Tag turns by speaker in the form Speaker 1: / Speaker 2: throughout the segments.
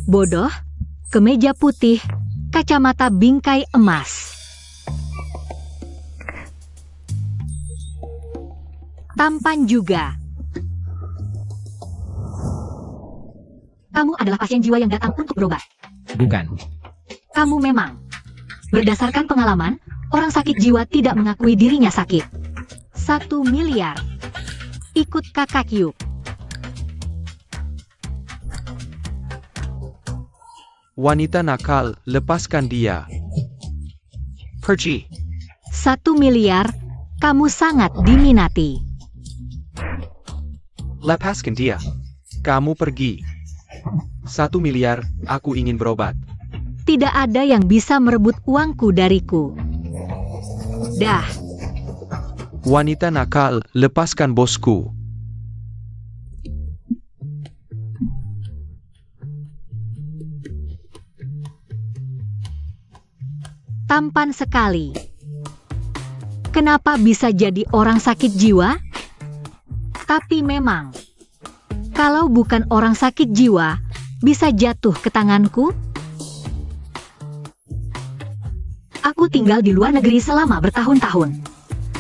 Speaker 1: Bodoh, kemeja putih, kacamata bingkai emas. Tampan juga. Kamu adalah pasien jiwa yang datang untuk berobat.
Speaker 2: Bukan.
Speaker 1: Kamu memang. Berdasarkan pengalaman, orang sakit jiwa tidak mengakui dirinya sakit. 1 miliar. Ikut kakak yuk.
Speaker 3: Wanita nakal, lepaskan dia. Pergi.
Speaker 1: 1 miliar, kamu sangat diminati.
Speaker 3: Lepaskan dia. Kamu pergi. 1 miliar, aku ingin berobat.
Speaker 1: Tidak ada yang bisa merebut uangku dariku. Dah.
Speaker 3: Wanita nakal, lepaskan bosku.
Speaker 1: Tampan sekali. Kenapa bisa jadi orang sakit jiwa? Tapi memang, kalau bukan orang sakit jiwa, bisa jatuh ke tanganku? Aku tinggal di luar negeri selama bertahun-tahun.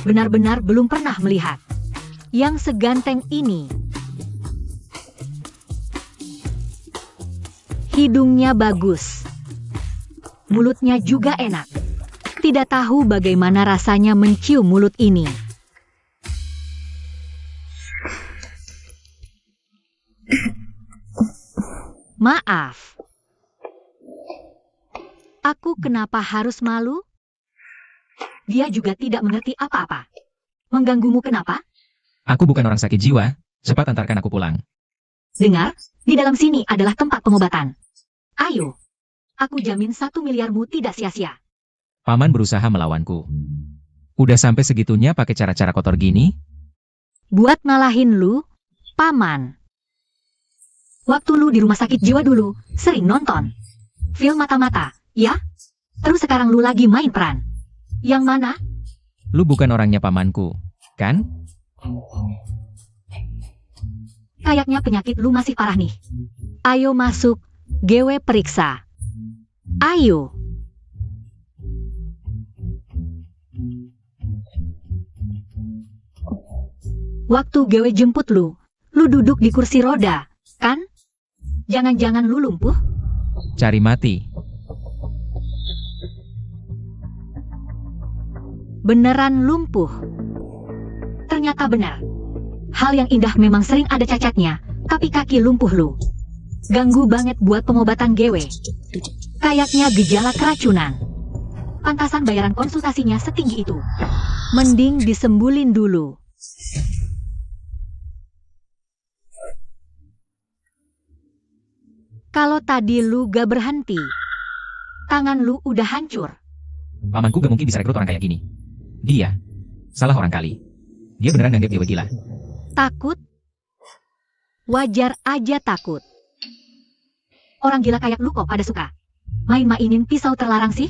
Speaker 1: Benar-benar belum pernah melihat yang seganteng ini. Hidungnya bagus. Mulutnya juga enak. Tidak tahu bagaimana rasanya mencium mulut ini. Maaf. Aku kenapa harus malu? Dia juga tidak mengerti apa-apa. Mengganggumu kenapa?
Speaker 2: Aku bukan orang sakit jiwa. Cepat antarkan aku pulang.
Speaker 1: Dengar, di dalam sini adalah tempat pengobatan. Ayo. Aku jamin 1 miliarmu tidak sia-sia.
Speaker 2: Paman berusaha melawanku. Udah sampai segitunya pakai cara-cara kotor gini?
Speaker 1: Buat ngalahin lu, Paman. Waktu lu di rumah sakit jiwa dulu, sering nonton film mata-mata, ya? Terus sekarang lu lagi main peran. Yang mana?
Speaker 2: Lu bukan orangnya pamanku, kan?
Speaker 1: Kayaknya penyakit lu masih parah nih. Ayo masuk, GW periksa. Ayo. Waktu GW jemput lu duduk di kursi roda, kan? Jangan-jangan lu lumpuh?
Speaker 2: Cari mati.
Speaker 1: Beneran lumpuh. Ternyata benar. Hal yang indah memang sering ada cacatnya, tapi kaki lumpuh lu. Ganggu banget buat pengobatan GW. Kayaknya gejala keracunan. Pantasan bayaran konsultasinya setinggi itu. Mending disembulin dulu. Kalau tadi lu gak berhenti, tangan lu udah hancur.
Speaker 2: Pamanku gak mungkin bisa rekrut orang kayak gini. Dia salah orang kali. Dia beneran nganggep dewa gila.
Speaker 1: Takut? Wajar aja takut. Orang gila kayak lu kok pada suka main-mainin pisau terlarang sih?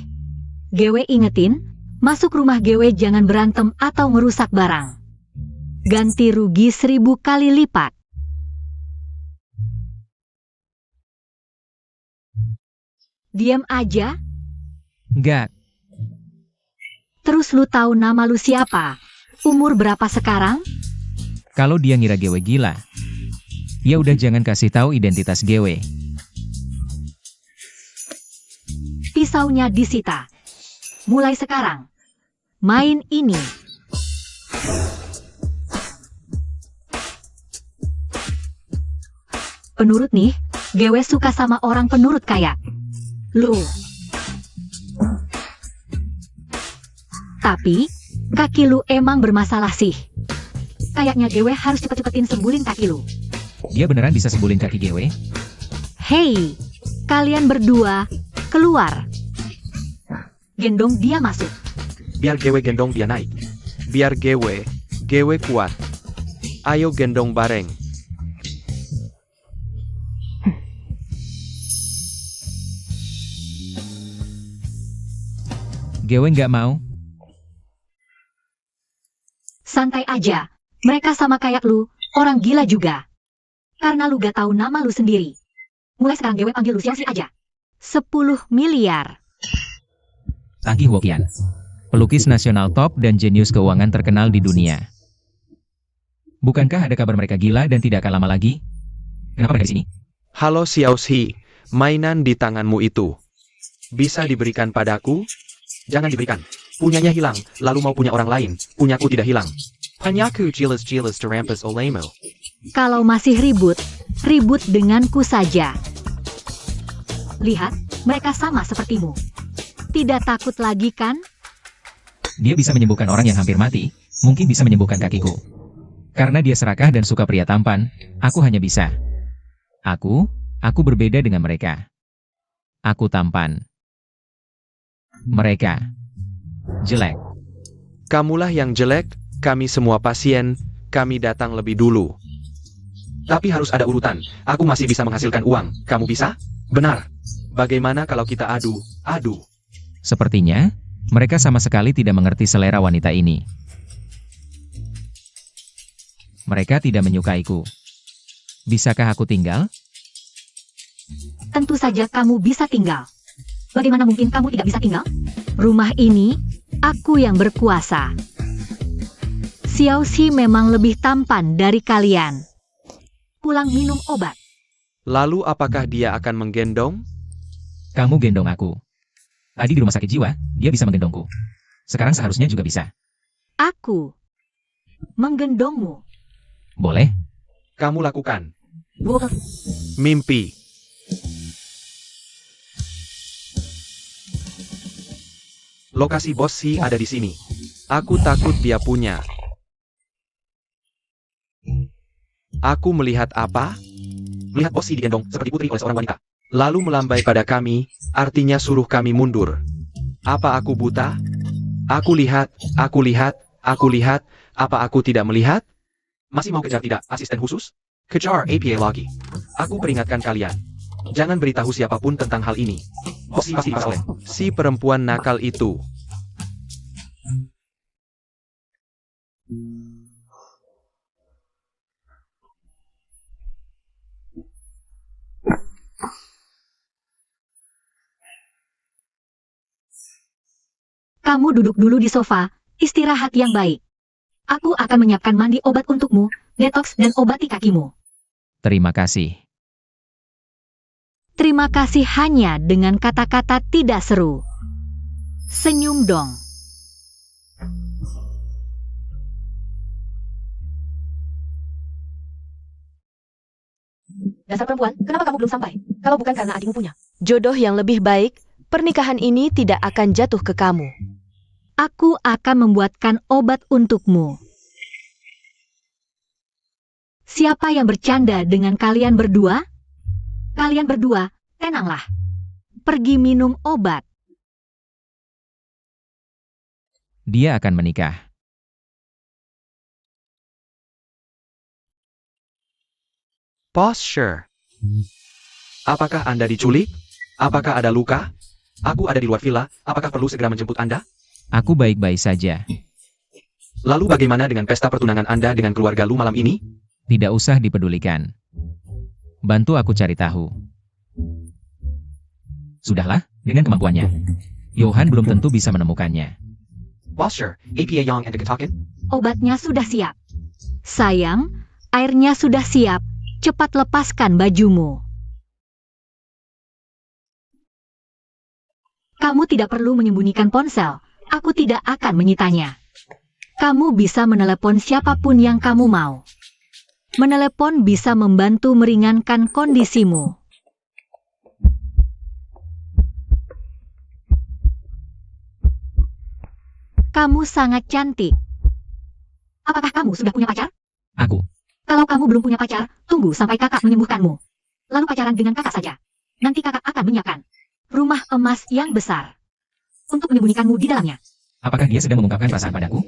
Speaker 1: GW ingetin, masuk rumah GW jangan berantem atau merusak barang. Ganti rugi 1000 kali lipat. Diam aja?
Speaker 2: Enggak.
Speaker 1: Terus lu tahu nama lu siapa? Umur berapa sekarang?
Speaker 2: Kalau dia ngira GW gila, ya udah jangan kasih tahu identitas GW.
Speaker 1: Pisaunya disita. Mulai sekarang, main ini. Penurut nih, GW suka sama orang penurut kayak lu. Tapi, kaki lu emang bermasalah sih. Kayaknya GW harus cepet-cepetin sembulin kaki lu.
Speaker 2: Dia beneran bisa sembulin kaki GW?
Speaker 1: Hei, kalian berdua, keluar. Gendong dia masuk.
Speaker 3: Biar GW gendong dia naik. Biar GW kuat. Ayo gendong bareng.
Speaker 2: GW nggak mau?
Speaker 1: Santai aja. Mereka sama kayak lu, orang gila juga. Karena lu gak tahu nama lu sendiri. Mulai sekarang Gewe panggil lu Xiaoxi aja. 10 miliar.
Speaker 2: Tangki Huoqian, pelukis nasional top dan jenius keuangan terkenal di dunia. Bukankah ada kabar mereka gila dan tidak akan lama lagi? Kenapa mereka di sini?
Speaker 3: Halo Xiaoxi, mainan di tanganmu itu bisa diberikan padaku? Jangan diberikan. Punyanya hilang, lalu mau punya orang lain. Punyaku tidak hilang. Panyaku jilas-jilas terampas olehmu.
Speaker 1: Kalau masih ribut, ribut denganku saja. Lihat, mereka sama sepertimu. Tidak takut lagi kan?
Speaker 2: Dia bisa menyembuhkan orang yang hampir mati, mungkin bisa menyembuhkan kakiku. Karena dia serakah dan suka pria tampan, aku hanya bisa. Aku berbeda dengan mereka. Aku tampan. Mereka jelek.
Speaker 3: Kamulah yang jelek, kami semua pasien, kami datang lebih dulu. Tapi harus ada urutan, aku masih bisa menghasilkan uang, kamu bisa? Benar. Bagaimana kalau kita adu?
Speaker 2: Sepertinya, mereka sama sekali tidak mengerti selera wanita ini. Mereka tidak menyukaiku. Bisakah aku tinggal?
Speaker 1: Tentu saja kamu bisa tinggal. Bagaimana mungkin kamu tidak bisa tinggal? Rumah ini, aku yang berkuasa. Xiaoxi memang lebih tampan dari kalian. Pulang minum obat.
Speaker 3: Lalu apakah dia akan menggendong?
Speaker 2: Kamu gendong aku. Tadi di rumah sakit jiwa, dia bisa menggendongku. Sekarang seharusnya juga bisa.
Speaker 1: Aku menggendongmu.
Speaker 2: Boleh?
Speaker 3: Kamu lakukan.
Speaker 1: Wow.
Speaker 3: Mimpi. Lokasi bos Si ada di sini. Aku takut dia punya. Aku melihat apa? Melihat bos Si digendong seperti putri oleh seorang wanita. Lalu melambai pada kami, artinya suruh kami mundur. Apa aku buta? Aku lihat, apa aku tidak melihat? Masih mau kejar tidak, asisten khusus? Kejar APA lagi. Aku peringatkan kalian. Jangan beritahu siapapun tentang hal ini. Bos Si pasti dipas oleh si perempuan nakal itu.
Speaker 1: Kamu duduk dulu di sofa, istirahat yang baik. Aku akan menyiapkan mandi obat untukmu, detox dan obati kakimu.
Speaker 2: Terima kasih.
Speaker 1: Terima kasih hanya dengan kata-kata tidak seru. Senyum dong. Dasar perempuan, kenapa kamu belum sampai? Kalau bukan karena adikmu punya.
Speaker 4: Jodoh yang lebih baik, pernikahan ini tidak akan jatuh ke kamu.
Speaker 1: Aku akan membuatkan obat untukmu. Siapa yang bercanda dengan kalian berdua? Kalian berdua, tenanglah. Pergi minum obat.
Speaker 2: Dia akan menikah.
Speaker 3: Posture. Apakah Anda diculik? Apakah ada luka? Aku ada di luar villa, apakah perlu segera menjemput Anda?
Speaker 2: Aku baik-baik saja.
Speaker 3: Lalu bagaimana dengan pesta pertunangan Anda dengan keluarga lu malam ini?
Speaker 2: Tidak usah dipedulikan. Bantu aku cari tahu. Sudahlah, dengan kemampuannya. Johan belum tentu bisa menemukannya.
Speaker 3: Posture, APA Young and Kentucky.
Speaker 1: Obatnya sudah siap. Sayang, airnya sudah siap. Cepat lepaskan bajumu. Kamu tidak perlu menyembunyikan ponsel. Aku tidak akan menyitanya. Kamu bisa menelepon siapapun yang kamu mau. Menelepon bisa membantu meringankan kondisimu. Kamu sangat cantik. Apakah kamu sudah punya pacar?
Speaker 2: Aku.
Speaker 1: Kalau kamu belum punya pacar, tunggu sampai kakak menyembuhkanmu. Lalu pacaran dengan kakak saja. Nanti kakak akan menyiapkan rumah emas yang besar untuk menyembunyikanmu di dalamnya.
Speaker 2: Apakah dia sedang mengungkapkan perasaan padaku?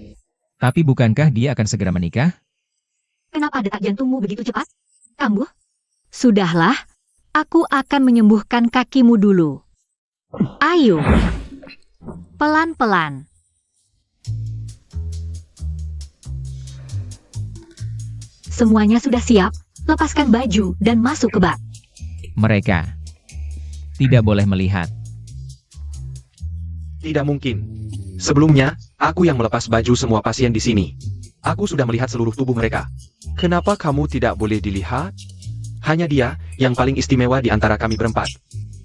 Speaker 2: Tapi bukankah dia akan segera menikah?
Speaker 1: Kenapa detak jantungmu begitu cepat? Kambuh? Sudahlah, aku akan menyembuhkan kakimu dulu. Ayo. Pelan-pelan. Semuanya sudah siap, lepaskan baju dan masuk ke bak.
Speaker 2: Mereka tidak boleh melihat.
Speaker 3: Tidak mungkin. Sebelumnya, aku yang melepas baju semua pasien di sini. Aku sudah melihat seluruh tubuh mereka. Kenapa kamu tidak boleh dilihat? Hanya dia yang paling istimewa di antara kami berempat.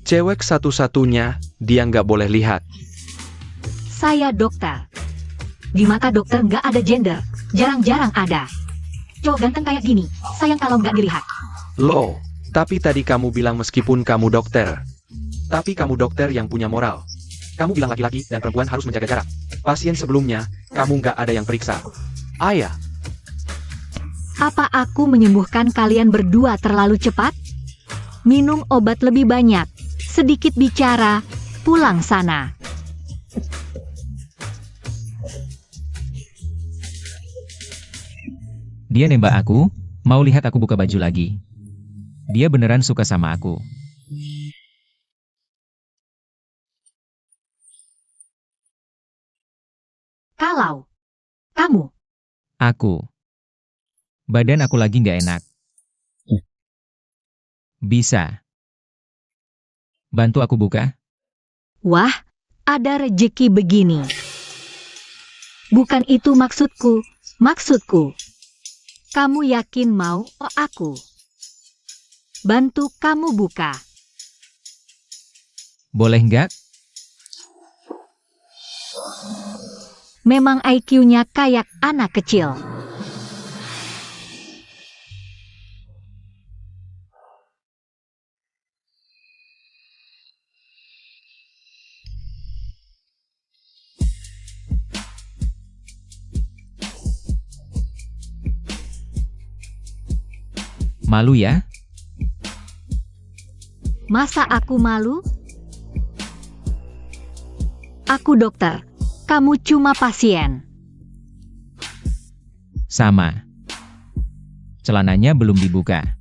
Speaker 3: Cewek satu-satunya, dia nggak boleh lihat.
Speaker 1: Saya dokter. Di mata dokter nggak ada gender, jarang-jarang ada. Cowok ganteng kayak gini, sayang kalau nggak dilihat.
Speaker 3: Loh, tapi tadi kamu bilang meskipun kamu dokter. Tapi kamu dokter yang punya moral. Kamu bilang laki-laki dan perempuan harus menjaga jarak. Pasien sebelumnya, kamu nggak ada yang periksa. Ayah,
Speaker 1: Apa aku menyembuhkan kalian berdua terlalu cepat? Minum obat lebih banyak, sedikit bicara, pulang sana.
Speaker 2: Dia nembak aku, mau lihat aku buka baju lagi. Dia beneran suka sama aku.
Speaker 1: Kalau kamu,
Speaker 2: Aku. Badan aku lagi nggak enak. Bisa. Bantu aku buka?
Speaker 1: wah, ada rejeki begini. Bukan itu maksudku, maksudku. Kamu yakin mau aku bantu kamu buka?
Speaker 2: Boleh nggak?
Speaker 1: Memang IQ-nya kayak anak kecil.
Speaker 2: Malu ya?
Speaker 1: Masa aku malu? Aku dokter, kamu cuma pasien.
Speaker 2: Sama. Celananya belum dibuka.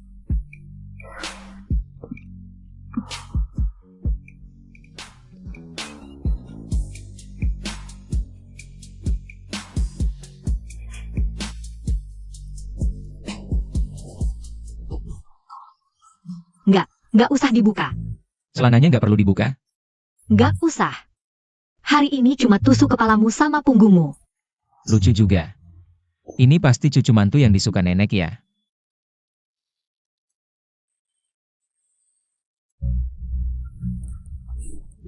Speaker 1: Nggak usah dibuka.
Speaker 2: Celananya nggak perlu dibuka?
Speaker 1: Nggak usah. Hari ini cuma tusuk kepalamu sama punggungmu.
Speaker 2: Lucu juga. Ini pasti cucu mantu yang disuka nenek ya?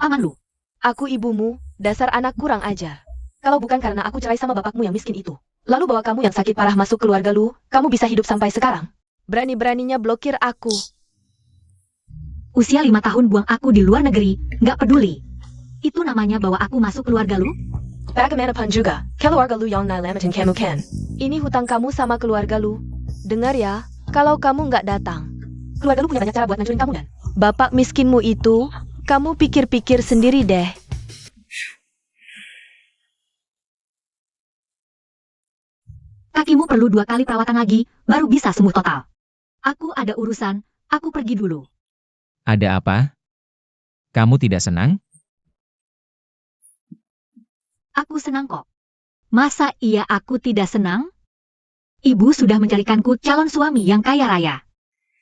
Speaker 1: Aman lu.
Speaker 4: Aku ibumu, dasar anak kurang ajar. Kalau bukan karena aku cerai sama bapakmu yang miskin itu, lalu bawa kamu yang sakit parah masuk keluarga lu, kamu bisa hidup sampai sekarang. Berani-beraninya blokir aku.
Speaker 1: Usia 5 tahun buang aku di luar negeri, nggak peduli. Itu namanya bawa aku masuk keluarga lu?
Speaker 4: Bagaimana juga, keluarga lu yang nalamatin kamu kan? Ini hutang kamu sama keluarga lu. Dengar ya, kalau kamu nggak datang.
Speaker 1: Keluarga lu punya banyak cara buat ngancurin kamu dan
Speaker 4: Bapak miskinmu itu, kamu pikir-pikir sendiri deh.
Speaker 1: kakimu perlu 2 kali perawatan lagi, baru bisa sembuh total. Aku ada urusan, aku pergi dulu.
Speaker 2: Ada apa? Kamu tidak senang?
Speaker 1: Aku senang kok. Masa iya aku tidak senang? Ibu sudah mencarikanku calon suami yang kaya raya.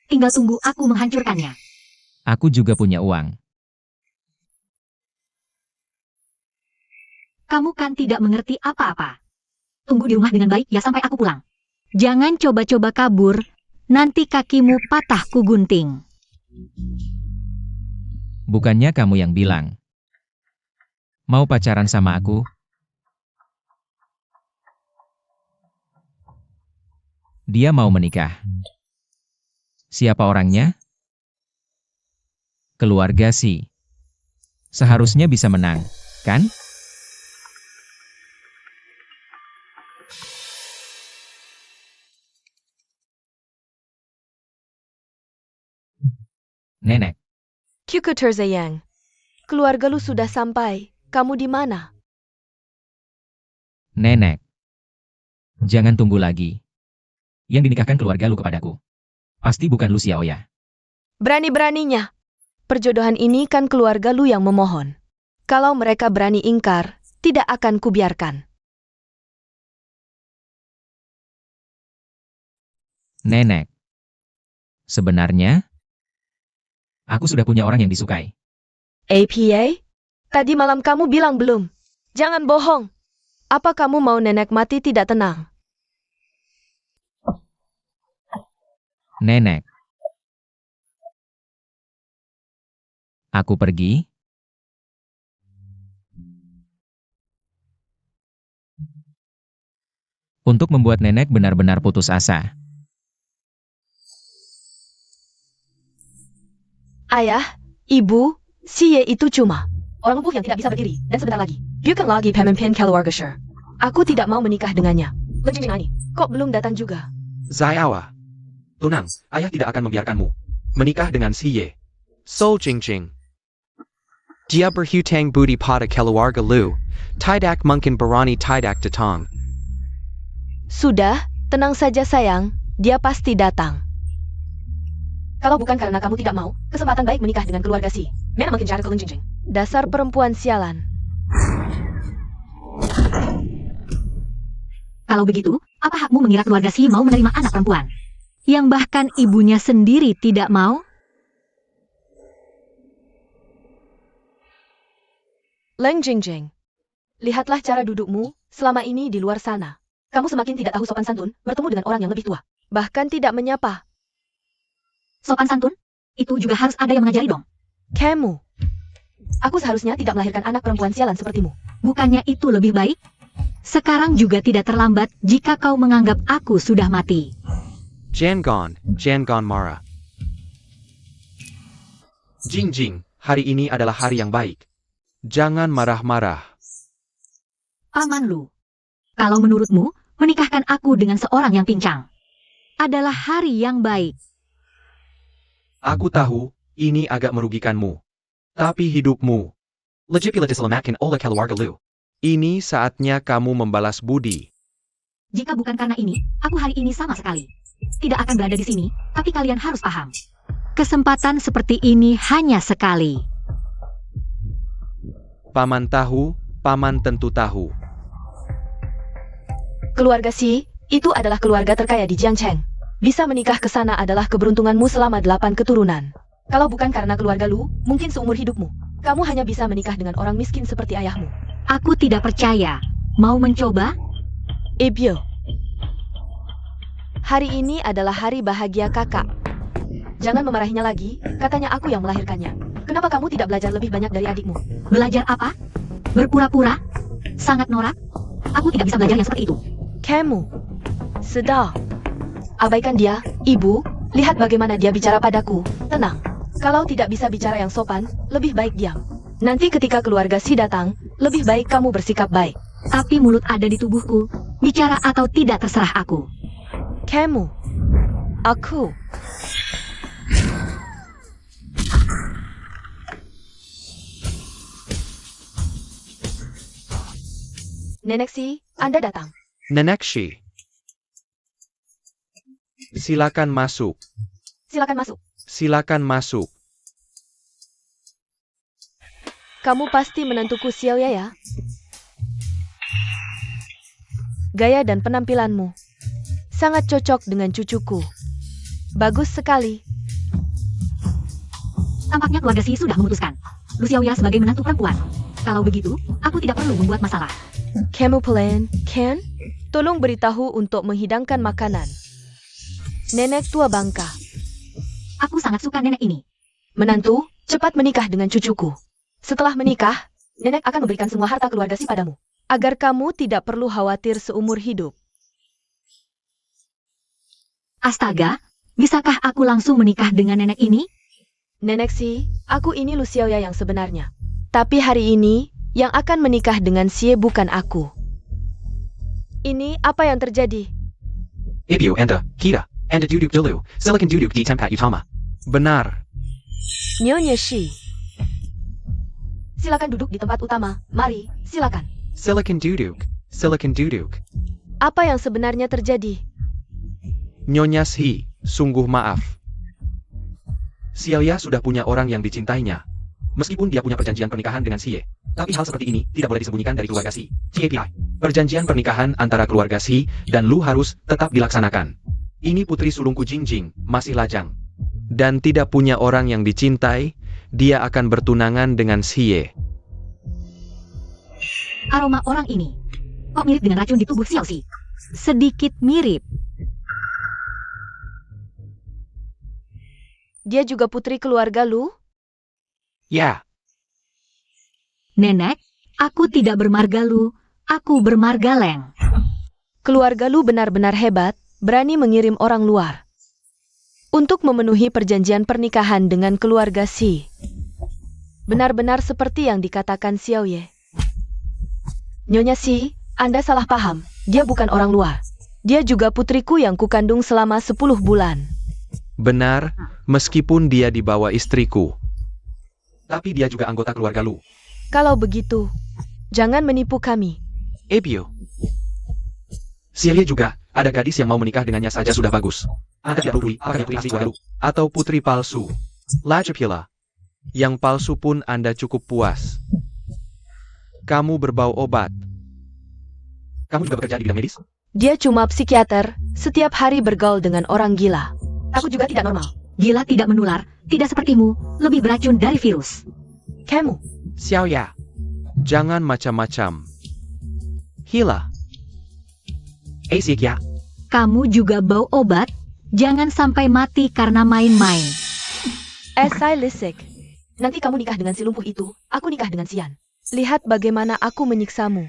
Speaker 1: Tinggal tunggu aku menghancurkannya.
Speaker 2: Aku juga punya uang.
Speaker 1: Kamu kan tidak mengerti apa-apa. Tunggu di rumah dengan baik ya sampai aku pulang. Jangan coba-coba kabur, nanti kakimu patah ku gunting.
Speaker 2: Bukannya kamu yang bilang. Mau pacaran sama aku? Dia mau menikah. Siapa orangnya? Keluarga sih. Seharusnya bisa menang, kan? Nenek.
Speaker 4: Kyuku Terzayang. Keluarga lu sudah sampai. Kamu di mana?
Speaker 2: Nenek. Jangan tunggu lagi. Yang dinikahkan keluarga lu kepadaku. Pasti bukan lu Xiaoya.
Speaker 4: Berani-beraninya. Perjodohan ini kan keluarga lu yang memohon. Kalau mereka berani ingkar, tidak akan kubiarkan.
Speaker 2: Nenek. Sebenarnya, Aku sudah punya orang yang disukai.
Speaker 4: APA? Tadi malam kamu bilang belum. Jangan bohong. Apa kamu mau nenek mati tidak tenang?
Speaker 2: Nenek. Aku pergi. Untuk membuat nenek benar-benar putus asa.
Speaker 4: Ayah, ibu, si Ye itu cuma orang lumpuh yang tidak bisa berdiri. Dan sebentar lagi, bukan lagi pemimpin keluarga Sher. Aku tidak mau menikah dengannya. Lenjing ini, kok belum datang juga?
Speaker 3: Zaiawa. Tunang, ayah tidak akan membiarkanmu menikah dengan si Ye. Sol Jingjing. Dia berhutang budi pada keluarga Lu. Tidak mungkin berani tidak datang.
Speaker 4: Sudah, tenang saja sayang, dia pasti datang. Kalau bukan karena kamu tidak mau, kesempatan baik menikah dengan keluarga si. Mana mungkin cara ke Lenjing. Dasar perempuan sialan.
Speaker 1: Kalau begitu, apa hakmu mengira keluarga si mau menerima anak perempuan? Yang bahkan ibunya sendiri tidak mau?
Speaker 4: Leng Jingjing, lihatlah cara dudukmu selama ini di luar sana. Kamu semakin tidak tahu sopan santun bertemu dengan orang yang lebih tua. Bahkan tidak menyapa.
Speaker 1: Sopan santun? Itu juga harus ada yang mengajari dong.
Speaker 4: Kamu. Aku seharusnya tidak melahirkan anak perempuan sialan sepertimu.
Speaker 1: Bukannya itu lebih baik? Sekarang juga tidak terlambat jika kau menganggap aku sudah mati.
Speaker 3: Jangan marah. Jingjing, hari ini adalah hari yang baik. Jangan marah-marah.
Speaker 1: Paman Lu, kalau menurutmu, menikahkan aku dengan seorang yang pincang adalah hari yang baik.
Speaker 3: Aku tahu, ini agak merugikanmu. Tapi hidupmu. Legipilatis lemakin oleh keluarga Lu. Ini saatnya kamu membalas budi.
Speaker 1: Jika bukan karena ini, aku hari ini sama sekali tidak akan berada di sini, tapi kalian harus paham. Kesempatan seperti ini hanya sekali.
Speaker 3: Paman tahu, paman tentu tahu.
Speaker 4: Keluarga si, itu adalah keluarga terkaya di Jiangcheng. Bisa menikah ke sana adalah keberuntunganmu selama 8 keturunan. Kalau bukan karena keluarga Lu, mungkin seumur hidupmu, kamu hanya bisa menikah dengan orang miskin seperti ayahmu.
Speaker 1: Aku tidak percaya. Mau mencoba?
Speaker 4: Ibyo. Hari ini adalah hari bahagia kakak. Jangan memarahinya lagi, katanya aku yang melahirkannya. Kenapa kamu tidak belajar lebih banyak dari adikmu?
Speaker 1: Belajar apa? Berpura-pura? Sangat norak? Aku tidak bisa belajar yang seperti itu.
Speaker 4: Kamu. Sedang. Abaikan dia, ibu. Lihat bagaimana dia bicara padaku. Tenang. Kalau tidak bisa bicara yang sopan, lebih baik diam. Nanti ketika keluarga si datang, lebih baik kamu bersikap baik.
Speaker 1: Tapi mulut ada di tubuhku. Bicara atau tidak terserah aku.
Speaker 4: Kamu. Aku. Nenek si, Anda datang.
Speaker 3: Nenek Shi. Silakan masuk.
Speaker 4: Silakan masuk.
Speaker 3: Silakan masuk.
Speaker 4: Kamu pasti menantuku Xiaoya ya? Gaya dan penampilanmu sangat cocok dengan cucuku. Bagus sekali.
Speaker 1: Tampaknya keluarga si sudah memutuskan Lu Xiaoya sebagai menantu perempuan. Kalau begitu, aku tidak perlu membuat masalah.
Speaker 4: Kamu pelan, Ken? Tolong beritahu untuk menghidangkan makanan. Nenek tua bangka.
Speaker 1: Aku sangat suka nenek ini.
Speaker 4: Menantu, cepat menikah dengan cucuku. Setelah menikah, nenek akan memberikan semua harta keluarga si padamu. Agar kamu tidak perlu khawatir seumur hidup.
Speaker 1: Astaga, bisakah aku langsung menikah dengan nenek ini?
Speaker 4: Nenek si, aku ini Lu Xiaoya yang sebenarnya. Tapi hari ini, yang akan menikah dengan Xie bukan aku. Ini apa yang terjadi?
Speaker 3: Ibyo anda, kita, anda duduk dulu, silakan duduk di tempat utama. Benar.
Speaker 4: Nyonya Shi. Silakan duduk di tempat utama. Mari, silakan.
Speaker 3: Silakan duduk. Silakan duduk.
Speaker 4: Apa yang sebenarnya terjadi?
Speaker 3: Nyonya Shi, sungguh maaf. Xiaoya sudah punya orang yang dicintainya. Meskipun dia punya perjanjian pernikahan dengan Xie. Tapi hal seperti ini tidak boleh disembunyikan dari keluarga Xi. CAPI. Perjanjian pernikahan antara keluarga Xi dan Lu harus tetap dilaksanakan. Ini putri sulungku Jingjing, masih lajang. dan tidak punya orang yang dicintai, dia akan bertunangan dengan Xie.
Speaker 1: Aroma orang ini kok mirip dengan racun di tubuh Xiaoxi? Sedikit mirip.
Speaker 4: Dia juga putri keluarga Lu?
Speaker 3: Ya,
Speaker 1: Nenek, aku tidak bermarga Lu, aku bermarga Leng.
Speaker 4: Keluarga Lu benar-benar hebat, berani mengirim orang luar untuk memenuhi perjanjian pernikahan dengan keluarga Xi. Benar-benar seperti yang dikatakan Xiao Ye. Nyonya Xi, Anda salah paham. Dia bukan orang luar. Dia juga putriku yang kukandung selama 10 bulan.
Speaker 3: benar, meskipun dia dibawa istriku. Tapi dia juga anggota keluarga Lu.
Speaker 4: Kalau begitu, jangan menipu kami.
Speaker 3: Ebio. Xie juga, ada gadis yang mau menikah dengannya saja sudah bagus. Anda tidak peduli apakah dia putri asli keluarga Lu, atau putri palsu. Lajapila. Yang palsu pun Anda cukup puas. Kamu berbau obat. Kamu juga bekerja di bidang medis?
Speaker 4: Dia cuma psikiater, setiap hari bergaul dengan orang gila.
Speaker 1: Aku juga tidak normal. Gila tidak menular, tidak sepertimu, lebih beracun dari virus.
Speaker 4: Kamu,
Speaker 3: Xiaoya. Jangan macam-macam. Hila. Xie.
Speaker 1: Kamu juga bau obat, jangan sampai mati karena main-main.
Speaker 4: Esai Lisik. Nanti kamu nikah dengan si lumpuh itu, aku nikah dengan Xian. Lihat bagaimana aku menyiksamu.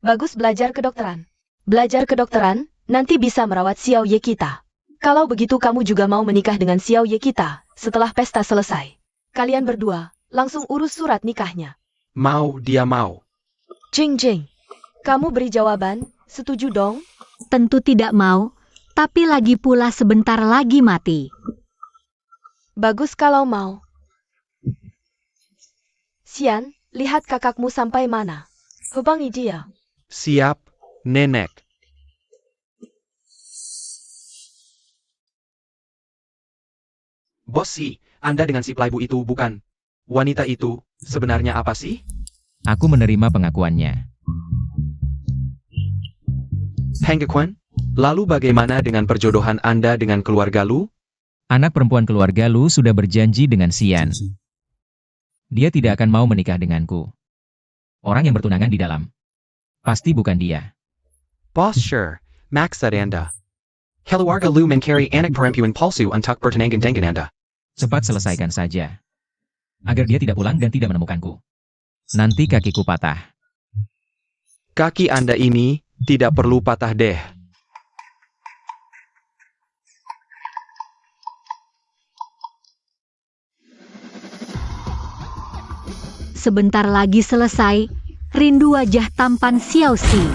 Speaker 4: Bagus belajar kedokteran. Belajar kedokteran, nanti bisa merawat Xiao Ye kita. Kalau begitu kamu juga mau menikah dengan Xiao Ye kita, setelah pesta selesai. Kalian berdua, langsung urus surat nikahnya.
Speaker 3: Mau, dia mau.
Speaker 4: Jing Jing, kamu beri jawaban, setuju dong?
Speaker 1: Tentu tidak mau, tapi lagi pula sebentar lagi mati.
Speaker 4: Bagus kalau mau. Xian, lihat kakakmu sampai mana. Hubangi dia.
Speaker 3: Siap, nenek. Bos Si, Anda dengan si playboy itu bukan? Wanita itu, sebenarnya apa sih?
Speaker 2: Aku menerima pengakuannya.
Speaker 3: Hengekwan? Lalu bagaimana dengan perjodohan Anda dengan keluarga Lu?
Speaker 2: Anak perempuan keluarga Lu sudah berjanji dengan Xian. Dia tidak akan mau menikah denganku. Orang yang bertunangan di dalam. Pasti bukan dia.
Speaker 3: Boss sure, maksud Anda. Keluarga Lu mencari anak perempuan palsu untuk bertunangan dengan Anda.
Speaker 2: Cepat selesaikan saja. Agar dia tidak pulang dan tidak menemukanku. Nanti kakiku patah.
Speaker 3: Kaki Anda ini tidak perlu patah deh.
Speaker 1: Sebentar lagi selesai, rindu wajah tampan Xiaoxi.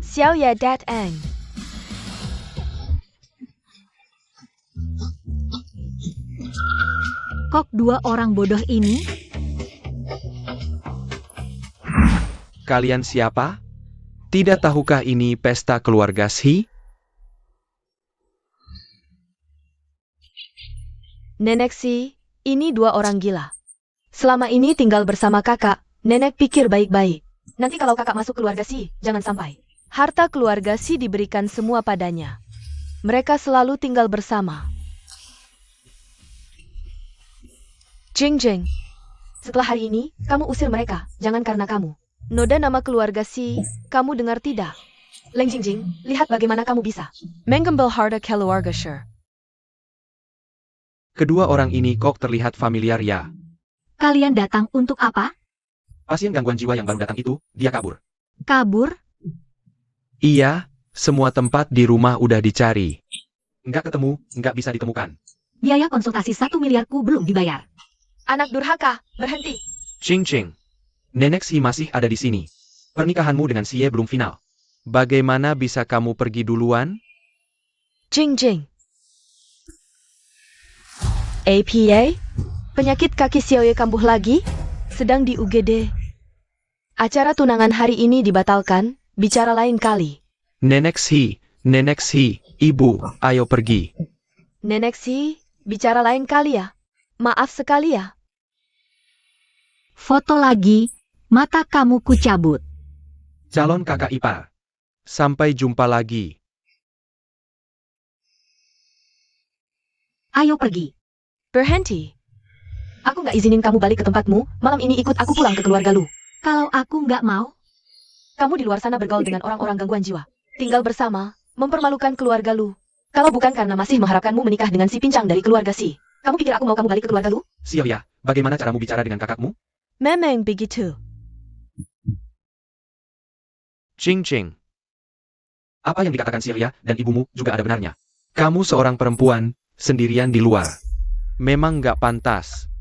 Speaker 4: Xiao Ye Dat Eng.
Speaker 1: Kok dua orang bodoh ini?
Speaker 3: Kalian siapa? Tidak tahukah ini pesta keluarga Xi?
Speaker 4: Nenek Xi, ini dua orang gila. Selama ini tinggal bersama kakak, nenek pikir baik-baik. Nanti kalau kakak masuk keluarga Xi, jangan sampai. Harta keluarga Xi diberikan semua padanya. Mereka selalu tinggal bersama. Jing Jing, setelah hari ini, kamu usir mereka, jangan karena kamu. Noda nama keluarga Xi, kamu dengar tidak? Leng Jing Jing, lihat bagaimana kamu bisa mengambil harta keluarga Shi.
Speaker 3: Kedua orang ini kok terlihat familiar ya?
Speaker 1: Kalian datang untuk apa?
Speaker 3: Pasien gangguan jiwa yang baru datang itu, dia kabur.
Speaker 1: Kabur?
Speaker 3: Iya, semua tempat di rumah udah dicari. Nggak ketemu, nggak bisa ditemukan.
Speaker 1: Biaya konsultasi 1 miliarku belum dibayar.
Speaker 4: Anak durhaka, berhenti.
Speaker 3: Ching Ching. Nenek Xi masih ada di sini. Pernikahanmu dengan Xie belum final. Bagaimana bisa kamu pergi duluan?
Speaker 4: Jing Jing. APA? Penyakit kaki Xiaoye kambuh lagi? Sedang di UGD. Acara tunangan hari ini dibatalkan, bicara lain kali.
Speaker 3: Nenek Xi, ibu, ayo pergi.
Speaker 4: Nenek Xi, bicara lain kali ya. Maaf sekali ya.
Speaker 1: Foto lagi, mata kamu kucabut.
Speaker 3: Calon kakak ipar. Sampai jumpa lagi.
Speaker 1: Ayo pergi.
Speaker 4: Berhenti. Aku nggak izinin kamu balik ke tempatmu. Malam ini ikut aku pulang ke keluarga Lu.
Speaker 1: Kalau aku nggak mau,
Speaker 4: Kamu di luar sana bergaul dengan orang-orang gangguan jiwa. Tinggal bersama, mempermalukan keluarga Lu. Kalau bukan karena masih mengharapkanmu menikah dengan si pincang dari keluarga Si. Kamu pikir aku mau kamu balik ke keluarga Lu?
Speaker 3: Xiaoya, bagaimana caramu bicara dengan kakakmu?
Speaker 4: Memang begitu.
Speaker 3: Ching Ching. Apa yang dikatakan Xiaoya dan ibumu juga ada benarnya. Kamu seorang perempuan, sendirian di luar. Memang nggak pantas.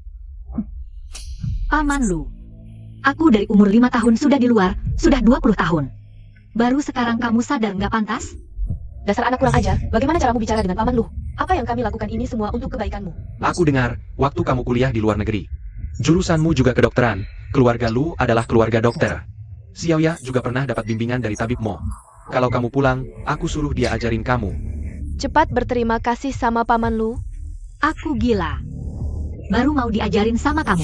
Speaker 1: Paman Lu. Aku dari umur 5 tahun sudah di luar, sudah 20 tahun. Baru sekarang kamu sadar nggak pantas?
Speaker 4: Dasar anak kurang ajar, bagaimana caramu bicara dengan paman Lu? Apa yang kami lakukan ini semua untuk kebaikanmu?
Speaker 3: Aku dengar, waktu kamu kuliah di luar negeri. Jurusanmu juga kedokteran. Keluarga Lu adalah keluarga dokter. Xiaoya juga pernah dapat bimbingan dari tabib Mo. Kalau kamu pulang, aku suruh dia ajarin kamu.
Speaker 4: Cepat berterima kasih sama paman Lu.
Speaker 1: Aku gila. Baru mau diajarin sama kamu.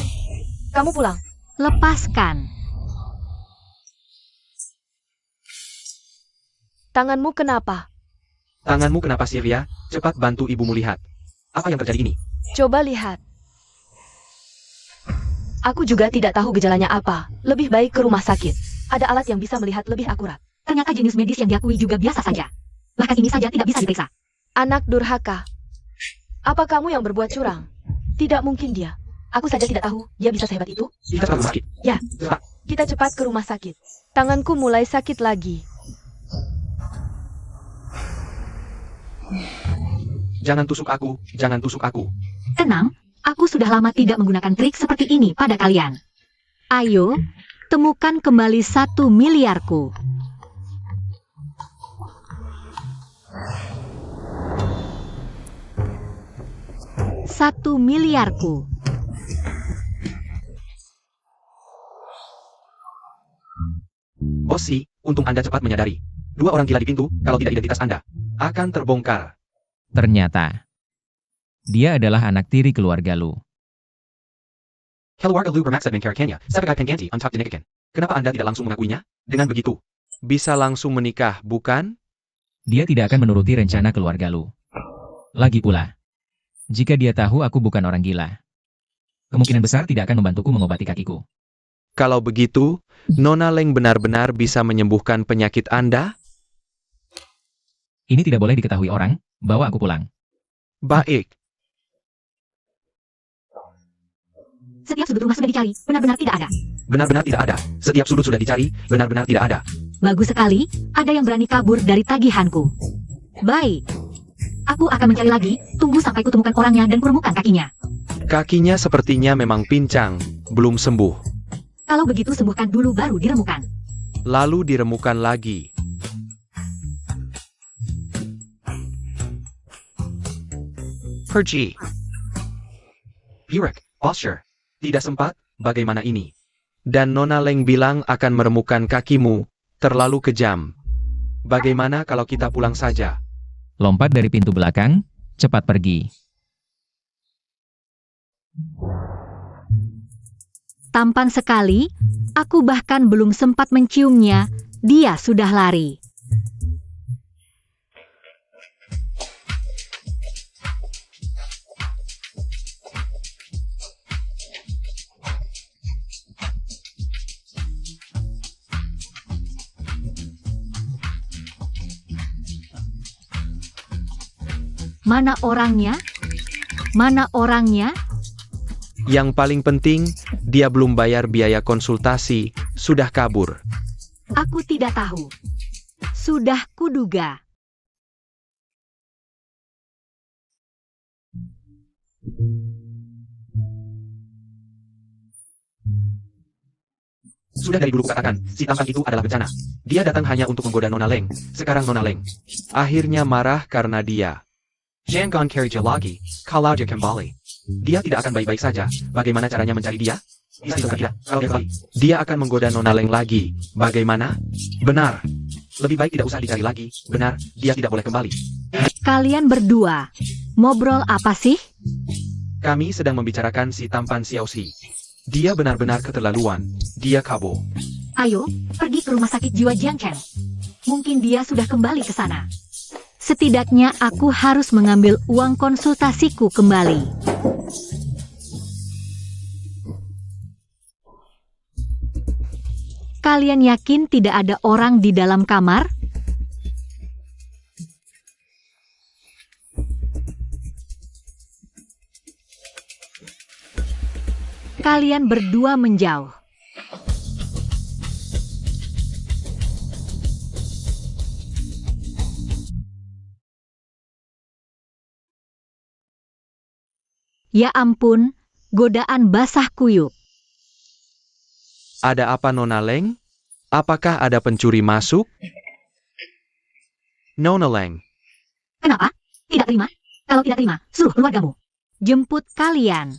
Speaker 4: Kamu pulang.
Speaker 1: Lepaskan.
Speaker 4: Tanganmu kenapa?
Speaker 3: Tanganmu kenapa Xiaoya? Cepat bantu ibumu lihat. Apa yang terjadi ini?
Speaker 4: Coba lihat. Aku juga tidak tahu gejalanya apa. Lebih baik ke rumah sakit. Ada alat yang bisa melihat lebih akurat.
Speaker 1: Ternyata jenis medis yang diakui juga biasa saja. Bahkan ini saja tidak bisa diperiksa.
Speaker 4: Anak durhaka. Apa kamu yang berbuat curang? Tidak mungkin dia. Aku saja tidak tahu dia bisa sehebat itu.
Speaker 3: Kita cepat ke rumah sakit.
Speaker 4: Ya,
Speaker 3: Cepat.
Speaker 4: kita cepat ke rumah sakit. Tanganku mulai sakit lagi.
Speaker 3: Jangan tusuk aku, jangan tusuk aku.
Speaker 1: Tenang, aku sudah lama tidak menggunakan trik seperti ini pada kalian. Ayo, temukan kembali 1 miliarku. Satu miliarku.
Speaker 3: Bosi, untung Anda cepat menyadari. 2 orang gila di pintu, kalau tidak identitas Anda akan terbongkar.
Speaker 2: Ternyata, dia adalah anak tiri keluarga Lu.
Speaker 3: Keluarga Lu bermaksud mengkarakannya sebagai pengganti untuk dinikahkan. Kenapa Anda tidak langsung mengakuinya? Dengan begitu, bisa langsung menikah, bukan?
Speaker 2: Dia tidak akan menuruti rencana keluarga Lu. Lagi pula, jika dia tahu aku bukan orang gila, kemungkinan besar tidak akan membantuku mengobati kakiku.
Speaker 3: Kalau begitu, Nona Leng benar-benar bisa menyembuhkan penyakit Anda?
Speaker 2: Ini tidak boleh diketahui orang, bawa aku pulang.
Speaker 3: Baik.
Speaker 1: Setiap sudut rumah sudah dicari, benar-benar tidak ada.
Speaker 3: Benar-benar tidak ada. Setiap sudut sudah dicari, benar-benar tidak ada.
Speaker 1: Bagus sekali, ada yang berani kabur dari tagihanku. Baik. Aku akan mencari lagi, tunggu sampai kutemukan orangnya dan kurumukan kakinya.
Speaker 3: Kakinya sepertinya memang pincang, belum sembuh.
Speaker 1: Kalau begitu sembuhkan dulu baru diremukan.
Speaker 3: Lalu diremukan lagi. Pergi. Burek, posture. Tidak sempat, bagaimana ini? Dan Nona Leng bilang akan meremukan kakimu, terlalu kejam. Bagaimana kalau kita pulang saja?
Speaker 2: Lompat dari pintu belakang, cepat pergi.
Speaker 1: Tampan sekali, aku bahkan belum sempat menciumnya, dia sudah lari. Mana orangnya? Mana orangnya?
Speaker 3: Yang paling penting, dia belum bayar biaya konsultasi, sudah kabur.
Speaker 1: Aku tidak tahu. Sudah kuduga.
Speaker 3: Sudah dari dulu kukatakan, si tampan itu adalah bencana. Dia datang hanya untuk menggoda Nona Leng. Sekarang Nona Leng akhirnya marah karena dia. Jangan cari dia lagi, kalau dia kembali. Dia tidak akan baik-baik saja. Bagaimana caranya mencari dia? Bisa tidak? Kalau dia kembali, dia akan menggoda Nona Leng lagi. Bagaimana? Benar. Lebih baik tidak usah dicari lagi. Benar, dia tidak boleh kembali.
Speaker 1: Kalian berdua, ngobrol apa sih?
Speaker 3: Kami sedang membicarakan si tampan Xiaoxi. Dia benar-benar keterlaluan. Dia kabur.
Speaker 1: Ayo, pergi ke rumah sakit jiwa Jiangchen. Mungkin dia sudah kembali ke sana. Setidaknya aku harus mengambil uang konsultasiku kembali. Kalian yakin tidak ada orang di dalam kamar? Kalian berdua menjauh. Ya ampun, godaan basah kuyup.
Speaker 3: Ada apa Nona Leng? Apakah ada pencuri masuk? Nona Leng,
Speaker 1: Kenapa? Tidak terima? Kalau tidak terima, suruh keluargamu. Jemput kalian.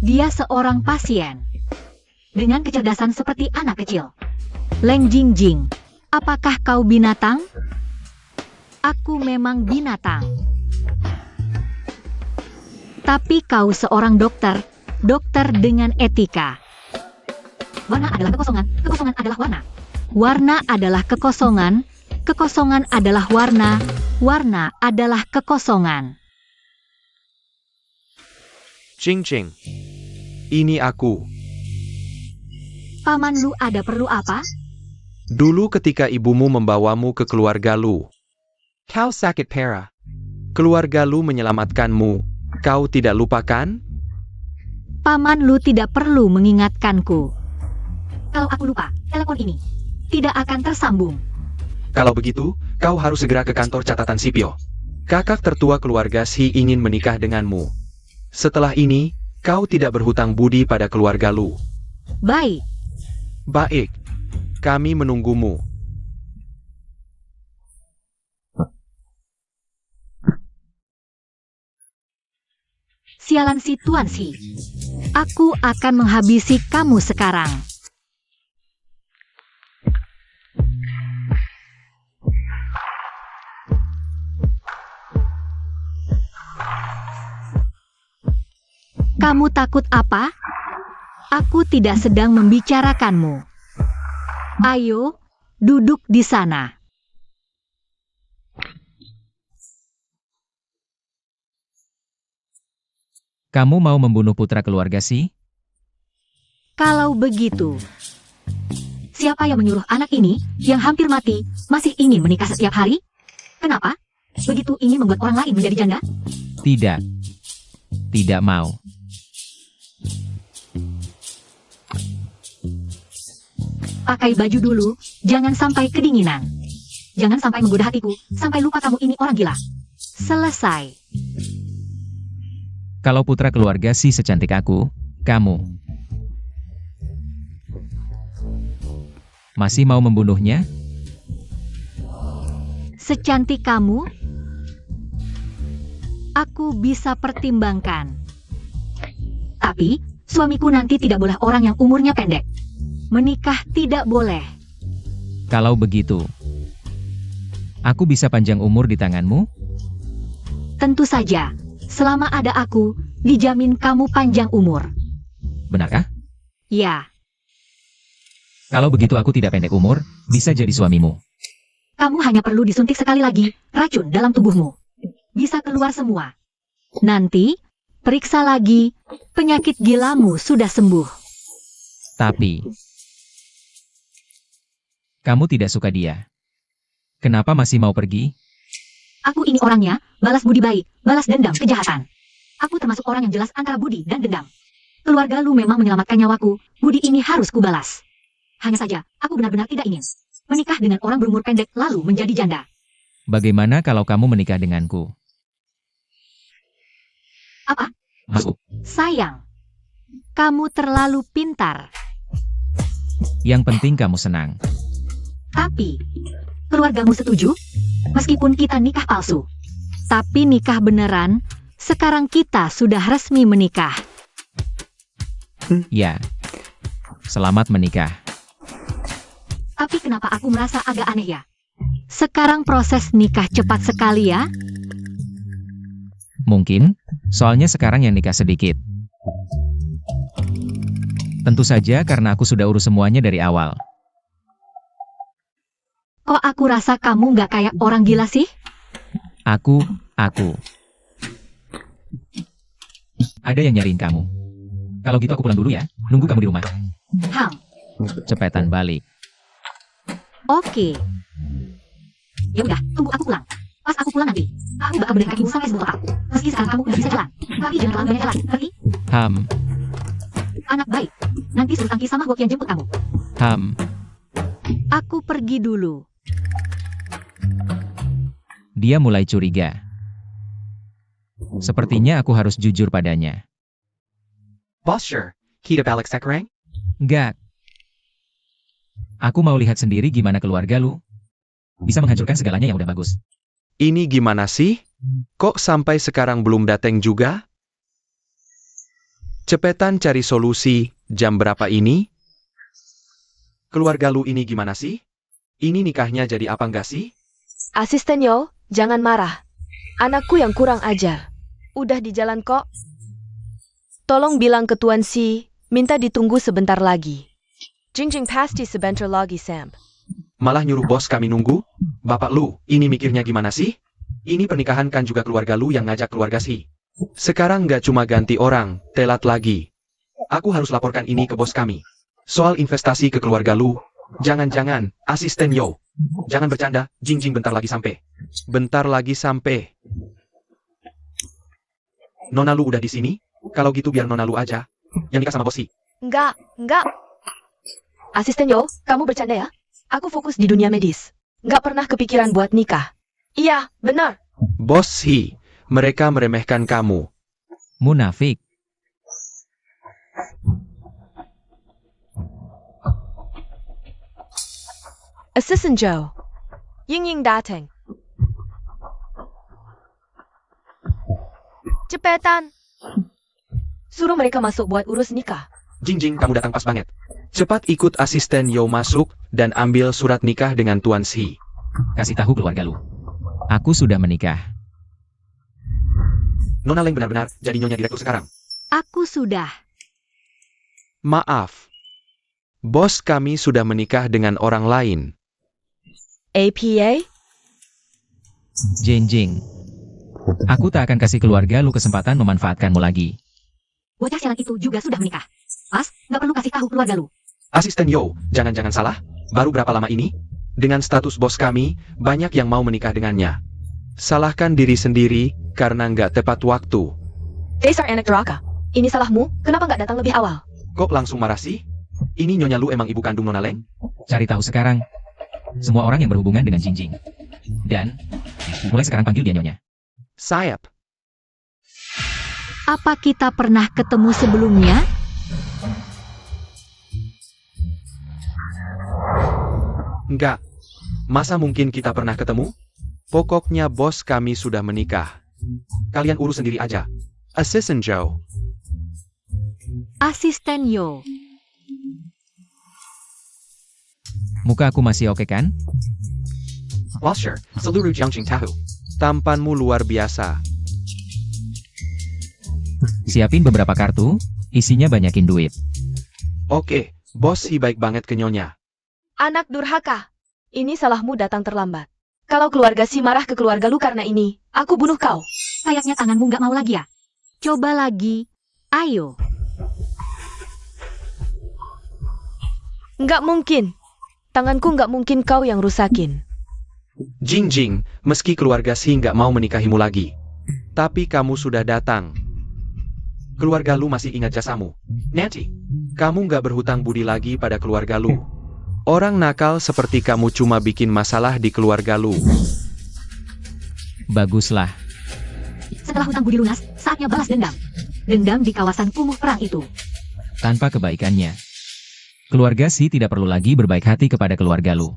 Speaker 1: Dia seorang pasien. Dengan kecerdasan seperti anak kecil. Leng Jingjing, apakah kau binatang? Aku memang binatang. Tapi kau seorang dokter, dokter dengan etika. Warna adalah kekosongan, kekosongan adalah warna. Warna adalah kekosongan, kekosongan adalah warna, warna adalah kekosongan.
Speaker 3: Ching Ching. Ini aku.
Speaker 1: Paman Lu ada perlu apa?
Speaker 3: Dulu ketika ibumu membawamu ke keluarga Lu. Kau sakit parah. Keluarga Lu menyelamatkanmu. Kau tidak lupakan?
Speaker 1: Paman Lu tidak perlu mengingatkanku. Kalau aku lupa, telepon ini tidak akan tersambung.
Speaker 3: Kalau begitu, kau harus segera ke kantor catatan sipil. Kakak tertua keluarga Shi ingin menikah denganmu. Setelah ini, kau tidak berhutang budi pada keluarga Lu.
Speaker 1: Baik,
Speaker 3: Baik. Kami menunggumu.
Speaker 1: sialan si Tuan Si. Aku akan menghabisi kamu sekarang. Kamu takut apa? Aku tidak sedang membicarakanmu. Ayo, duduk di sana.
Speaker 2: Kamu mau membunuh putra keluarga Si?
Speaker 1: Kalau begitu, siapa yang menyuruh anak ini yang hampir mati masih ingin menikah setiap hari? Kenapa? Begitu ingin membuat orang lain menjadi janda?
Speaker 2: Tidak. Tidak mau.
Speaker 1: Pakai baju dulu, jangan sampai kedinginan. Jangan sampai menggoda hatiku, sampai lupa kamu ini orang gila. Selesai.
Speaker 2: Kalau putra keluarga Si secantik aku, kamu masih mau membunuhnya?
Speaker 1: Secantik kamu, aku bisa pertimbangkan. Tapi, suamiku nanti tidak boleh orang yang umurnya pendek. Menikah tidak boleh.
Speaker 2: Kalau begitu, aku bisa panjang umur di tanganmu?
Speaker 1: Tentu saja, selama ada aku, dijamin kamu panjang umur.
Speaker 2: Benarkah?
Speaker 1: Ya,
Speaker 2: Kalau begitu aku tidak pendek umur, bisa jadi suamimu.
Speaker 1: kamu hanya perlu disuntik sekali lagi, racun dalam tubuhmu. Bisa keluar semua. Nanti, periksa lagi, penyakit gilamu sudah sembuh.
Speaker 2: Tapi, kamu tidak suka dia. Kenapa masih mau pergi?
Speaker 1: Aku ini orangnya, balas budi baik, balas dendam kejahatan. Aku termasuk orang yang jelas antara budi dan dendam. Keluarga lu memang menyelamatkan nyawaku, budi ini harus kubalas. Hanya saja, aku benar-benar tidak ingin menikah dengan orang berumur pendek lalu menjadi janda.
Speaker 2: Bagaimana kalau kamu menikah denganku?
Speaker 1: Apa?
Speaker 2: Masuk.
Speaker 1: Sayang, kamu terlalu pintar.
Speaker 2: Yang penting kamu senang.
Speaker 1: Tapi, keluargamu setuju? Meskipun kita nikah palsu. Tapi nikah beneran, sekarang kita sudah resmi menikah.
Speaker 2: Ya. Selamat menikah.
Speaker 1: Tapi kenapa aku merasa agak aneh ya? Sekarang proses nikah cepat sekali ya?
Speaker 2: Mungkin, soalnya sekarang yang nikah sedikit. Tentu saja karena aku sudah urus semuanya dari awal.
Speaker 1: Kok aku rasa kamu nggak kayak orang gila sih?
Speaker 2: Aku. Ada yang nyariin kamu. Kalau gitu aku pulang dulu ya. Nunggu kamu di rumah.
Speaker 1: Ham,
Speaker 2: Cepetan balik.
Speaker 1: oke. Ya udah, tunggu aku pulang. Pas aku pulang nanti, aku bakal benerin kakimu sampai sembuh total. Meski sekarang kamu nggak bisa jalan, tapi jangan terlalu banyak jalan. Pergi,
Speaker 2: Ham.
Speaker 1: anak baik. Nanti suruh Tangki sama Gok yang jemput kamu.
Speaker 2: Ham.
Speaker 1: Aku pergi dulu.
Speaker 2: Dia mulai curiga. Sepertinya aku harus jujur padanya.
Speaker 3: Boss sure, kita balik sekarang?
Speaker 2: Enggak. Aku mau lihat sendiri gimana keluarga lu. Bisa menghancurkan segalanya yang udah bagus.
Speaker 3: Ini gimana sih? Kok sampai sekarang belum datang juga? Cepetan cari solusi, jam berapa ini? Keluarga lu ini gimana sih? Ini nikahnya jadi apa enggak sih?
Speaker 4: Asisten Yo, jangan marah. Anakku yang kurang ajar. Udah di jalan kok. Tolong bilang ke Tuan Si, minta ditunggu sebentar lagi. Jingjing pasti sebentar lagi, Sam.
Speaker 3: Malah nyuruh bos kami nunggu? Bapak lu, ini mikirnya gimana sih? Ini pernikahan kan juga keluarga lu yang ngajak keluarga Si. Sekarang nggak cuma ganti orang, telat lagi. Aku harus laporkan ini ke bos kami. Soal investasi ke keluarga lu. Jangan-jangan, asisten Yo. Jangan bercanda, Jingjing bentar lagi sampai. Bentar lagi sampai. Nona lu udah di sini? Kalau gitu biar Nona lu aja yang nikah sama bos Si.
Speaker 4: Enggak. Asisten Yo, kamu bercanda ya? Aku fokus di dunia medis. Nggak pernah kepikiran buat nikah. Iya, benar.
Speaker 3: Bos Si, mereka meremehkan kamu.
Speaker 2: Munafik.
Speaker 4: Assistant Joe. Ying datang. Cepetan. Suruh mereka masuk buat urus nikah.
Speaker 3: Jingjing, kamu datang pas banget. Cepat ikut asisten Yo masuk dan ambil surat nikah dengan Tuan Si.
Speaker 2: Kasih tahu keluarga lu. Aku sudah menikah.
Speaker 3: Nona Leng benar-benar jadi nyonya direktur sekarang.
Speaker 1: Aku sudah.
Speaker 3: Maaf. Bos kami sudah menikah dengan orang lain.
Speaker 4: APA?
Speaker 2: Jingjing. Aku tak akan kasih keluarga lu kesempatan memanfaatkanmu lagi.
Speaker 1: Bocah sialan itu juga sudah menikah. Pas, nggak perlu kasih tahu keluarga lu.
Speaker 3: Asisten Yo, jangan-jangan salah. Baru berapa lama ini? Dengan status bos kami, banyak yang mau menikah dengannya. Salahkan diri sendiri karena nggak tepat waktu.
Speaker 4: Dasar anak neraka. Ini salahmu, kenapa nggak datang lebih awal?
Speaker 3: Kok langsung marah sih? Ini nyonya lu emang ibu kandung Nona Leng?
Speaker 2: Cari tahu sekarang. Semua orang yang berhubungan dengan Jingjing. Dan, mulai sekarang panggil dia nyonya.
Speaker 3: Sayap.
Speaker 1: Apa kita pernah ketemu sebelumnya?
Speaker 3: Enggak. Masa mungkin kita pernah ketemu? Pokoknya bos kami sudah menikah. Kalian urus sendiri aja. Assistant Joe.
Speaker 1: Asisten Yo.
Speaker 2: Muka aku masih oke kan?
Speaker 3: Washer, seluruh Jiangqing tahu. Tampanmu luar biasa.
Speaker 2: Siapin beberapa kartu, isinya banyakin duit.
Speaker 3: Oke, bos Si baik banget ke nyonya.
Speaker 4: Anak durhaka. Ini salahmu datang terlambat. Kalau keluarga Si marah ke keluarga lu karena ini, aku bunuh kau.
Speaker 1: Kayaknya tanganmu nggak mau lagi ya? Coba lagi. Ayo.
Speaker 4: Nggak mungkin. Tanganku nggak mungkin kau yang rusakin.
Speaker 3: Jingjing, meski keluarga Si nggak mau menikahimu lagi. Tapi kamu sudah datang. Keluarga lu masih ingat jasamu. Nanti, kamu nggak berhutang budi lagi pada keluarga lu. Orang nakal seperti kamu cuma bikin masalah di keluarga lu.
Speaker 2: Baguslah.
Speaker 1: Setelah hutang budi lunas, saatnya balas dendam. Dendam di kawasan kumuh perang itu.
Speaker 2: Tanpa kebaikannya. Keluarga Si tidak perlu lagi berbaik hati kepada keluarga lu.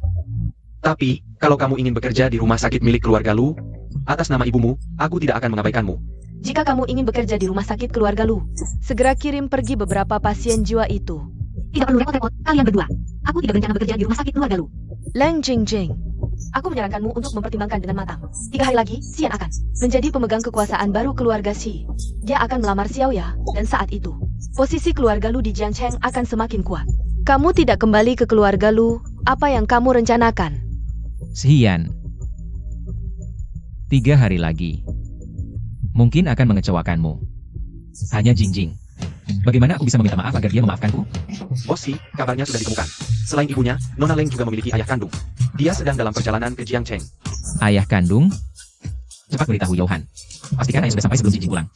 Speaker 3: Tapi, kalau kamu ingin bekerja di rumah sakit milik keluarga lu, atas nama ibumu, aku tidak akan mengabaikanmu.
Speaker 4: Jika kamu ingin bekerja di rumah sakit keluarga lu, segera kirim pergi beberapa pasien jiwa itu.
Speaker 1: Tidak perlu repot-repot, kalian berdua. Aku tidak berencana bekerja di rumah sakit keluarga lu.
Speaker 4: Leng Jingjing. Aku menyarankanmu untuk mempertimbangkan dengan matang. 3 hari lagi, Xian akan menjadi pemegang kekuasaan baru keluarga Si. Dia akan melamar Xiaoya, dan saat itu, posisi keluarga Lu di Jiangcheng akan semakin kuat. Kamu tidak kembali ke keluarga Lu, apa yang kamu rencanakan?
Speaker 2: Xian. 3 hari lagi. Mungkin akan mengecewakanmu. Hanya Jingjing. Bagaimana aku bisa meminta maaf agar dia memaafkanku?
Speaker 3: Bos He, kabarnya sudah ditemukan. Selain ibunya, Nona Leng juga memiliki ayah kandung. Dia sedang dalam perjalanan ke Jiangcheng.
Speaker 2: Ayah kandung? Cepat beritahu Johan. Pastikan ayah sudah sampai sebelum Jingjing pulang.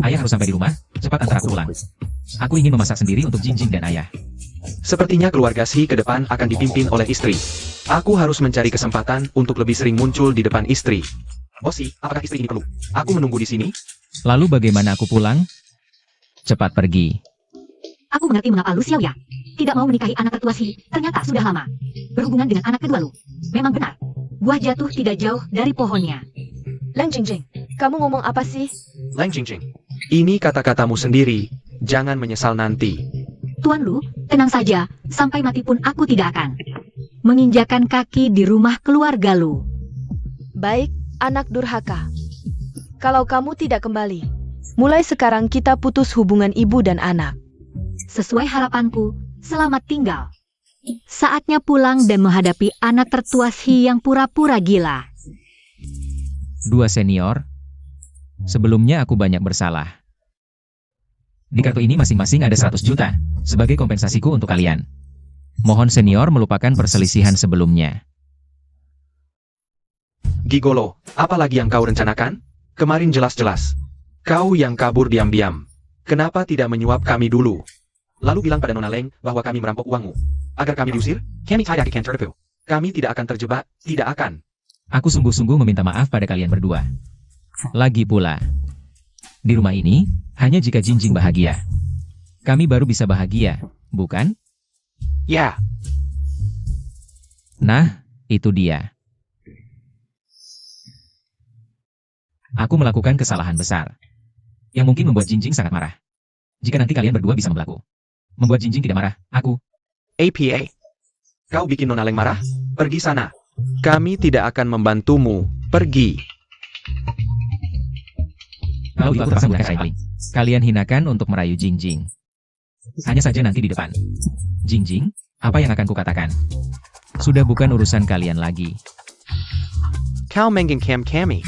Speaker 2: Ayah harus sampai di rumah, cepat antar aku pulang. Aku ingin memasak sendiri untuk Jingjing dan ayah.
Speaker 3: Sepertinya keluarga He ke depan akan dipimpin oleh istri. Aku harus mencari kesempatan untuk lebih sering muncul di depan istri. Bos He, apakah istri ini perlu? Aku menunggu di sini.
Speaker 2: Lalu bagaimana aku pulang? Cepat pergi.
Speaker 1: Aku mengerti mengapa Lu Xiaoya tidak mau menikahi anak tertua Xi. Ternyata sudah lama berhubungan dengan anak kedua Lu. Memang benar. Buah jatuh tidak jauh dari pohonnya.
Speaker 4: Leng Jingjing, kamu ngomong apa sih?
Speaker 3: Leng Jingjing, ini kata-katamu sendiri. Jangan menyesal nanti.
Speaker 1: Tuan Lu, tenang saja. Sampai mati pun aku tidak akan menginjakan kaki di rumah keluarga Lu.
Speaker 4: Baik, anak durhaka. Kalau kamu tidak kembali, mulai sekarang kita putus hubungan ibu dan anak.
Speaker 1: Sesuai harapanku, selamat tinggal. Saatnya pulang dan menghadapi anak tertua Xi yang pura-pura gila.
Speaker 2: 2 senior. Sebelumnya aku banyak bersalah. Di kartu ini masing-masing ada 100 juta, sebagai kompensasiku untuk kalian. Mohon senior melupakan perselisihan sebelumnya.
Speaker 3: Gigolo, apa lagi yang kau rencanakan? Kemarin jelas-jelas. Kau yang kabur diam-diam. Kenapa tidak menyuap kami dulu? Lalu bilang pada Nona Leng bahwa kami merampok uangmu. Agar kami diusir? Kami tidak akan terjebak, tidak akan.
Speaker 2: Aku sungguh-sungguh meminta maaf pada kalian berdua. Lagi pula, di rumah ini, hanya jika Jingjing bahagia. Kami baru bisa bahagia, bukan?
Speaker 3: Ya,
Speaker 2: Nah, itu dia. Aku melakukan kesalahan besar, yang mungkin membuat Jingjing sangat marah. Jika nanti kalian berdua bisa membelaku. Membuat Jingjing tidak marah, aku.
Speaker 3: APA. Kau bikin Nona Leng marah? Pergi sana. Kami tidak akan membantumu. Pergi.
Speaker 2: Kalau itu aku terpaksa menggunakan cara yang paling. Kalian hinakan untuk merayu Jingjing. Hanya saja nanti di depan. Jingjing, apa yang akan kukatakan? Sudah bukan urusan kalian lagi.
Speaker 3: Kau menggengkam kami.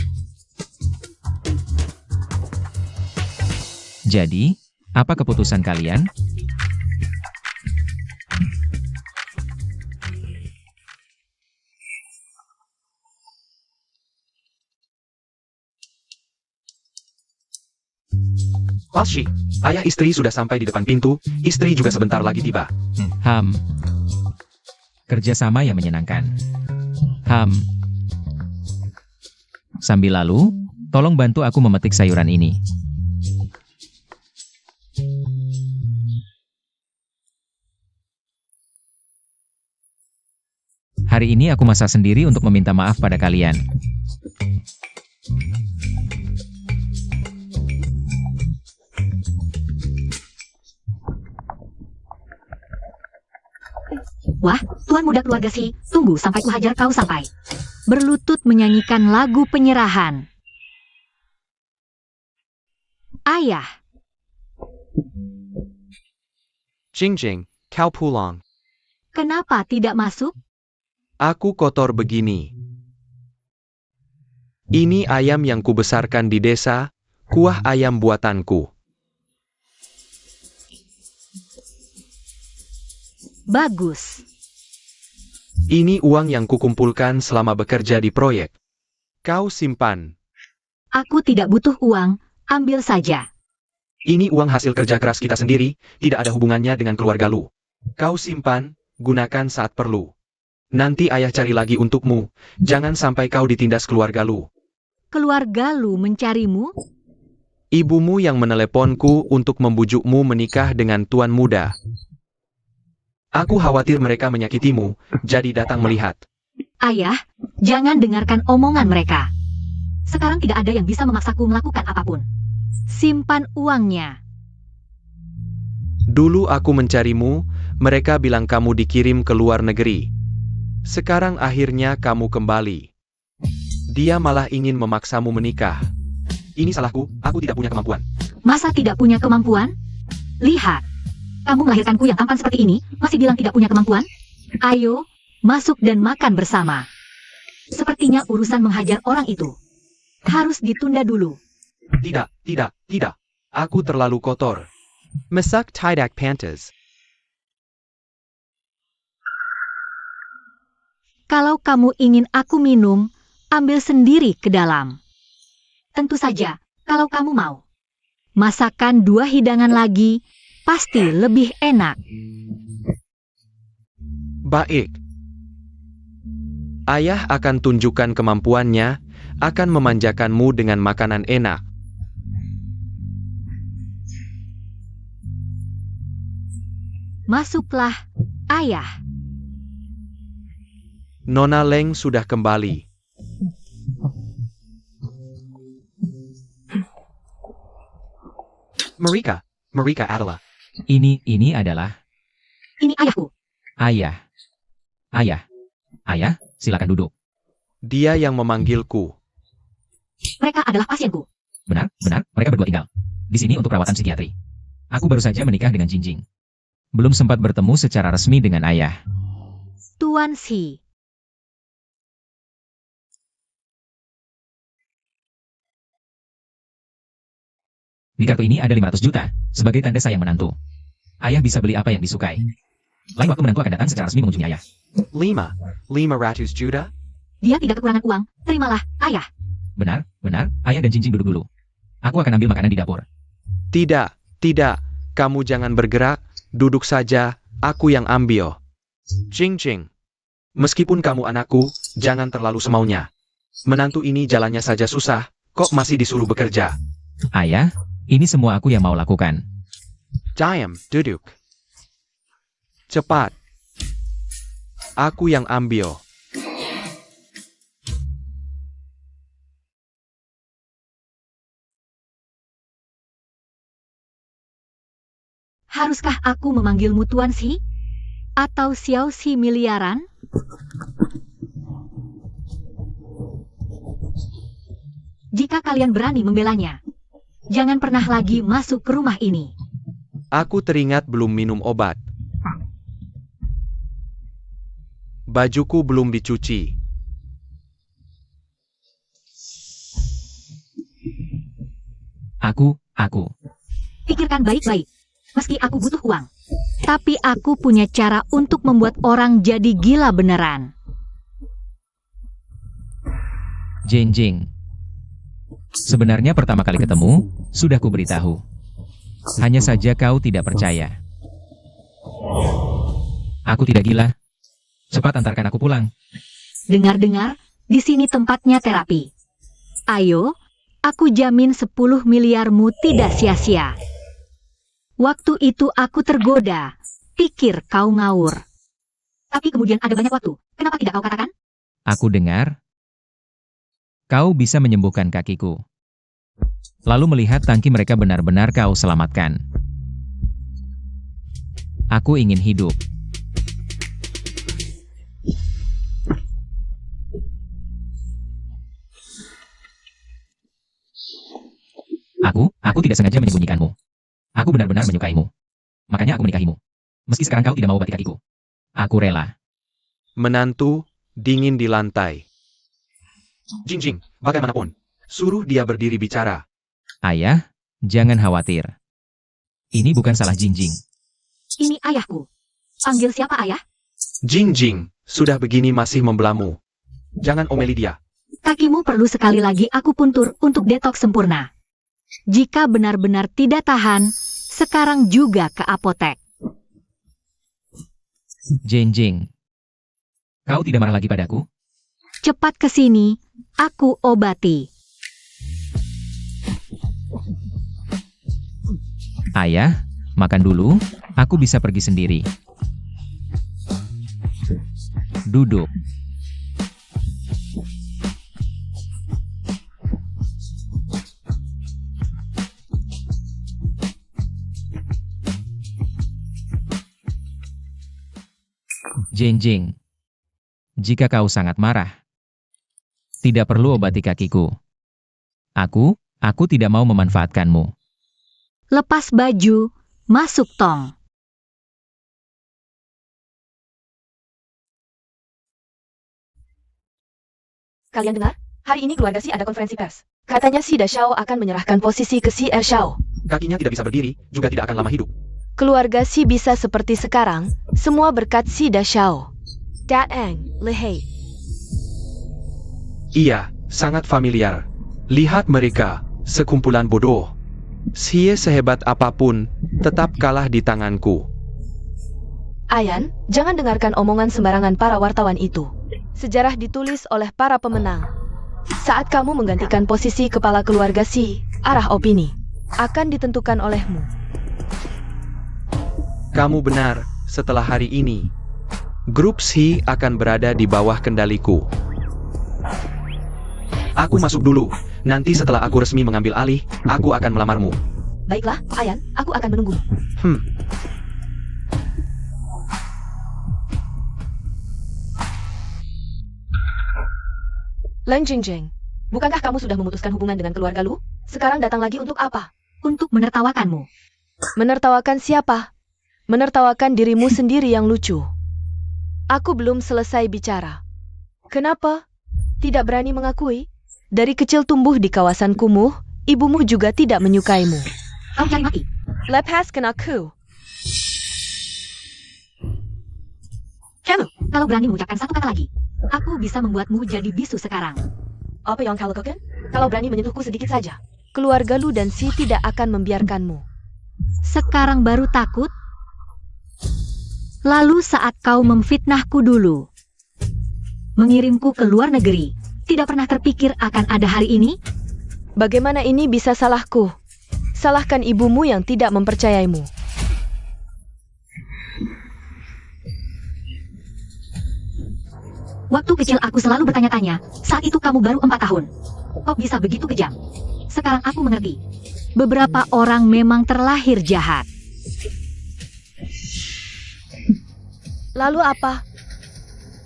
Speaker 2: Jadi, apa keputusan kalian?
Speaker 3: Palshi, ayah istri sudah sampai di depan pintu, istri juga sebentar lagi tiba.
Speaker 2: Kerjasama yang menyenangkan. Sambil lalu, tolong bantu aku memetik sayuran ini. Hari ini aku masak sendiri untuk meminta maaf pada kalian.
Speaker 1: Wah, tuan muda keluarga Xi, tunggu sampai kuhajar kau sampai. Berlutut menyanyikan lagu penyerahan. Ayah,
Speaker 3: Jingjing, kau pulang.
Speaker 1: kenapa tidak masuk?
Speaker 3: Aku kotor begini. Ini ayam yang kubesarkan di desa, kuah ayam buatanku.
Speaker 1: Bagus.
Speaker 3: Ini uang yang kukumpulkan selama bekerja di proyek. Kau simpan.
Speaker 1: Aku tidak butuh uang, ambil saja.
Speaker 3: Ini uang hasil kerja keras kita sendiri, tidak ada hubungannya dengan keluarga Lu. Kau simpan, gunakan saat perlu. Nanti ayah cari lagi untukmu, jangan sampai kau ditindas keluarga Lu.
Speaker 1: Keluarga Lu mencarimu?
Speaker 3: Ibumu yang meneleponku untuk membujukmu menikah dengan tuan muda. Aku khawatir mereka menyakitimu, jadi datang melihat.
Speaker 1: Ayah, jangan dengarkan omongan mereka. Sekarang tidak ada yang bisa memaksaku melakukan apapun. Simpan uangnya.
Speaker 3: Dulu aku mencarimu, mereka bilang kamu dikirim ke luar negeri. Sekarang akhirnya kamu kembali. Dia malah ingin memaksamu menikah. Ini salahku, aku tidak punya kemampuan.
Speaker 1: Masa tidak punya kemampuan? Lihat, kamu melahirkanku yang tampan seperti ini, masih bilang tidak punya kemampuan? Ayo, masuk dan makan bersama. Sepertinya urusan menghajar orang itu harus ditunda dulu.
Speaker 3: Tidak, tidak, tidak. Aku terlalu kotor. Masak tidak pantas.
Speaker 1: Kalau kamu ingin aku minum, ambil sendiri ke dalam. Tentu saja, kalau kamu mau. Masakan 2 hidangan lagi, pasti lebih enak.
Speaker 3: Baik. Ayah akan tunjukkan kemampuannya, akan memanjakanmu dengan makanan enak.
Speaker 1: Masuklah, ayah.
Speaker 3: Nona Leng sudah kembali. Mereka adalah.
Speaker 2: Ini adalah
Speaker 1: Ini ayahku.
Speaker 2: ayah. Ayah, silakan duduk.
Speaker 3: Dia yang memanggilku.
Speaker 1: Mereka adalah pasienku.
Speaker 2: Benar, mereka berdua tinggal di sini untuk perawatan psikiatri. Aku baru saja menikah dengan Jinjing. Belum sempat bertemu secara resmi dengan ayah.
Speaker 1: Tuan Si.
Speaker 2: Di kartu ini ada 500 juta, sebagai tanda sayang menantu. Ayah bisa beli apa yang disukai. Lain waktu menantu akan datang secara resmi mengunjungi ayah.
Speaker 3: 500 juta?
Speaker 1: Dia tidak kekurangan uang. Terimalah, ayah.
Speaker 2: Benar, ayah dan Jinjing duduk dulu. Aku akan ambil makanan di dapur.
Speaker 3: Tidak. Kamu jangan bergerak, duduk saja, aku yang ambil. Jingjing. Meskipun kamu anakku, jangan terlalu semaunya. Menantu ini jalannya saja susah, kok masih disuruh bekerja?
Speaker 2: Ayah, ini semua aku yang mau lakukan.
Speaker 3: Diam, duduk. Cepat. Aku yang ambil.
Speaker 1: Haruskah aku memanggilmu Tuan Si? Atau Xiao Si miliaran? Jika kalian berani membelanya, jangan pernah lagi masuk ke rumah ini.
Speaker 3: Aku teringat belum minum obat. Bajuku belum dicuci.
Speaker 2: Aku.
Speaker 1: Pikirkan baik-baik. Meski aku butuh uang, tapi aku punya cara untuk membuat orang jadi gila beneran.
Speaker 2: Jinjing. Sebenarnya pertama kali ketemu, sudah kuberitahu. Hanya saja kau tidak percaya. Aku tidak gila. Cepat antarkan aku pulang.
Speaker 1: Dengar-dengar, di sini tempatnya terapi. Ayo, aku jamin 10 miliarmu tidak sia-sia. Waktu itu aku tergoda, pikir kau ngawur. Tapi kemudian ada banyak waktu, kenapa tidak kau katakan?
Speaker 2: Aku dengar. Kau bisa menyembuhkan kakiku. Lalu melihat tangki mereka benar-benar kau selamatkan. Aku ingin hidup. Aku tidak sengaja menyembunyikanmu. Aku benar-benar menyukaimu. Makanya aku menikahimu. Meski sekarang kau tidak mau obati kakiku. Aku rela.
Speaker 3: Menantu, dingin di lantai. Jingjing, bagaimanapun, suruh dia berdiri bicara.
Speaker 2: Ayah, jangan khawatir. Ini bukan salah Jinjing.
Speaker 1: Ini ayahku. Panggil siapa ayah?
Speaker 3: Jingjing, sudah begini masih membelamu. Jangan omeli dia.
Speaker 1: Kakimu perlu sekali lagi aku puntur untuk detoks sempurna. Jika benar-benar tidak tahan, sekarang juga ke apotek.
Speaker 2: Jinjing. Kau tidak marah lagi padaku?
Speaker 1: Cepat ke sini, aku obati.
Speaker 2: Ayah, makan dulu, aku bisa pergi sendiri. Duduk. Jinjing. Jika kau sangat marah, tidak perlu obati kakiku. Aku tidak mau memanfaatkanmu.
Speaker 1: Lepas baju, masuk tong.
Speaker 4: Kalian dengar? Hari ini keluarga Si ada konferensi pers. Katanya Si Da Xiao akan menyerahkan posisi ke Si Er Xiao.
Speaker 3: Kakinya tidak bisa berdiri, juga tidak akan lama hidup.
Speaker 4: Keluarga Si bisa seperti sekarang, semua berkat Si Da Xiao. Dat Eng, Lehei.
Speaker 3: Iya, sangat familiar. Lihat mereka, sekumpulan bodoh. Xie sehebat apapun, tetap kalah di tanganku.
Speaker 4: Ayan, jangan dengarkan omongan sembarangan para wartawan itu. Sejarah ditulis oleh para pemenang. Saat kamu menggantikan posisi kepala keluarga Si, arah opini akan ditentukan olehmu.
Speaker 3: Kamu benar, setelah hari ini, grup Xi akan berada di bawah kendaliku. Aku masuk dulu, nanti setelah aku resmi mengambil alih, aku akan melamarmu.
Speaker 4: Baiklah, Ayan, aku akan menunggu. Leng Jingjing, bukankah kamu sudah memutuskan hubungan dengan keluarga Lu? Sekarang datang lagi untuk apa?
Speaker 1: Untuk menertawakanmu.
Speaker 4: Menertawakan siapa? Menertawakan dirimu sendiri yang lucu. Aku belum selesai bicara. Kenapa? Tidak berani mengakui? Dari kecil tumbuh di kawasan kumuh, ibumu juga tidak menyukaimu.
Speaker 1: Kau cari mati.
Speaker 4: Lepaskan aku.
Speaker 1: Kamu, kalau berani mengucapkan satu kata lagi, aku bisa membuatmu jadi bisu sekarang.
Speaker 4: Apa yang kau lakukan? Kalau berani menyentuhku sedikit saja, keluarga Lu dan Si tidak akan membiarkanmu.
Speaker 1: Sekarang baru takut? Lalu saat kau memfitnahku dulu, mengirimku ke luar negeri, tidak pernah terpikir akan ada hari ini?
Speaker 4: Bagaimana ini bisa salahku? Salahkan ibumu yang tidak mempercayaimu.
Speaker 1: Waktu kecil aku selalu bertanya-tanya, saat itu kamu baru 4 tahun. Kok bisa begitu kejam? Sekarang aku mengerti. Beberapa orang memang terlahir jahat.
Speaker 4: Lalu apa?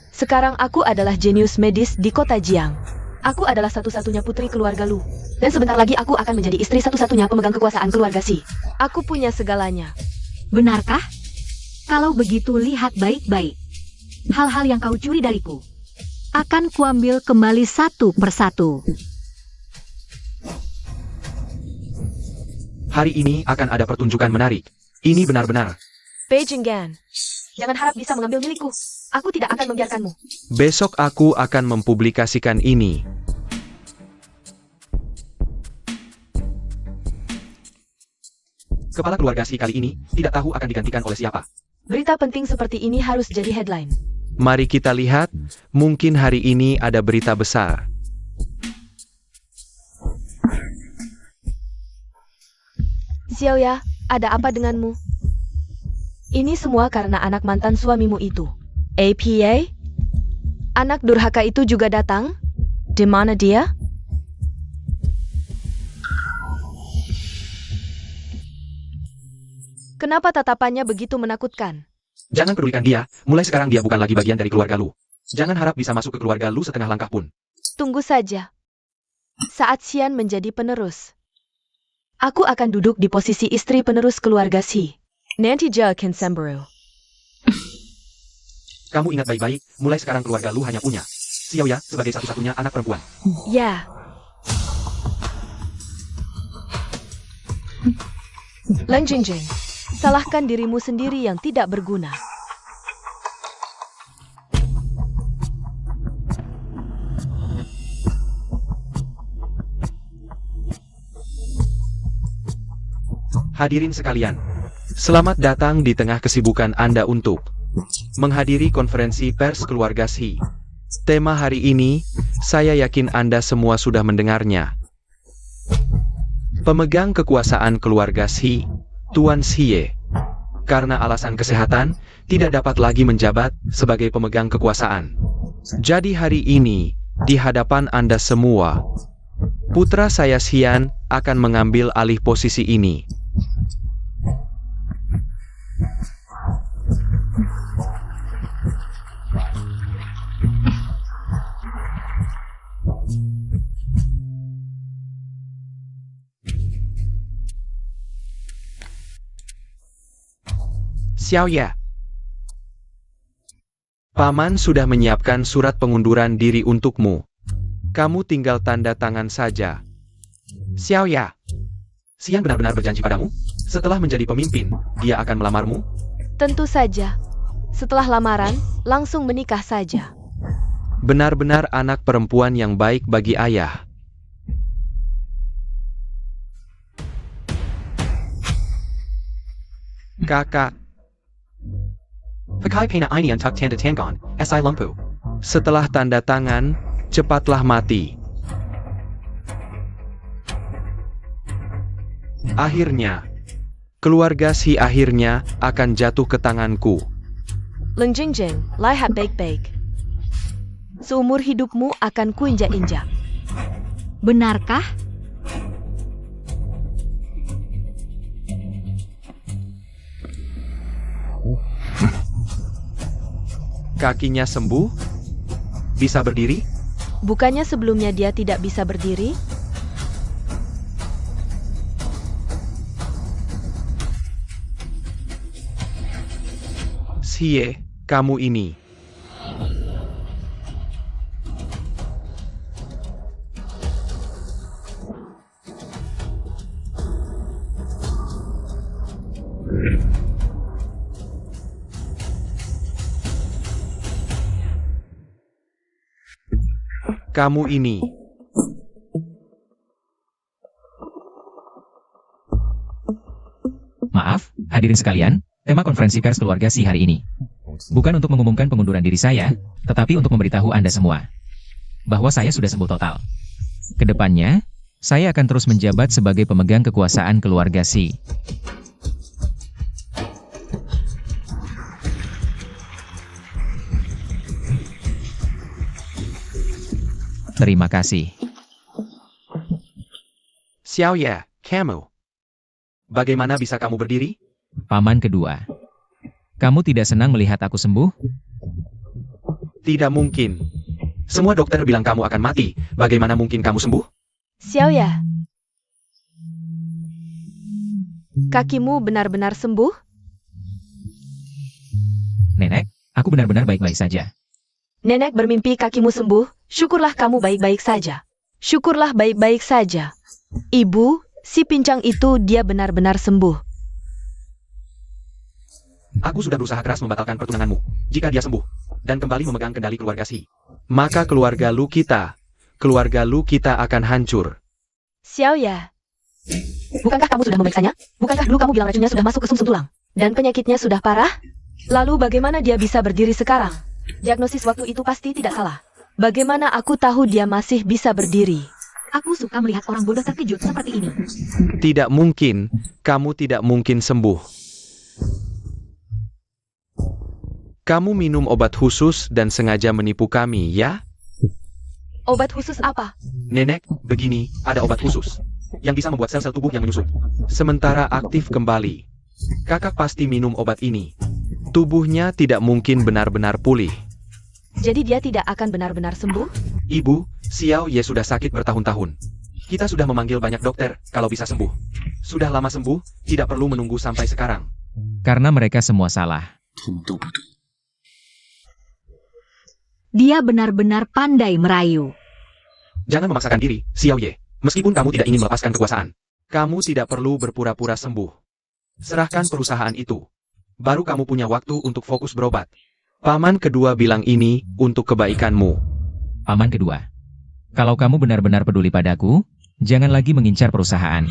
Speaker 4: Sekarang aku adalah jenius medis di kota Jiang. Aku adalah satu-satunya putri keluarga Lu. Dan sebentar lagi aku akan menjadi istri satu-satunya pemegang kekuasaan keluarga Si. Aku punya segalanya.
Speaker 1: Benarkah? Kalau begitu lihat baik-baik. Hal-hal yang kau curi dariku akan kuambil kembali satu persatu.
Speaker 3: Hari ini akan ada pertunjukan menarik. Ini benar-benar.
Speaker 4: Beijing Gan, jangan harap bisa mengambil milikku. Aku tidak akan membiarkanmu.
Speaker 3: Besok aku akan mempublikasikan ini. Kepala keluarga Si kali ini tidak tahu akan digantikan oleh siapa.
Speaker 4: Berita penting seperti ini harus jadi headline.
Speaker 3: Mari kita lihat, mungkin hari ini ada berita besar.
Speaker 4: Xiaoya, ada apa denganmu? Ini semua karena anak mantan suamimu itu. APA? Anak durhaka itu juga datang? Di mana dia? Kenapa tatapannya begitu menakutkan?
Speaker 3: Jangan pedulikan dia, mulai sekarang dia bukan lagi bagian dari keluarga Lu. Jangan harap bisa masuk ke keluarga Lu setengah langkah pun.
Speaker 4: Tunggu saja. Saat Xian menjadi penerus, aku akan duduk di posisi istri penerus keluarga Si. Nanti Jia akan sembuh.
Speaker 3: Kamu ingat baik-baik, mulai sekarang keluarga Lu hanya punya Xiaoya sebagai satu-satunya anak perempuan.
Speaker 4: Ya. Leng Jingjing, salahkan dirimu sendiri yang tidak berguna.
Speaker 3: Hadirin sekalian, selamat datang di tengah kesibukan Anda untuk menghadiri konferensi pers keluarga Xi. Tema hari ini, saya yakin Anda semua sudah mendengarnya. Pemegang kekuasaan keluarga Xi, Tuan Xie, karena alasan kesehatan, tidak dapat lagi menjabat sebagai pemegang kekuasaan. Jadi hari ini, di hadapan Anda semua, putra saya Xian akan mengambil alih posisi ini. Xiao Ye. Paman sudah menyiapkan surat pengunduran diri untukmu. Kamu tinggal tanda tangan saja. Xiao Ye. Xian benar-benar berjanji padamu? Setelah menjadi pemimpin, dia akan melamarmu?
Speaker 4: Tentu saja. Setelah lamaran, langsung menikah saja.
Speaker 3: Benar-benar anak perempuan yang baik bagi ayah. Kakak. Setelah tanda tangan, cepatlah mati. Akhirnya, keluarga Si akhirnya akan jatuh ke tanganku.
Speaker 4: Leng Jingjing, lihat baik-baik. Seumur hidupmu akan kuinjak-injak.
Speaker 1: Benarkah?
Speaker 3: Kakinya sembuh? Bisa berdiri?
Speaker 4: Bukannya sebelumnya dia tidak bisa berdiri?
Speaker 3: Xie, kamu ini. Kamu ini.
Speaker 2: Maaf, hadirin sekalian, tema konferensi pers keluarga Si hari ini. Bukan untuk mengumumkan pengunduran diri saya, tetapi untuk memberitahu Anda semua bahwa saya sudah sembuh total. Kedepannya, saya akan terus menjabat sebagai pemegang kekuasaan keluarga Si. Terima kasih.
Speaker 3: Xiao Ye, kamu. Bagaimana bisa kamu berdiri?
Speaker 2: Paman kedua. Kamu tidak senang melihat aku sembuh?
Speaker 3: Tidak mungkin. Semua dokter bilang kamu akan mati. Bagaimana mungkin kamu sembuh?
Speaker 4: Xiao Ye. Kakimu benar-benar sembuh?
Speaker 2: Nenek, aku benar-benar baik-baik saja.
Speaker 4: Nenek bermimpi kakimu sembuh. Syukurlah kamu baik-baik saja. Syukurlah baik-baik saja. Ibu, si pincang itu dia benar-benar sembuh.
Speaker 3: Aku sudah berusaha keras membatalkan pertunanganmu. Jika dia sembuh dan kembali memegang kendali keluarga Si, maka keluarga Lu kita akan hancur.
Speaker 4: Xiao Ye. Bukankah kamu sudah memeriksanya? Bukankah dulu kamu bilang racunnya sudah masuk ke sumsum tulang? Dan penyakitnya sudah parah? Lalu bagaimana dia bisa berdiri sekarang? Diagnosis waktu itu pasti tidak salah. Bagaimana aku tahu dia masih bisa berdiri?
Speaker 1: Aku suka melihat orang bodoh terkejut seperti ini.
Speaker 3: Tidak mungkin, kamu tidak mungkin sembuh. Kamu minum obat khusus dan sengaja menipu kami, ya?
Speaker 4: Obat khusus apa?
Speaker 3: Nenek, begini, ada obat khusus yang bisa membuat sel-sel tubuh yang menyusut sementara aktif kembali. Kakak pasti minum obat ini. Tubuhnya tidak mungkin benar-benar pulih.
Speaker 4: Jadi dia tidak akan benar-benar sembuh?
Speaker 3: Ibu, Xiao Ye sudah sakit bertahun-tahun. Kita sudah memanggil banyak dokter kalau bisa sembuh. Sudah lama sembuh, tidak perlu menunggu sampai sekarang.
Speaker 2: Karena mereka semua salah.
Speaker 1: Dia benar-benar pandai merayu.
Speaker 3: Jangan memaksakan diri, Xiao Ye. Meskipun kamu tidak ingin melepaskan kekuasaan, kamu tidak perlu berpura-pura sembuh. Serahkan perusahaan itu. Baru kamu punya waktu untuk fokus berobat. Paman kedua bilang ini untuk kebaikanmu.
Speaker 2: Paman kedua. Kalau kamu benar-benar peduli padaku, jangan lagi mengincar perusahaan.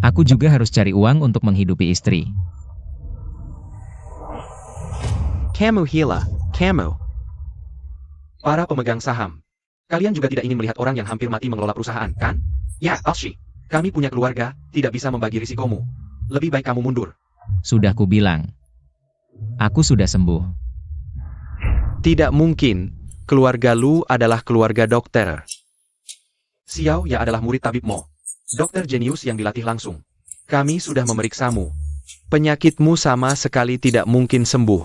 Speaker 2: Aku juga harus cari uang untuk menghidupi istri.
Speaker 3: Kamu Hila, kamu. Para pemegang saham. Kalian juga tidak ingin melihat orang yang hampir mati mengelola perusahaan, kan? Ya, Alshi. Kami punya keluarga, tidak bisa membagi risikomu. Lebih baik kamu mundur.
Speaker 2: Sudah kubilang. Aku sudah sembuh.
Speaker 3: Tidak mungkin. Keluarga Lu adalah keluarga dokter. Xiao Ye adalah murid tabib Mo. Dokter jenius yang dilatih langsung. Kami sudah memeriksamu. Penyakitmu sama sekali tidak mungkin sembuh.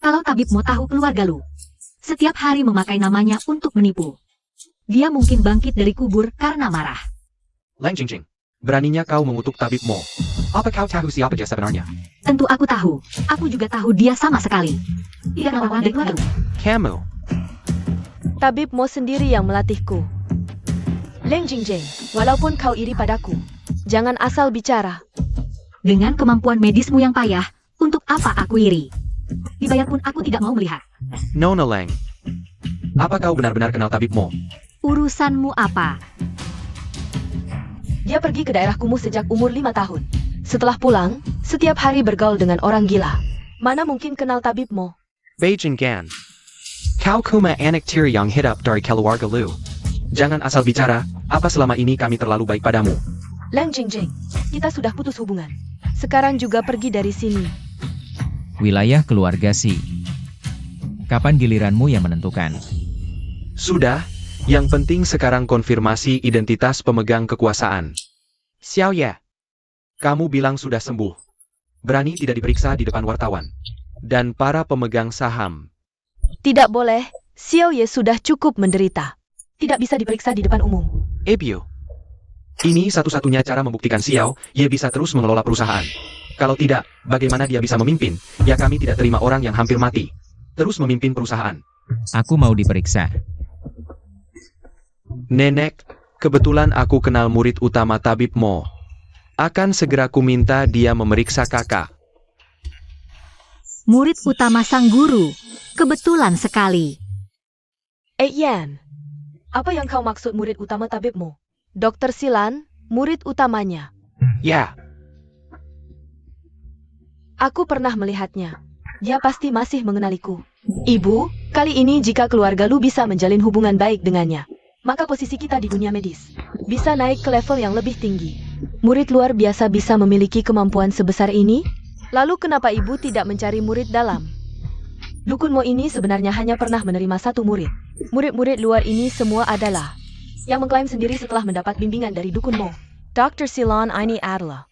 Speaker 1: Kalau tabib mau tahu keluarga Lu, setiap hari memakai namanya untuk menipu. Dia mungkin bangkit dari kubur karena marah.
Speaker 3: Lang Jingjing, beraninya kau mengutuk tabib Mo. Apa kau tahu siapa dia sebenarnya?
Speaker 1: Tentu aku tahu. Aku juga tahu dia sama sekali. Tidak lawan dari keluarga.
Speaker 3: Kamu.
Speaker 4: Tabib Mo sendiri yang melatihku. Leng Jingjing, walaupun kau iri padaku, jangan asal bicara.
Speaker 1: Dengan kemampuan medismu yang payah, untuk apa aku iri? Dibayar pun aku tidak mau melihat.
Speaker 3: Nona Leng. Apa kau benar-benar kenal Tabib Mo?
Speaker 1: Urusanmu apa?
Speaker 4: Dia pergi ke daerah kumuh sejak umur 5 tahun. Setelah pulang, setiap hari bergaul dengan orang gila. Mana mungkin kenal Tabib Mo?
Speaker 3: Beijing Gan. Kau kuma anak tiri yang hidup dari keluarga lu. Jangan asal bicara, apa selama ini kami terlalu baik padamu?
Speaker 4: Leng Jingjing, kita sudah putus hubungan. Sekarang juga pergi dari sini.
Speaker 2: Wilayah keluarga Si. Kapan giliranmu yang menentukan?
Speaker 3: Sudah, yang penting sekarang konfirmasi identitas pemegang kekuasaan. Xiao Ye. Kamu bilang sudah sembuh. Berani tidak diperiksa di depan wartawan. Dan para pemegang saham.
Speaker 4: Tidak boleh, Xiao Ye sudah cukup menderita. Tidak bisa diperiksa di depan umum.
Speaker 3: Ebio. Ini satu-satunya cara membuktikan Xiao Ye bisa terus mengelola perusahaan. Kalau tidak, bagaimana dia bisa memimpin? Ya kami tidak terima orang yang hampir mati. Terus memimpin perusahaan.
Speaker 2: Aku mau diperiksa.
Speaker 3: Nenek, kebetulan aku kenal murid utama Tabib Mo. Akan segera kuminta dia memeriksa kakak.
Speaker 1: Murid utama sang guru. Kebetulan sekali.
Speaker 4: Yan, apa yang kau maksud murid utama Tabib Mo? Dr. Silan, murid utamanya.
Speaker 3: Ya,
Speaker 4: Aku pernah melihatnya. Dia pasti masih mengenaliku. Ibu, kali ini jika keluarga lu bisa menjalin hubungan baik dengannya, maka posisi kita di dunia medis bisa naik ke level yang lebih tinggi. Murid luar biasa bisa memiliki kemampuan sebesar ini? Lalu kenapa ibu tidak mencari murid dalam? Dukun Mo ini sebenarnya hanya pernah menerima satu murid. Murid-murid luar ini semua adalah yang mengklaim sendiri setelah mendapat bimbingan dari Dukun Mo. Dr. Silan ini adalah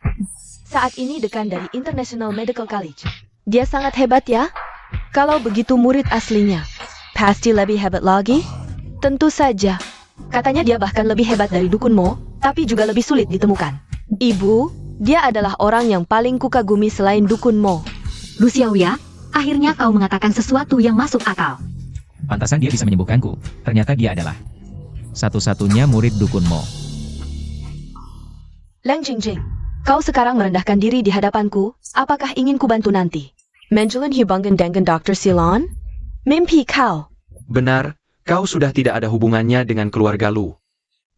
Speaker 4: saat ini dekan dari International Medical College. Dia sangat hebat ya? Kalau begitu murid aslinya, pasti lebih hebat lagi? Tentu saja. Katanya dia bahkan lebih hebat dari Dukun Mo, tapi juga lebih sulit ditemukan. Ibu, dia adalah orang yang paling kukagumi selain Dukun Mo.
Speaker 1: Lu Xiao Ye, akhirnya kau mengatakan sesuatu yang masuk akal.
Speaker 2: Pantasan dia bisa menyembuhkanku. Ternyata dia adalah satu-satunya murid Dukun Mo.
Speaker 4: Leng Jingjing, kau sekarang merendahkan diri di hadapanku, apakah ingin kubantu nanti? Menjalan hubungan dengan Dr. Silan? Mimpi kau.
Speaker 3: benar, kau sudah tidak ada hubungannya dengan keluarga lu.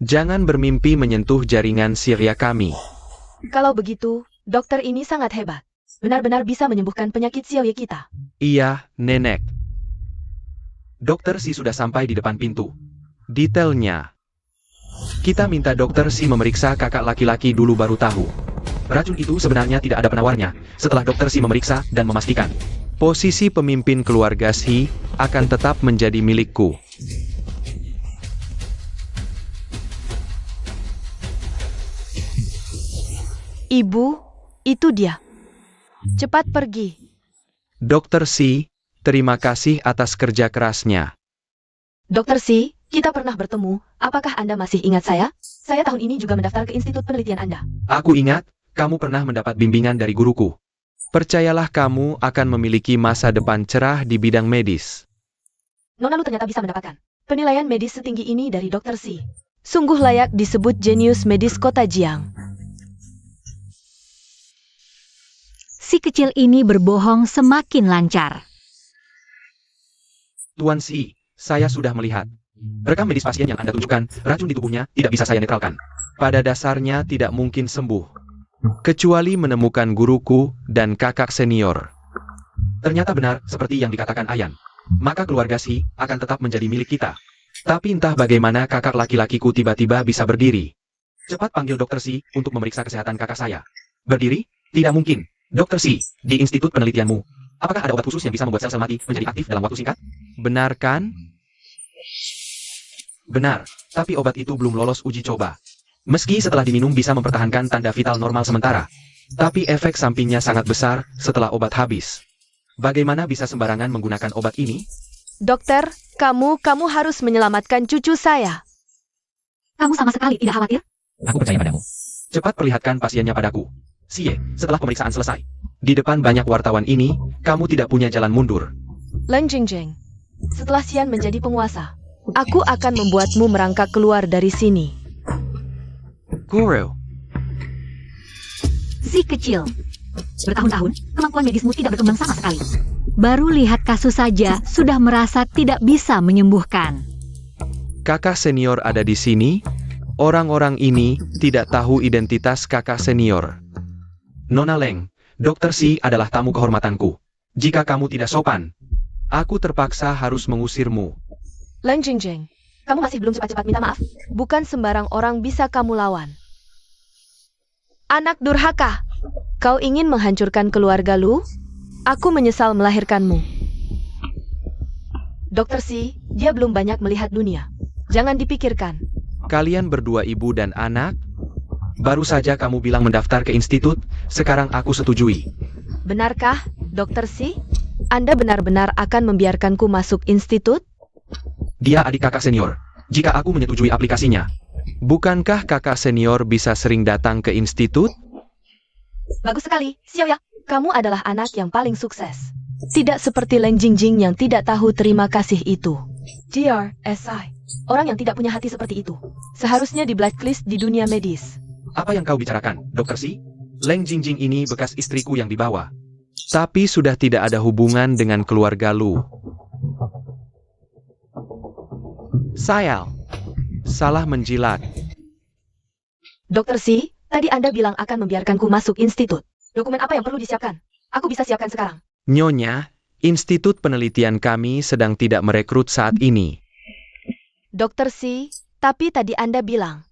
Speaker 3: Jangan bermimpi menyentuh jaringan Syria kami.
Speaker 4: Kalau begitu, dokter ini sangat hebat. Benar-benar bisa menyembuhkan penyakit Xiao Ye kita.
Speaker 3: Iya, nenek. Dokter Si sudah sampai di depan pintu. Detailnya. Kita minta dokter Si memeriksa kakak laki-laki dulu baru tahu. Racun itu sebenarnya tidak ada penawarnya. Setelah dokter Si memeriksa dan memastikan, posisi pemimpin keluarga Si akan tetap menjadi milikku.
Speaker 4: Ibu, itu dia. Cepat pergi.
Speaker 3: Dokter Si, terima kasih atas kerja kerasnya.
Speaker 4: Dokter Si, kita pernah bertemu. Apakah Anda masih ingat saya? Saya tahun ini juga mendaftar ke institut penelitian Anda.
Speaker 3: Aku ingat, kamu pernah mendapat bimbingan dari guruku. Percayalah kamu akan memiliki masa depan cerah di bidang medis.
Speaker 4: Nona lu ternyata bisa mendapatkan penilaian medis setinggi ini dari Dokter Si. Sungguh layak disebut jenius medis kota Jiang.
Speaker 1: Si kecil ini berbohong semakin lancar.
Speaker 3: Tuan Si, saya sudah melihat. Rekam medis pasien yang Anda tunjukkan, racun di tubuhnya tidak bisa saya netralkan. Pada dasarnya tidak mungkin sembuh. Kecuali menemukan guruku dan kakak senior. Ternyata benar, seperti yang dikatakan Ayan. Maka keluarga Si akan tetap menjadi milik kita. Tapi entah bagaimana kakak laki-lakiku tiba-tiba bisa berdiri. Cepat panggil Dokter Si untuk memeriksa kesehatan kakak saya. Berdiri? Tidak mungkin. Dokter Si, di institut penelitianmu, apakah ada obat khusus yang bisa membuat sel-sel mati menjadi aktif dalam waktu singkat? Benar kan? Benar, tapi obat itu belum lolos uji coba. Meski setelah diminum bisa mempertahankan tanda vital normal sementara, tapi efek sampingnya sangat besar setelah obat habis. Bagaimana bisa sembarangan menggunakan obat ini?
Speaker 4: Dokter, kamu harus menyelamatkan cucu saya.
Speaker 1: Kamu sama sekali tidak khawatir?
Speaker 2: Aku percaya padamu.
Speaker 3: Cepat perlihatkan pasiennya padaku. Sie, setelah pemeriksaan selesai, Di depan banyak wartawan ini, kamu tidak punya jalan mundur.
Speaker 4: Leng Jingjing, setelah Xian menjadi penguasa, aku akan membuatmu merangkak keluar dari sini.
Speaker 3: Guru,
Speaker 1: Si kecil. Bertahun-tahun, kemampuan medismu tidak berkembang sama sekali. Baru lihat kasus saja, sudah merasa tidak bisa menyembuhkan.
Speaker 3: kakak senior ada di sini. Orang-orang ini tidak tahu identitas kakak senior. Nona Leng, Dr. Si adalah tamu kehormatanku. Jika kamu tidak sopan, aku terpaksa harus mengusirmu.
Speaker 4: Leng Jingjing, kamu masih belum cepat-cepat minta maaf? Bukan sembarang orang bisa kamu lawan. Anak durhaka, kau ingin menghancurkan keluarga Lu? Aku menyesal melahirkanmu. Dr. Si, dia belum banyak melihat dunia. Jangan dipikirkan.
Speaker 3: Kalian berdua ibu dan anak? Baru saja kamu bilang mendaftar ke institut, sekarang aku setujui.
Speaker 4: Benarkah, Dr. Si? Anda benar-benar akan membiarkanku masuk institut?
Speaker 3: Dia adik kakak senior. Jika aku menyetujui aplikasinya, bukankah kakak senior bisa sering datang ke institut?
Speaker 4: Bagus sekali, Xiaoya. Kamu adalah anak yang paling sukses. Tidak seperti Leng Jingjing yang tidak tahu terima kasih itu. GRSI, orang yang tidak punya hati seperti itu, seharusnya di blacklist di dunia medis.
Speaker 3: Apa yang kau bicarakan, Dr. Si? Leng Jingjing ini bekas istriku yang dibawa. Tapi sudah tidak ada hubungan dengan keluarga Lu. Sayal, salah menjilat.
Speaker 4: Dr. Si, tadi Anda bilang akan membiarkanku masuk institut. Dokumen apa yang perlu disiapkan? Aku bisa siapkan sekarang.
Speaker 3: Nyonya, institut penelitian kami sedang tidak merekrut saat ini.
Speaker 4: Dr. Si, tapi tadi Anda bilang.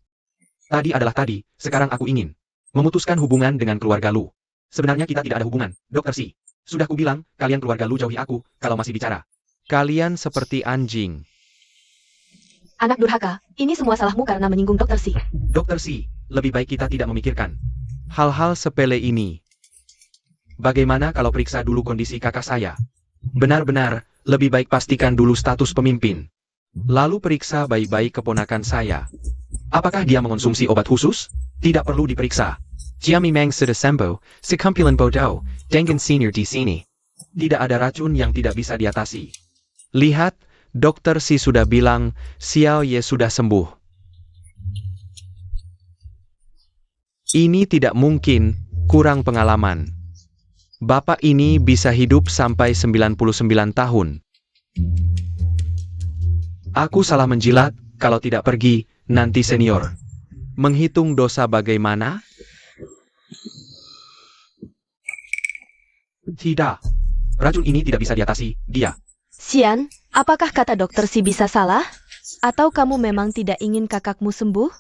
Speaker 3: Tadi adalah tadi, sekarang aku ingin memutuskan hubungan dengan keluarga Lu. Sebenarnya kita tidak ada hubungan, Dr. Si. Sudah kubilang, kalian keluarga Lu jauhi aku, kalau masih bicara. Kalian seperti anjing.
Speaker 4: Anak durhaka, ini semua salahmu karena menyinggung Dr. Si.
Speaker 3: Dr. Si, lebih baik kita tidak memikirkan hal-hal sepele ini. Bagaimana kalau periksa dulu kondisi kakak saya? Benar-benar, lebih baik pastikan dulu status pemimpin. Lalu periksa baik-baik keponakan saya. Apakah dia mengonsumsi obat khusus? Tidak perlu diperiksa. Jiami Mang Sedesembo, Sekumpulan Bodoh, Dengan Senior di sini. Tidak ada racun yang tidak bisa diatasi. Lihat, Dokter Si sudah bilang, Xiao Ye sudah sembuh. Ini tidak mungkin, kurang pengalaman. Bapak ini bisa hidup sampai 99 tahun. Aku salah menjilat, kalau tidak pergi, nanti senior. Menghitung dosa bagaimana? Tidak. Racun ini tidak bisa diatasi, dia.
Speaker 4: Xian, apakah kata Dr. Si bisa salah? Atau kamu memang tidak ingin kakakmu sembuh?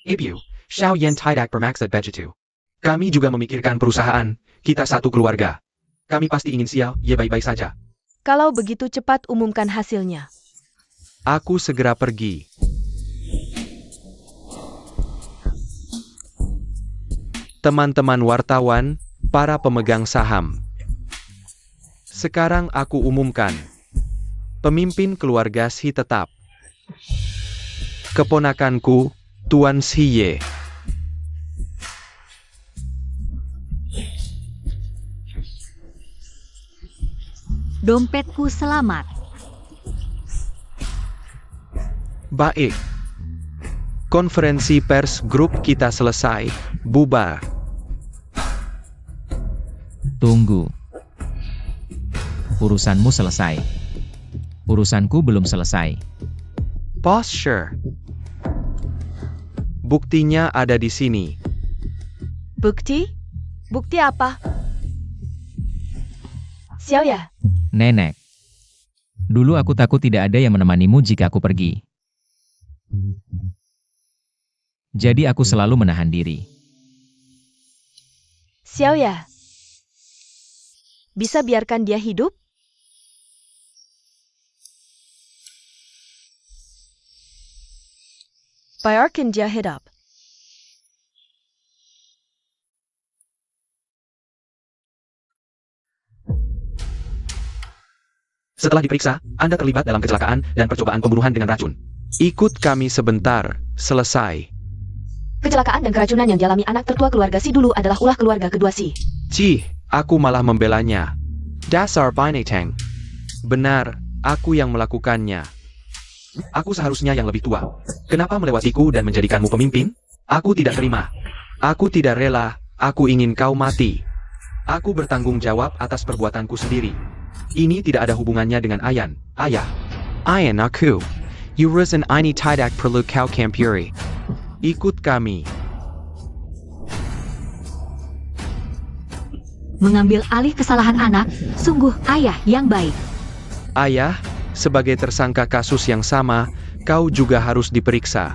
Speaker 3: Ibu, Xiao Yan tidak bermaksud begitu. Kami juga memikirkan perusahaan, kita satu keluarga. Kami pasti ingin Xiao Ye baik-baik saja.
Speaker 4: Kalau begitu cepat umumkan hasilnya.
Speaker 3: Aku segera pergi. Teman-teman wartawan, para pemegang saham. Sekarang aku umumkan. Pemimpin keluarga Si tetap. Keponakanku, Tuan Si Ye.
Speaker 1: Dompetku selamat.
Speaker 3: Baik. Konferensi pers grup kita selesai. Bubar.
Speaker 2: Tunggu. Urusanmu selesai. Urusanku belum selesai.
Speaker 3: Posture. Buktinya ada di sini.
Speaker 4: Bukti? Bukti apa? Xiaoya,
Speaker 2: Nenek. Dulu aku takut tidak ada yang menemanimu jika aku pergi. Jadi aku selalu menahan diri.
Speaker 4: Xiaoya. Bisa biarkan dia hidup? Biarkan dia hidup.
Speaker 3: Setelah diperiksa, Anda terlibat dalam kecelakaan dan percobaan pembunuhan dengan racun. Ikut kami sebentar, selesai.
Speaker 4: Kecelakaan dan keracunan yang dialami anak tertua keluarga Si dulu adalah ulah keluarga kedua Si.
Speaker 3: Cih, Aku malah membelanya. Dasar binatang. Benar, aku yang melakukannya. Aku seharusnya yang lebih tua. Kenapa melewatiku dan menjadikanmu pemimpin? Aku tidak terima. Aku tidak rela, aku ingin kau mati. Aku bertanggung jawab atas perbuatanku sendiri. Ini tidak ada hubungannya dengan Ayan, ayah.
Speaker 5: Ayan aku. Urusan ini tidak perlu kau campuri.
Speaker 3: Ikut kami.
Speaker 1: Mengambil alih kesalahan anak, sungguh ayah yang baik.
Speaker 3: Ayah, sebagai tersangka kasus yang sama, kau juga harus diperiksa.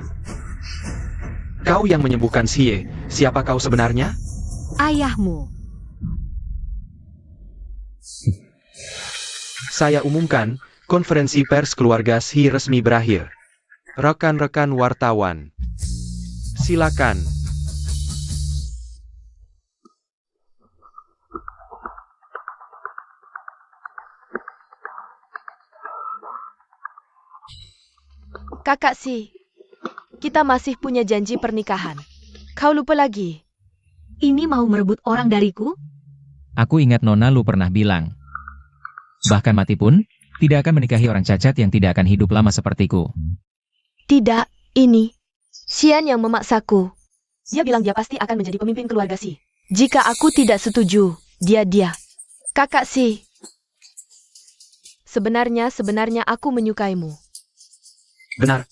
Speaker 3: Kau yang menyembuhkan Xie, siapa kau sebenarnya?
Speaker 1: Ayahmu.
Speaker 3: Saya umumkan, konferensi pers keluarga Xie resmi berakhir. Rekan-rekan wartawan, silakan.
Speaker 4: Kakak Si, kita masih punya janji pernikahan. Kau lupa lagi?
Speaker 1: Ini mau merebut orang dariku?
Speaker 2: Aku ingat Nona lu pernah bilang. Bahkan mati pun, tidak akan menikahi orang cacat yang tidak akan hidup lama sepertiku.
Speaker 4: Tidak, ini. Xian yang memaksaku. Dia bilang dia pasti akan menjadi pemimpin keluarga Si. Jika aku tidak setuju, dia. Kakak Si. Sebenarnya aku menyukaimu.
Speaker 3: Benar.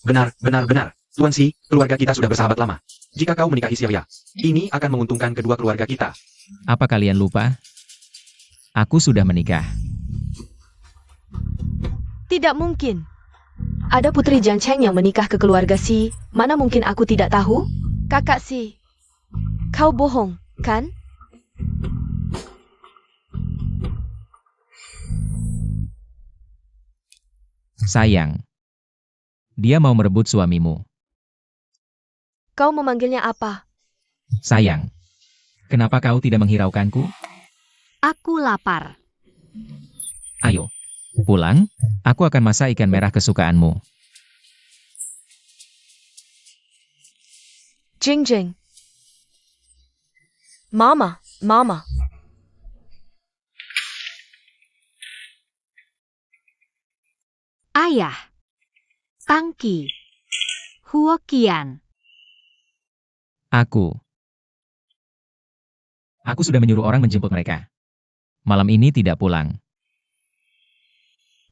Speaker 3: Tuan Si, keluarga kita sudah bersahabat lama. Jika kau menikahi Xiaoya, ini akan menguntungkan kedua keluarga kita.
Speaker 2: Apa kalian lupa? Aku sudah menikah.
Speaker 4: Tidak mungkin. Ada putri Jiang Cheng yang menikah ke keluarga Si. Mana mungkin aku tidak tahu? Kakak Si, kau bohong, kan?
Speaker 2: Sayang. Dia mau merebut suamimu.
Speaker 4: Kau memanggilnya apa?
Speaker 2: Sayang. Kenapa kau tidak menghiraukanku?
Speaker 1: Aku lapar.
Speaker 2: Ayo. Pulang, aku akan masak ikan merah kesukaanmu.
Speaker 4: Jing. Mama.
Speaker 1: Ayah. Tangki. Huoqian.
Speaker 2: Aku sudah menyuruh orang menjemput mereka. Malam ini tidak pulang.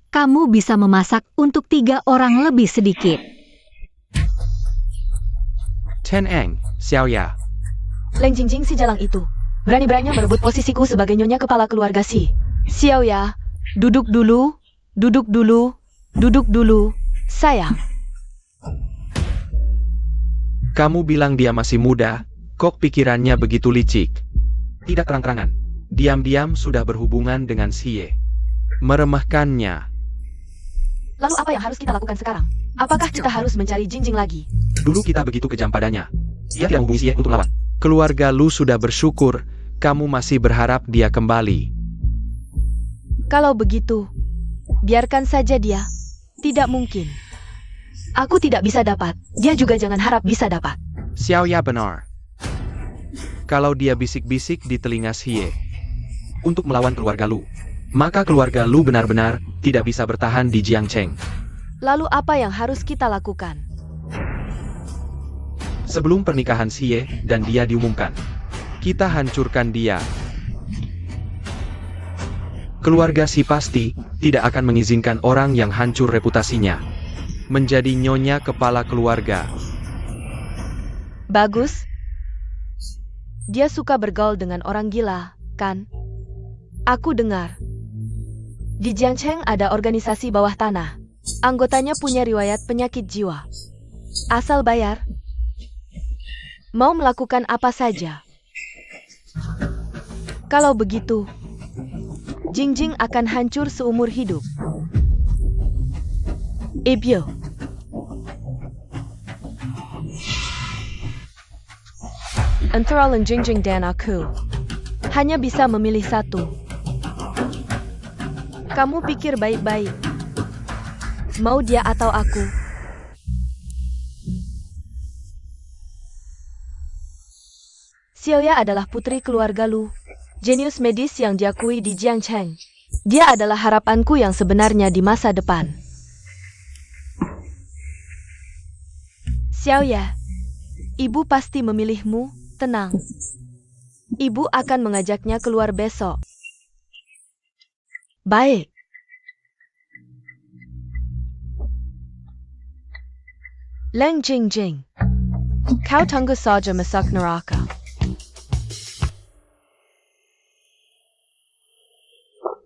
Speaker 1: Kamu bisa memasak untuk 3 orang lebih sedikit.
Speaker 3: Tenang, Xiaoya.
Speaker 4: Leng Jingjing si jalang itu. Berani-beraninya merebut posisiku sebagai nyonya kepala keluarga Si. Xiaoya, duduk dulu. Sayang.
Speaker 3: Kamu bilang dia masih muda, kok pikirannya begitu licik? Tidak terang-terangan. Diam-diam sudah berhubungan dengan Xie. Meremehkannya.
Speaker 4: Lalu apa yang harus kita lakukan sekarang? Apakah kita harus mencari Jingjing lagi?
Speaker 3: Dulu kita begitu kejam padanya. Dia tidak menghubungi Xie untuk lawan. Keluarga Lu sudah bersyukur, kamu masih berharap dia kembali.
Speaker 4: Kalau begitu, biarkan saja dia. Tidak mungkin. Aku tidak bisa dapat. Dia juga jangan harap bisa dapat.
Speaker 3: Xiaoya benar. Kalau dia bisik-bisik di telinga Xie untuk melawan keluarga Lu, maka keluarga Lu benar-benar tidak bisa bertahan di Jiangcheng.
Speaker 4: Lalu apa yang harus kita lakukan?
Speaker 3: Sebelum pernikahan Xie dan dia diumumkan, kita hancurkan dia. Keluarga Si pasti tidak akan mengizinkan orang yang hancur reputasinya menjadi nyonya kepala keluarga.
Speaker 4: Bagus. Dia suka bergaul dengan orang gila, kan? Aku dengar. Di Jiangcheng ada organisasi bawah tanah. Anggotanya punya riwayat penyakit jiwa. Asal bayar. Mau melakukan apa saja. Kalau begitu, Jingjing akan hancur seumur hidup. Ibyo. Antara Leng Jingjing dan aku, hanya bisa memilih satu. Kamu pikir baik-baik. Mau dia atau aku? Xiaoya adalah putri keluarga Lu. Jenius medis yang diakui di Jiangcheng. Dia adalah harapanku yang sebenarnya di masa depan. Xiaoya, ibu pasti memilihmu, tenang. Ibu akan mengajaknya keluar besok. Baik. Leng Jingjing, kau tunggu saja masuk neraka.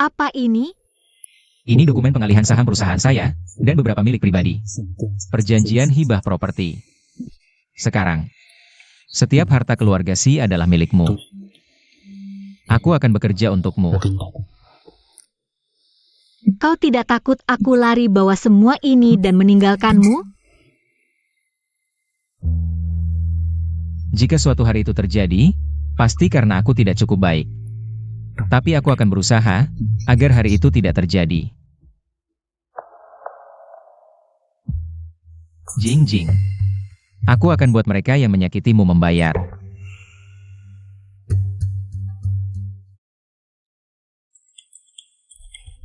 Speaker 1: Apa ini?
Speaker 2: Ini dokumen pengalihan saham perusahaan saya, dan beberapa milik pribadi. Perjanjian hibah properti. Sekarang, setiap harta keluarga Si adalah milikmu. Aku akan bekerja untukmu.
Speaker 1: Kau tidak takut aku lari bawa semua ini dan meninggalkanmu?
Speaker 2: Jika suatu hari itu terjadi, pasti karena aku tidak cukup baik. Tapi aku akan berusaha agar hari itu tidak terjadi. Jing Jing. Aku akan buat mereka yang menyakitimu membayar.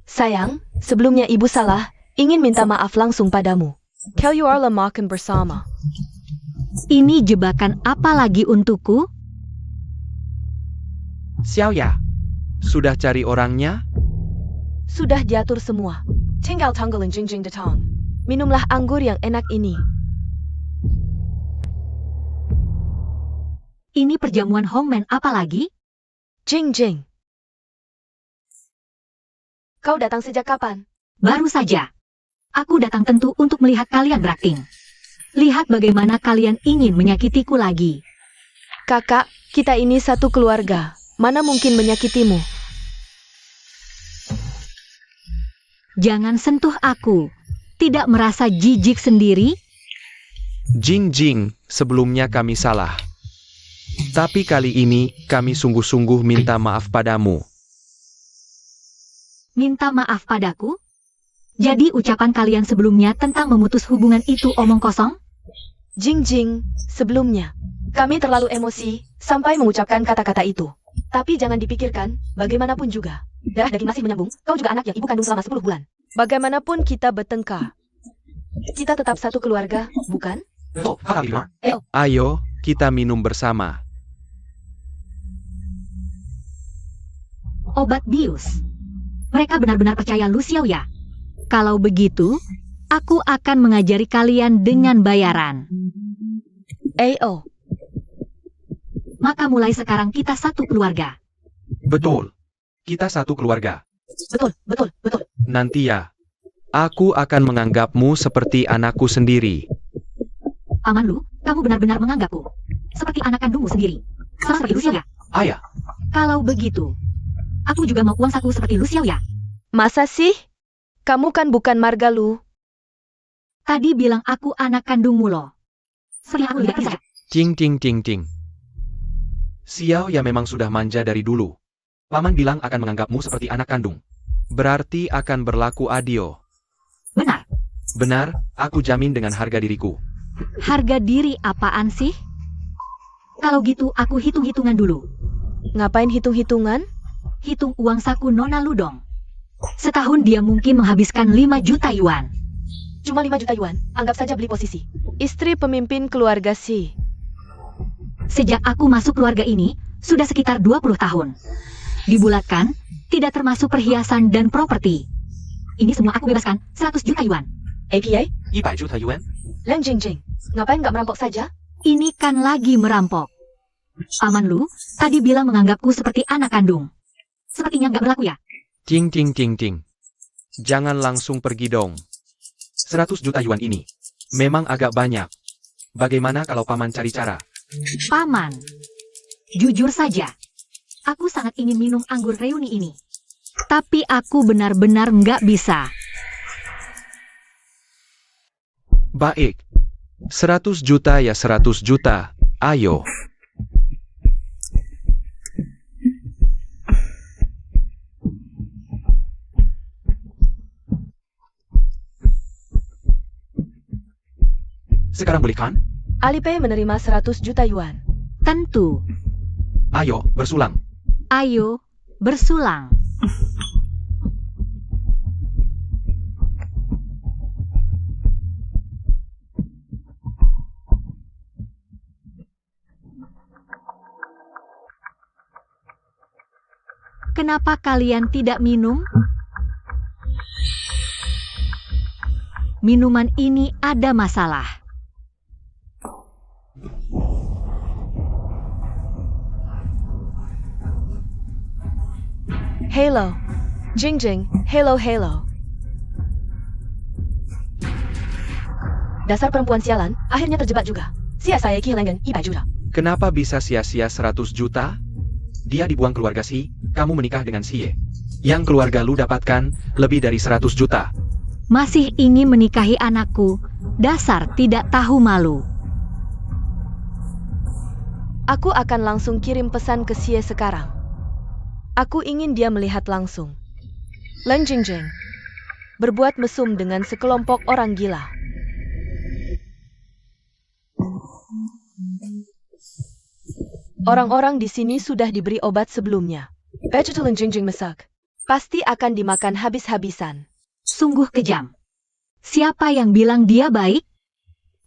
Speaker 4: Sayang, sebelumnya ibu salah, ingin minta maaf langsung padamu. Kau are makan bersama.
Speaker 1: Ini jebakan apa lagi untukku?
Speaker 3: Xiaoya, sudah cari orangnya?
Speaker 4: Sudah diatur semua. Tinggal tanggalin Jingjing datang. Minumlah anggur yang enak ini.
Speaker 1: Ini perjamuan Hongmen apa lagi?
Speaker 4: Jingjing. Kau datang sejak kapan?
Speaker 1: Baru saja. Aku datang tentu untuk melihat kalian berakting. Lihat bagaimana kalian ingin menyakitiku lagi.
Speaker 4: Kakak, kita ini satu keluarga. Mana mungkin menyakitimu?
Speaker 1: Jangan sentuh aku. Tidak merasa jijik sendiri?
Speaker 3: Jing Jing, sebelumnya kami salah. Tapi kali ini, kami sungguh-sungguh minta maaf padamu.
Speaker 1: Minta maaf padaku? Jadi ucapan kalian sebelumnya tentang memutus hubungan itu omong kosong?
Speaker 4: Jingjing, sebelumnya. Kami terlalu emosi, sampai mengucapkan kata-kata itu. Tapi jangan dipikirkan, bagaimanapun juga. Darah daging masih menyambung, kau juga anak yang ibu kandung selama 10 bulan. Bagaimanapun kita bertengkar. Kita tetap satu keluarga, bukan?
Speaker 3: Ayo, kita minum bersama.
Speaker 1: Obat bius. Mereka benar-benar percaya Lu Xiaoya. Kalau begitu, aku akan mengajari kalian dengan bayaran.
Speaker 4: AO.
Speaker 1: Maka mulai sekarang kita satu keluarga.
Speaker 3: Betul. Kita satu keluarga.
Speaker 4: Betul.
Speaker 3: Nanti ya, aku akan menganggapmu seperti anakku sendiri.
Speaker 1: Paman Lu, kamu benar-benar menganggapku seperti anak kandungmu sendiri. Sama seperti Lu Xiaoya.
Speaker 3: Ayah,
Speaker 1: Kalau begitu, aku juga mau uang saku seperti Lu Xiaoya.
Speaker 4: Masa sih? Kamu kan bukan marga Lu.
Speaker 1: Tadi bilang aku anak kandungmu loh. Seperti aku lihat saja.
Speaker 3: Cing. Xiao ya memang sudah manja dari dulu. Paman bilang akan menganggapmu seperti anak kandung. Berarti akan berlaku adil.
Speaker 1: Benar.
Speaker 3: Benar, aku jamin dengan harga diriku.
Speaker 1: Harga diri apaan sih? Kalau gitu aku hitung-hitungan dulu.
Speaker 4: Ngapain hitung-hitungan?
Speaker 1: Hitung uang saku Nona Lu dong. Setahun dia mungkin menghabiskan 5 juta yuan.
Speaker 4: Cuma 5 juta yuan, anggap saja beli posisi. Istri pemimpin keluarga Si.
Speaker 1: Sejak aku masuk keluarga ini, sudah sekitar 20 tahun. Dibulatkan, tidak termasuk perhiasan dan properti. Ini semua aku bebaskan 100 juta yuan.
Speaker 4: APA?
Speaker 3: 100 juta yuan?
Speaker 4: Leng Jingjing, ngapain nggak merampok saja?
Speaker 1: Ini kan lagi merampok. Paman Lu, tadi bilang menganggapku seperti anak kandung. Sepertinya nggak berlaku ya?
Speaker 3: Cing. Jangan langsung pergi dong. 100 juta yuan ini memang agak banyak. Bagaimana kalau paman cari cara?
Speaker 1: Paman, jujur saja, aku sangat ingin minum anggur reuni ini. Tapi aku benar-benar nggak bisa.
Speaker 3: Baik. 100 juta ya 100 juta. Ayo. Sekarang boleh kan?
Speaker 4: Alipay menerima 100 juta yuan.
Speaker 1: Tentu.
Speaker 3: Ayo, bersulang.
Speaker 1: Ayo, bersulang. Kenapa kalian tidak minum? Minuman ini ada masalah.
Speaker 4: Halo. Jingjing, halo halo. Dasar perempuan sialan, akhirnya terjebak juga. Sia saya kehilangan Iba juga.
Speaker 3: Kenapa bisa sia-sia 100 juta? Dia dibuang keluarga Si, kamu menikah dengan Xie. Yang keluarga lu dapatkan lebih dari 100 juta.
Speaker 1: Masih ingin menikahi anakku. Dasar tidak tahu malu.
Speaker 4: Aku akan langsung kirim pesan ke Xie sekarang. Aku ingin dia melihat langsung. Leng Jingjing berbuat mesum dengan sekelompok orang gila. Orang-orang di sini sudah diberi obat sebelumnya. Vegetable Jingjing mesak. Pasti akan dimakan habis-habisan.
Speaker 1: Sungguh kejam. Siapa yang bilang dia baik?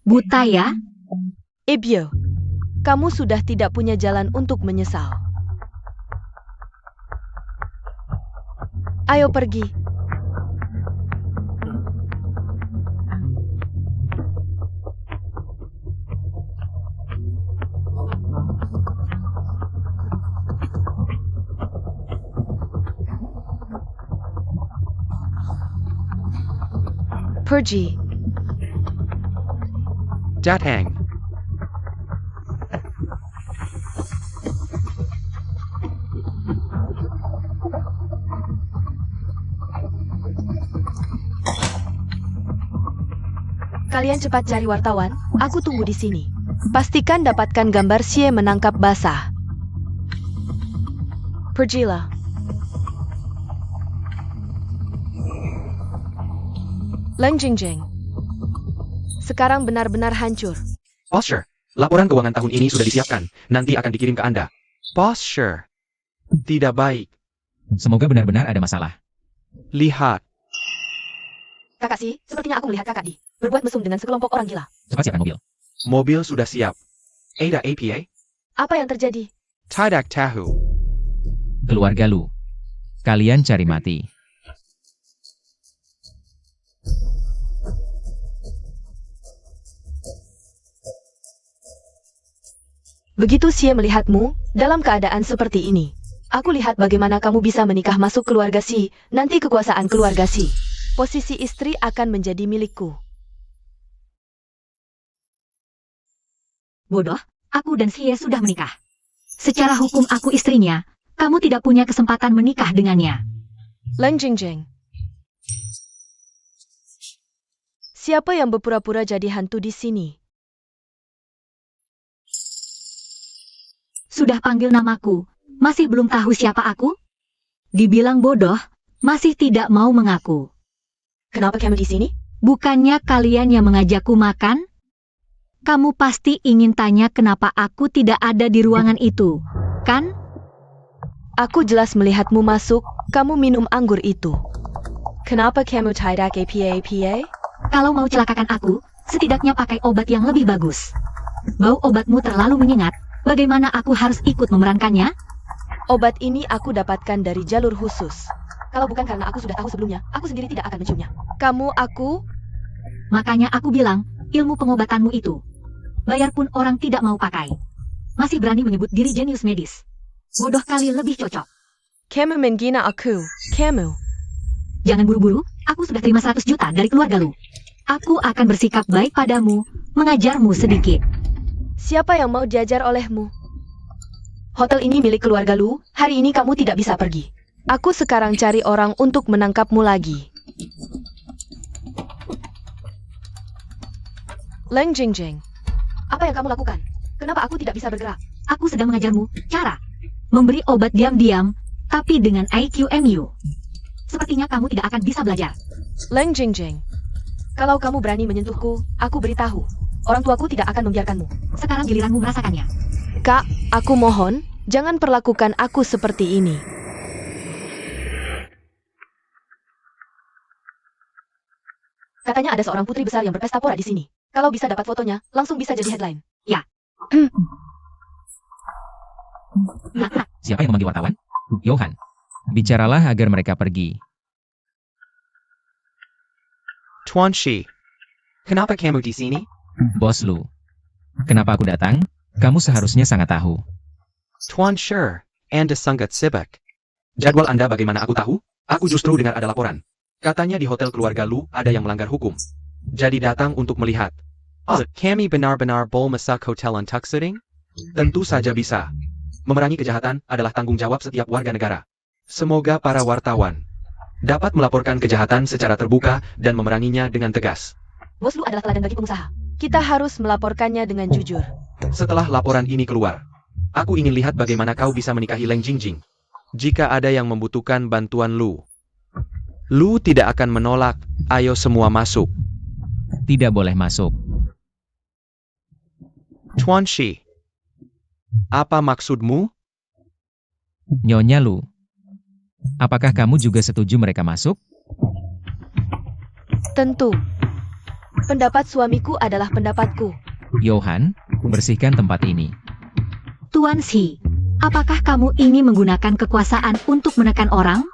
Speaker 1: Buta ya?
Speaker 4: Ibyo, kamu sudah tidak punya jalan untuk menyesal. Ayo pergi. Pergi.
Speaker 3: Datang.
Speaker 4: Kalian cepat cari wartawan, aku tunggu di sini. Pastikan dapatkan gambar Xie menangkap basah. Pergilah. Leng Jingjing. Sekarang benar-benar hancur.
Speaker 3: Boss Sure, laporan keuangan tahun ini sudah disiapkan. Nanti akan dikirim ke Anda. Boss Sure. Tidak baik.
Speaker 2: Semoga benar-benar ada masalah.
Speaker 3: Lihat.
Speaker 4: Kakak Si, sepertinya aku melihat kakak Di berbuat mesum dengan sekelompok orang gila.
Speaker 2: Cepat siapkan mobil.
Speaker 3: Mobil sudah siap. Ada APA?
Speaker 4: Apa yang terjadi?
Speaker 3: Tidak tahu.
Speaker 2: Keluarga Lu. Kalian cari mati.
Speaker 4: Begitu Xie melihatmu dalam keadaan seperti ini. Aku lihat bagaimana kamu bisa menikah masuk keluarga Si, nanti kekuasaan keluarga Si. Posisi istri akan menjadi milikku.
Speaker 1: Bodoh, aku dan Xie sudah menikah. Secara hukum aku istrinya, kamu tidak punya kesempatan menikah dengannya.
Speaker 4: Leng Jingjing. Siapa yang berpura-pura jadi hantu di sini?
Speaker 1: Sudah panggil namaku, masih belum tahu siapa aku? Dibilang bodoh, masih tidak mau mengaku.
Speaker 4: Kenapa kamu di sini?
Speaker 1: Bukannya kalian yang mengajakku makan? Kamu pasti ingin tanya kenapa aku tidak ada di ruangan itu, kan?
Speaker 4: Aku jelas melihatmu masuk, kamu minum anggur itu. Kenapa kamu tidak APA?
Speaker 1: Kalau mau celakakan aku, setidaknya pakai obat yang lebih bagus. Bau obatmu terlalu menyengat, bagaimana aku harus ikut memerankannya?
Speaker 4: Obat ini aku dapatkan dari jalur khusus. Kalau bukan karena aku sudah tahu sebelumnya, aku sendiri tidak akan menciumnya.
Speaker 1: Makanya aku bilang, ilmu pengobatanmu itu. Bayar pun orang tidak mau pakai. Masih berani menyebut diri jenius medis. Bodoh kali lebih cocok.
Speaker 4: Kamu menghina aku, kamu.
Speaker 1: Jangan buru-buru, aku sudah terima 100 juta dari keluarga lu. Aku akan bersikap baik padamu, mengajarmu sedikit.
Speaker 4: Siapa yang mau diajar olehmu? Hotel ini milik keluarga lu, hari ini kamu tidak bisa pergi. Aku sekarang cari orang untuk menangkapmu lagi. Leng Jingjing. Apa yang kamu lakukan? Kenapa aku tidak bisa bergerak?
Speaker 1: Aku sedang mengajarmu cara memberi obat diam-diam, tapi dengan IQMU. Sepertinya kamu tidak akan bisa belajar.
Speaker 4: Leng Jingjing. Kalau kamu berani menyentuhku, aku beritahu. Orang tuaku tidak akan membiarkanmu.
Speaker 1: Sekarang giliranmu merasakannya.
Speaker 4: Kak, aku mohon, jangan perlakukan aku seperti ini. Katanya ada seorang putri besar yang berpesta pora di sini. Kalau bisa dapat fotonya, langsung bisa jadi headline.
Speaker 2: Siapa yang memanggil wartawan? Johan. Bicaralah agar mereka pergi.
Speaker 5: Tuan Shi. Kenapa kamu di sini?
Speaker 2: Bos Lu. Kenapa aku datang? Kamu seharusnya sangat tahu.
Speaker 5: Tuan Sher. Anda sangat sibuk.
Speaker 3: Jadwal Anda bagaimana aku tahu? Aku justru dengar ada laporan. Katanya di hotel keluarga Lu ada yang melanggar hukum. Jadi datang untuk melihat.
Speaker 5: Kami benar-benar boleh masuk hotel untuk syuting?
Speaker 3: Tentu saja bisa. Memerangi kejahatan adalah tanggung jawab setiap warga negara. Semoga para wartawan dapat melaporkan kejahatan secara terbuka dan memeranginya dengan tegas.
Speaker 4: Bos Lu adalah teladan bagi pengusaha. Kita harus melaporkannya dengan jujur.
Speaker 3: Setelah laporan ini keluar, aku ingin lihat bagaimana kau bisa menikahi Leng Jingjing.
Speaker 5: Jika ada yang membutuhkan bantuan Lu tidak akan menolak. Ayo semua masuk.
Speaker 2: Tidak boleh masuk.
Speaker 5: Tuan Shi. Apa maksudmu?
Speaker 2: Nyonya Lu. Apakah kamu juga setuju mereka masuk?
Speaker 4: Tentu. Pendapat suamiku adalah pendapatku.
Speaker 2: Johan, bersihkan tempat ini.
Speaker 1: Tuan Shi, apakah kamu ingin menggunakan kekuasaan untuk menekan orang?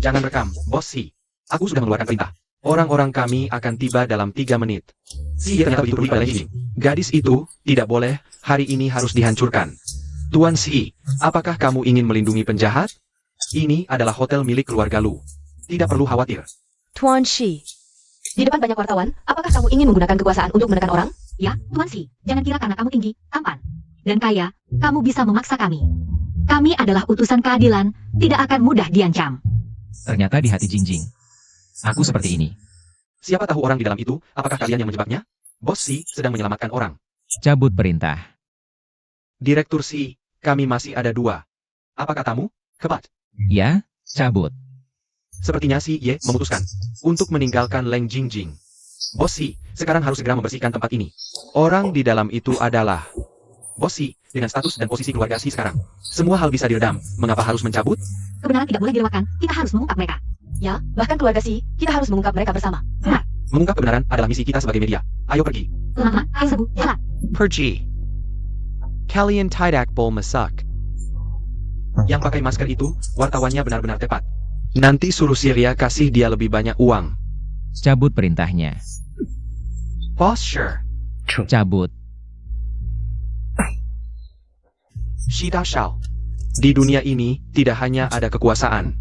Speaker 3: Jangan rekam, Bos Si. Aku sudah mengeluarkan perintah. Orang-orang kami akan tiba dalam 3 menit. Dia ternyata begitu peduli pada Leng Jingjing. Gadis itu tidak boleh, hari ini harus dihancurkan. Tuan Si, apakah kamu ingin melindungi penjahat? Ini adalah hotel milik keluarga Lu. Tidak perlu khawatir.
Speaker 4: Tuan Shi. Di depan banyak wartawan, apakah kamu ingin menggunakan kekuasaan untuk menekan orang?
Speaker 1: Ya, Tuan Shi, jangan kira karena kamu tinggi, tampan, dan kaya, kamu bisa memaksa kami. Kami adalah utusan keadilan, tidak akan mudah diancam.
Speaker 2: Ternyata di hati Jingjing. Aku seperti ini.
Speaker 3: Siapa tahu orang di dalam itu, apakah kalian yang menjebaknya? Bos Si sedang menyelamatkan orang.
Speaker 2: Cabut perintah.
Speaker 3: Direktur Si, kami masih ada 2. Apa katamu? Kebat.
Speaker 2: Ya, cabut.
Speaker 3: Sepertinya Si Ye memutuskan untuk meninggalkan Leng Jingjing. Bos Si, sekarang harus segera membersihkan tempat ini.
Speaker 5: Orang di dalam itu adalah
Speaker 3: Bos Si, dengan status dan posisi keluarga Si sekarang, semua hal bisa diredam. Mengapa harus mencabut?
Speaker 1: Kebenaran tidak boleh dilewatkan, kita harus mengungkap mereka.
Speaker 4: Ya, bahkan keluarga Si, kita harus mengungkap mereka bersama.
Speaker 3: Mengungkap kebenaran adalah misi kita sebagai media. Ayo pergi.
Speaker 1: Lama, ayo sebu, jalan.
Speaker 5: pergi. Kalian tidak boleh masuk.
Speaker 3: Yang pakai masker itu, wartawannya benar-benar tepat. Nanti suruh Syria kasih dia lebih banyak uang.
Speaker 2: Cabut perintahnya.
Speaker 5: Boss Sher.
Speaker 2: Cabut.
Speaker 3: Shida Shao. Di dunia ini, tidak hanya ada kekuasaan.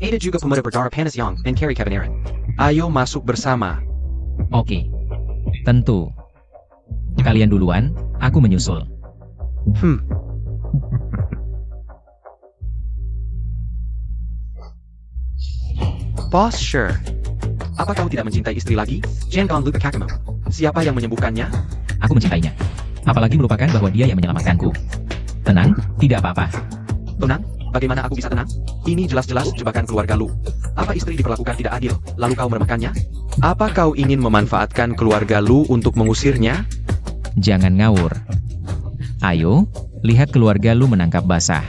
Speaker 3: Ada juga pemuda berdarah panas yang mencari kebenaran. Ayo masuk bersama.
Speaker 2: Oke. Tentu. Kalian duluan, aku menyusul.
Speaker 5: Boss Sher.
Speaker 3: Apa kau tidak mencintai istri lagi? Jangan lupa kakakmu. Siapa yang menyembuhkannya?
Speaker 2: Aku mencintainya. Apalagi melupakan bahwa dia yang menyelamatkanku. Tenang, tidak apa-apa.
Speaker 3: Tenang, bagaimana aku bisa tenang? Ini jelas-jelas jebakan keluarga Lu. Apa istri diperlakukan tidak adil, lalu kau meremehkannya?
Speaker 5: Apa kau ingin memanfaatkan keluarga Lu untuk mengusirnya?
Speaker 2: Jangan ngawur. Ayo, lihat keluarga Lu menangkap basah.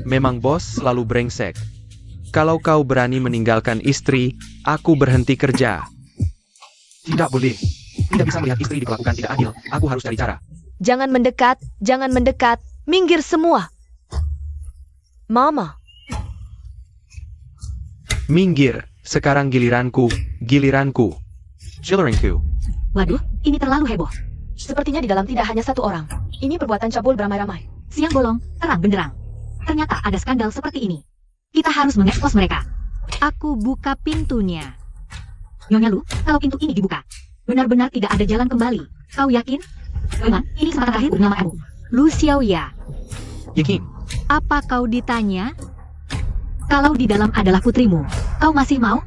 Speaker 5: Memang bos selalu brengsek. Kalau kau berani meninggalkan istri, aku berhenti kerja.
Speaker 3: Tidak boleh. Tidak bisa melihat istri diperlakukan tidak adil. Aku harus cari cara.
Speaker 4: Jangan mendekat, jangan mendekat. Minggir semua. Mama.
Speaker 5: Minggir, sekarang giliranku, giliranku. Giliranku.
Speaker 1: Waduh, ini terlalu heboh.
Speaker 4: Sepertinya di dalam tidak hanya satu orang. Ini perbuatan cabul beramai-ramai.
Speaker 1: Siang bolong, terang benderang. Ternyata ada skandal seperti ini. Kita harus mengekspos mereka. Aku buka pintunya. Nyonya Lu, kalau pintu ini dibuka, benar-benar tidak ada jalan kembali. Kau yakin? Memang, ini kesempatan terakhir untuk nama kamu. Lu Xiaoya.
Speaker 3: Yakin?
Speaker 1: Apa kau ditanya? Kalau di dalam adalah putrimu, kau masih mau?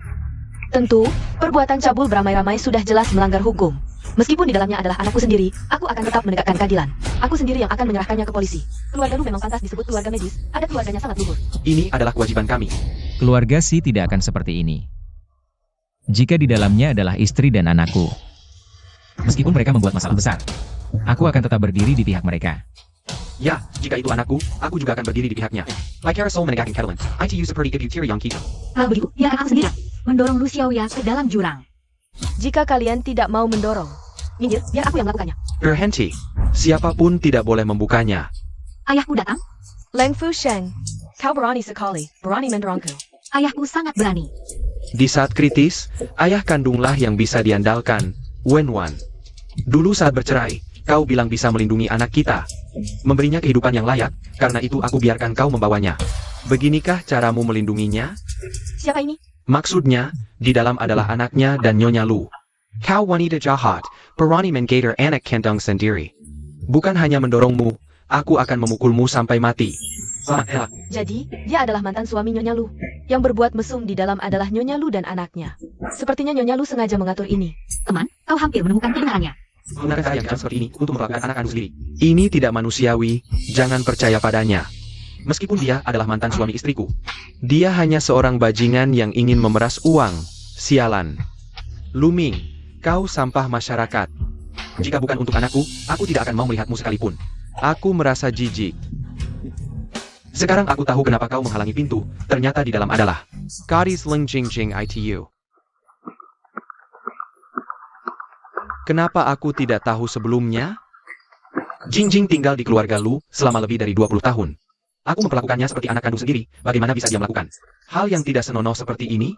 Speaker 4: Tentu, perbuatan cabul beramai-ramai sudah jelas melanggar hukum. Meskipun di dalamnya adalah anakku sendiri, aku akan tetap menegakkan keadilan. Aku sendiri yang akan menyerahkannya ke polisi. Keluarga Lu memang pantas disebut keluarga medis. Ada keluarganya sangat luhur.
Speaker 3: Ini adalah kewajiban kami.
Speaker 2: Keluarga Si tidak akan seperti ini. Jika di dalamnya adalah istri dan anakku. Meskipun mereka membuat masalah besar, aku akan tetap berdiri di pihak mereka.
Speaker 3: Ya, jika itu anakku, aku juga akan berdiri di pihaknya. Like Carousel menegakkan Catalan, ITU seperti ibu tiri yang kita.
Speaker 1: Kalau begitu, biarkan aku sendiri. mendorong Lu Xiaoya ke dalam jurang.
Speaker 4: Jika kalian tidak mau mendorong, minggir, biar aku yang melakukannya.
Speaker 5: Berhenti. Siapapun tidak boleh membukanya.
Speaker 1: Ayahku datang.
Speaker 4: Leng Fu Sheng, kau berani sekali, berani mendorongku.
Speaker 1: Ayahku sangat berani.
Speaker 5: Di saat kritis, ayah kandunglah yang bisa diandalkan, Wenwan. Dulu saat bercerai, kau bilang bisa melindungi anak kita. Memberinya kehidupan yang layak, karena itu aku biarkan kau membawanya. Beginikah caramu melindunginya?
Speaker 4: Siapa ini?
Speaker 5: Maksudnya, di dalam adalah anaknya dan Nyonya Lu. Kau wanita jahat, berani menggator anak kandung sendiri. Bukan hanya mendorongmu, aku akan memukulmu sampai mati. Selamat elak.
Speaker 4: Jadi, dia adalah mantan suami Nyonya Lu. Yang berbuat mesum di dalam adalah Nyonya Lu dan anaknya. Sepertinya Nyonya Lu sengaja mengatur ini.
Speaker 1: Teman, kau hampir menemukan kebenarannya.
Speaker 5: Menggunakan cara yang kejam seperti ini untuk memperlakukan anak kandung sendiri. Ini tidak manusiawi, jangan percaya padanya. Meskipun dia adalah mantan suami istriku. Dia hanya seorang bajingan yang ingin memeras uang. Sialan. Luming, kau sampah masyarakat. Jika bukan untuk anakku, aku tidak akan mau melihatmu sekalipun. Aku merasa jijik. Sekarang aku tahu kenapa kau menghalangi pintu. Ternyata di dalam adalah Gadis Ling Jingjing ITU. Kenapa aku tidak tahu sebelumnya? Jingjing tinggal di keluarga Lu selama lebih dari 20 tahun. Aku memperlakukannya seperti anak kandung sendiri. Bagaimana bisa dia melakukan hal yang tidak senonoh seperti ini?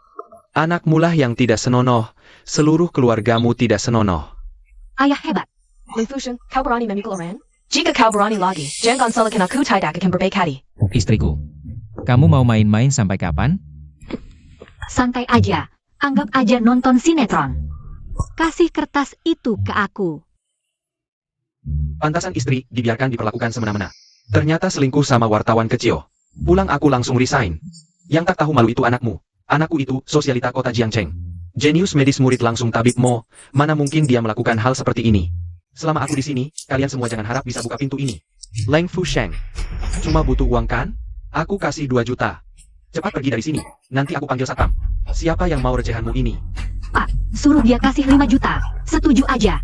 Speaker 5: Anakmu lah yang tidak senonoh. Seluruh keluargamu tidak senonoh.
Speaker 1: Ayah hebat.
Speaker 4: Leng Fu Sheng, kau berani memikul orang? Jika kau berani lagi, jangan salahkan aku tidak akan berbaik hati.
Speaker 2: Istriku, kamu mau main-main sampai kapan?
Speaker 1: Santai aja. Anggap aja nonton sinetron. Kasih kertas itu ke aku.
Speaker 5: Pantasan istri dibiarkan diperlakukan semena-mena. Ternyata selingkuh sama wartawan kecil. Pulang aku langsung resign. Yang tak tahu malu itu anakmu. Anakku itu sosialita kota Jiangcheng. Jenius medis murid langsung tabib Mo. Mana mungkin dia melakukan hal seperti ini. Selama aku di sini, kalian semua jangan harap bisa buka pintu ini. Leng Fu Sheng. Cuma butuh uang kan? Aku kasih 2 juta. Cepat pergi dari sini. Nanti aku panggil satpam. Siapa yang mau recehanmu ini?
Speaker 1: Pak, suruh dia kasih 5 juta. Setuju aja.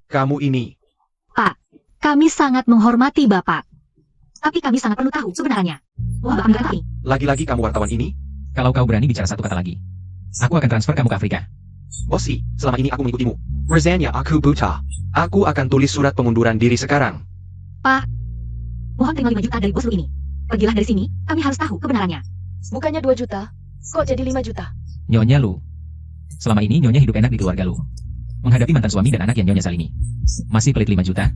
Speaker 5: Kamu ini.
Speaker 1: Pak, kami sangat menghormati Bapak. Tapi kami sangat perlu tahu kebenarannya. Wah, Bapak nggak tahu.
Speaker 5: Lagi-lagi kamu wartawan ini?
Speaker 2: Kalau kau berani bicara satu kata lagi, aku akan transfer kamu ke Afrika.
Speaker 5: Bosi, selama ini aku mengikutimu. Rezanya aku buta. Aku akan tulis surat pengunduran diri sekarang.
Speaker 1: Pak, mohon terima 5 juta dari bos lu ini. Pergilah dari sini, kami harus tahu kebenarannya.
Speaker 4: Bukannya 2 juta, kok jadi 5 juta?
Speaker 2: Nyonya Lu. Selama ini Nyonya hidup enak di keluarga Lu. Menghadapi mantan suami dan anak yang Nyonya salini. Masih pelit 5 juta?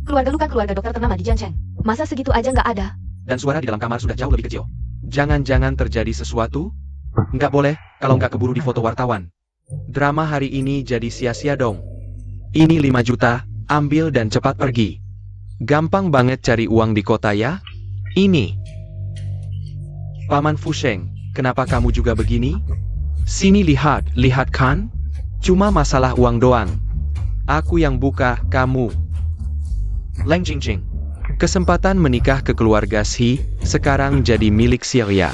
Speaker 4: Keluarga lu kan keluarga dokter ternama di Jiangcheng. Masa segitu aja nggak ada?
Speaker 5: Dan suara di dalam kamar sudah jauh lebih kecil. Jangan-jangan terjadi sesuatu? Nggak boleh, kalau nggak keburu di foto wartawan. Drama hari ini jadi sia-sia dong. Ini 5 juta, ambil dan cepat pergi. Gampang banget cari uang di kota ya? Ini. Paman Fusheng, kenapa kamu juga begini? Sini lihat, lihat kan? Cuma masalah uang doang. Aku yang buka, kamu. Leng Jingjing. Kesempatan menikah ke keluarga Si sekarang jadi milik Xiaoya.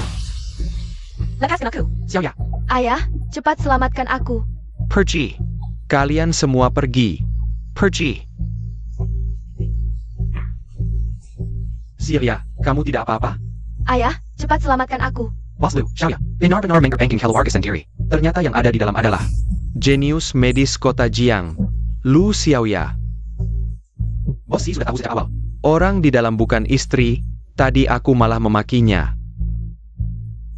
Speaker 4: Lepaskan aku.
Speaker 5: Xiaoya,
Speaker 4: Ayah, cepat selamatkan aku.
Speaker 5: pergi. Kalian semua pergi. Pergi. Xiaoya, kamu tidak apa-apa?
Speaker 4: Ayah, cepat selamatkan aku.
Speaker 5: Waslu, Xiaoya, benar-benar mengkerbanking keluarga sendiri. Ternyata yang ada di dalam adalah jenius medis kota Jiang, Lu Xiaoya. Bos Si sudah tahu sejak awal. Orang di dalam bukan istri, tadi aku malah memakinya.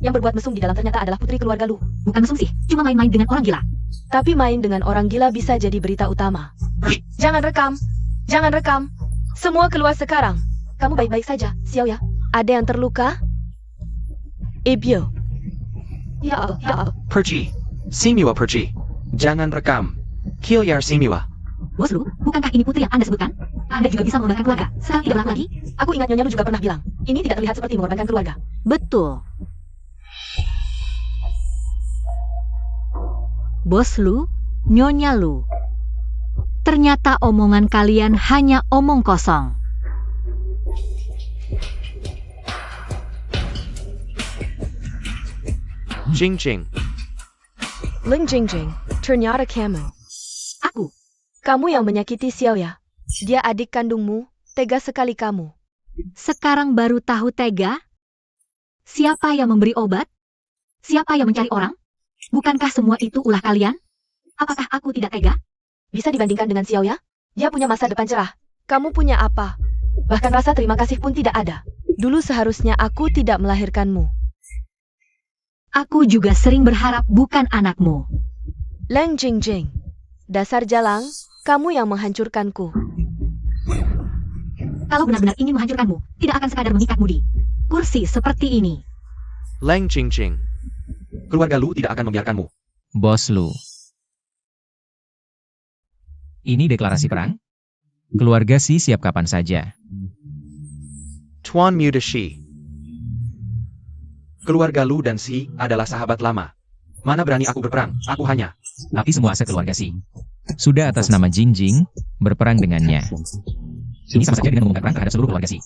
Speaker 4: Yang berbuat mesum di dalam ternyata adalah putri keluarga lu.
Speaker 1: Bukan mesum sih, cuma main-main dengan orang gila.
Speaker 4: Tapi main dengan orang gila bisa jadi berita utama. Jangan rekam. Jangan rekam. Semua keluar sekarang. Kamu baik-baik saja, Xiaoya. Ada yang terluka? Ibyo. Ya Allah, ya Allah.
Speaker 5: Pergi. Simiwa pergi. Jangan rekam. Kilyar Simiwa.
Speaker 1: Bos lu, bukankah ini putri yang Anda sebutkan? Anda juga bisa mengorbankan keluarga. Sekarang tidak berlaku lagi?
Speaker 4: Aku ingat Nyonya lu juga pernah bilang, ini tidak terlihat seperti mengorbankan keluarga.
Speaker 1: Betul. Bos lu, Nyonya Lu. Ternyata omongan kalian hanya omong kosong.
Speaker 5: Jingjing.
Speaker 4: Ling Jingjing, ternyata kamu.
Speaker 1: Aku.
Speaker 4: Kamu yang menyakiti Xiaoya. Dia adik kandungmu, tega sekali kamu.
Speaker 1: Sekarang baru tahu tega? Siapa yang memberi obat? Siapa yang mencari orang? Bukankah semua itu ulah kalian? Apakah aku tidak tega?
Speaker 4: Bisa dibandingkan dengan Xiao ya? Dia punya masa depan cerah. Kamu punya apa? Bahkan rasa terima kasih pun tidak ada. Dulu seharusnya aku tidak melahirkanmu.
Speaker 1: Aku juga sering berharap bukan anakmu.
Speaker 4: Leng Jingjing. Dasar jalang, kamu yang menghancurkanku.
Speaker 1: Kalau benar-benar ingin menghancurkanmu, tidak akan sekadar mengikatmu di kursi seperti ini.
Speaker 3: Leng Qingqing. Keluarga Lu tidak akan membiarkanmu.
Speaker 2: Bos Lu. Ini deklarasi perang? Keluarga Si siap kapan saja.
Speaker 3: Tuan Mu de Shi. Keluarga Lu dan Si adalah sahabat lama. Mana berani aku berperang, aku hanya.
Speaker 2: Tapi semua aset keluarga Si sudah atas nama Jingjing berperang dengannya. Ini sama saja dengan mengumumkan perang terhadap seluruh keluarga Si.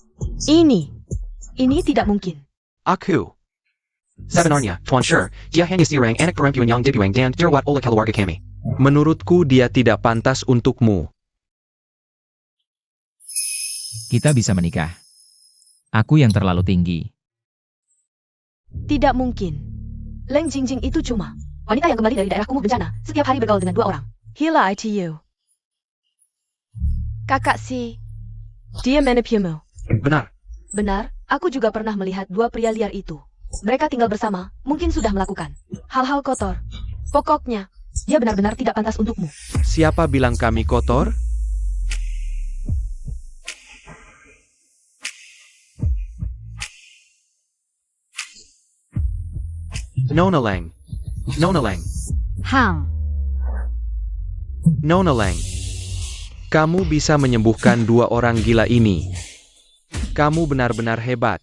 Speaker 4: Ini tidak mungkin.
Speaker 3: Aku. Sebenarnya, Tuan Shi, dia hanya seorang anak perempuan yang dibuang dan dirawat oleh keluarga kami. Menurutku dia tidak pantas untukmu.
Speaker 2: Kita bisa menikah. Aku yang terlalu tinggi.
Speaker 4: Tidak mungkin. Leng Jingjing itu cuma wanita yang kembali dari daerah kumuh bencana, setiap hari bergaul dengan 2 orang. Hila ITU. Kakak Si, dia menipumu.
Speaker 3: Benar.
Speaker 4: Benar, aku juga pernah melihat 2 pria liar itu. Mereka tinggal bersama, mungkin sudah melakukan hal-hal kotor. Pokoknya, dia benar-benar tidak pantas untukmu.
Speaker 3: Siapa bilang kami kotor? Nona Lang. Nona Lang.
Speaker 1: Hang,
Speaker 3: Nona Lang. Kamu bisa menyembuhkan 2 orang gila ini. Kamu benar-benar hebat.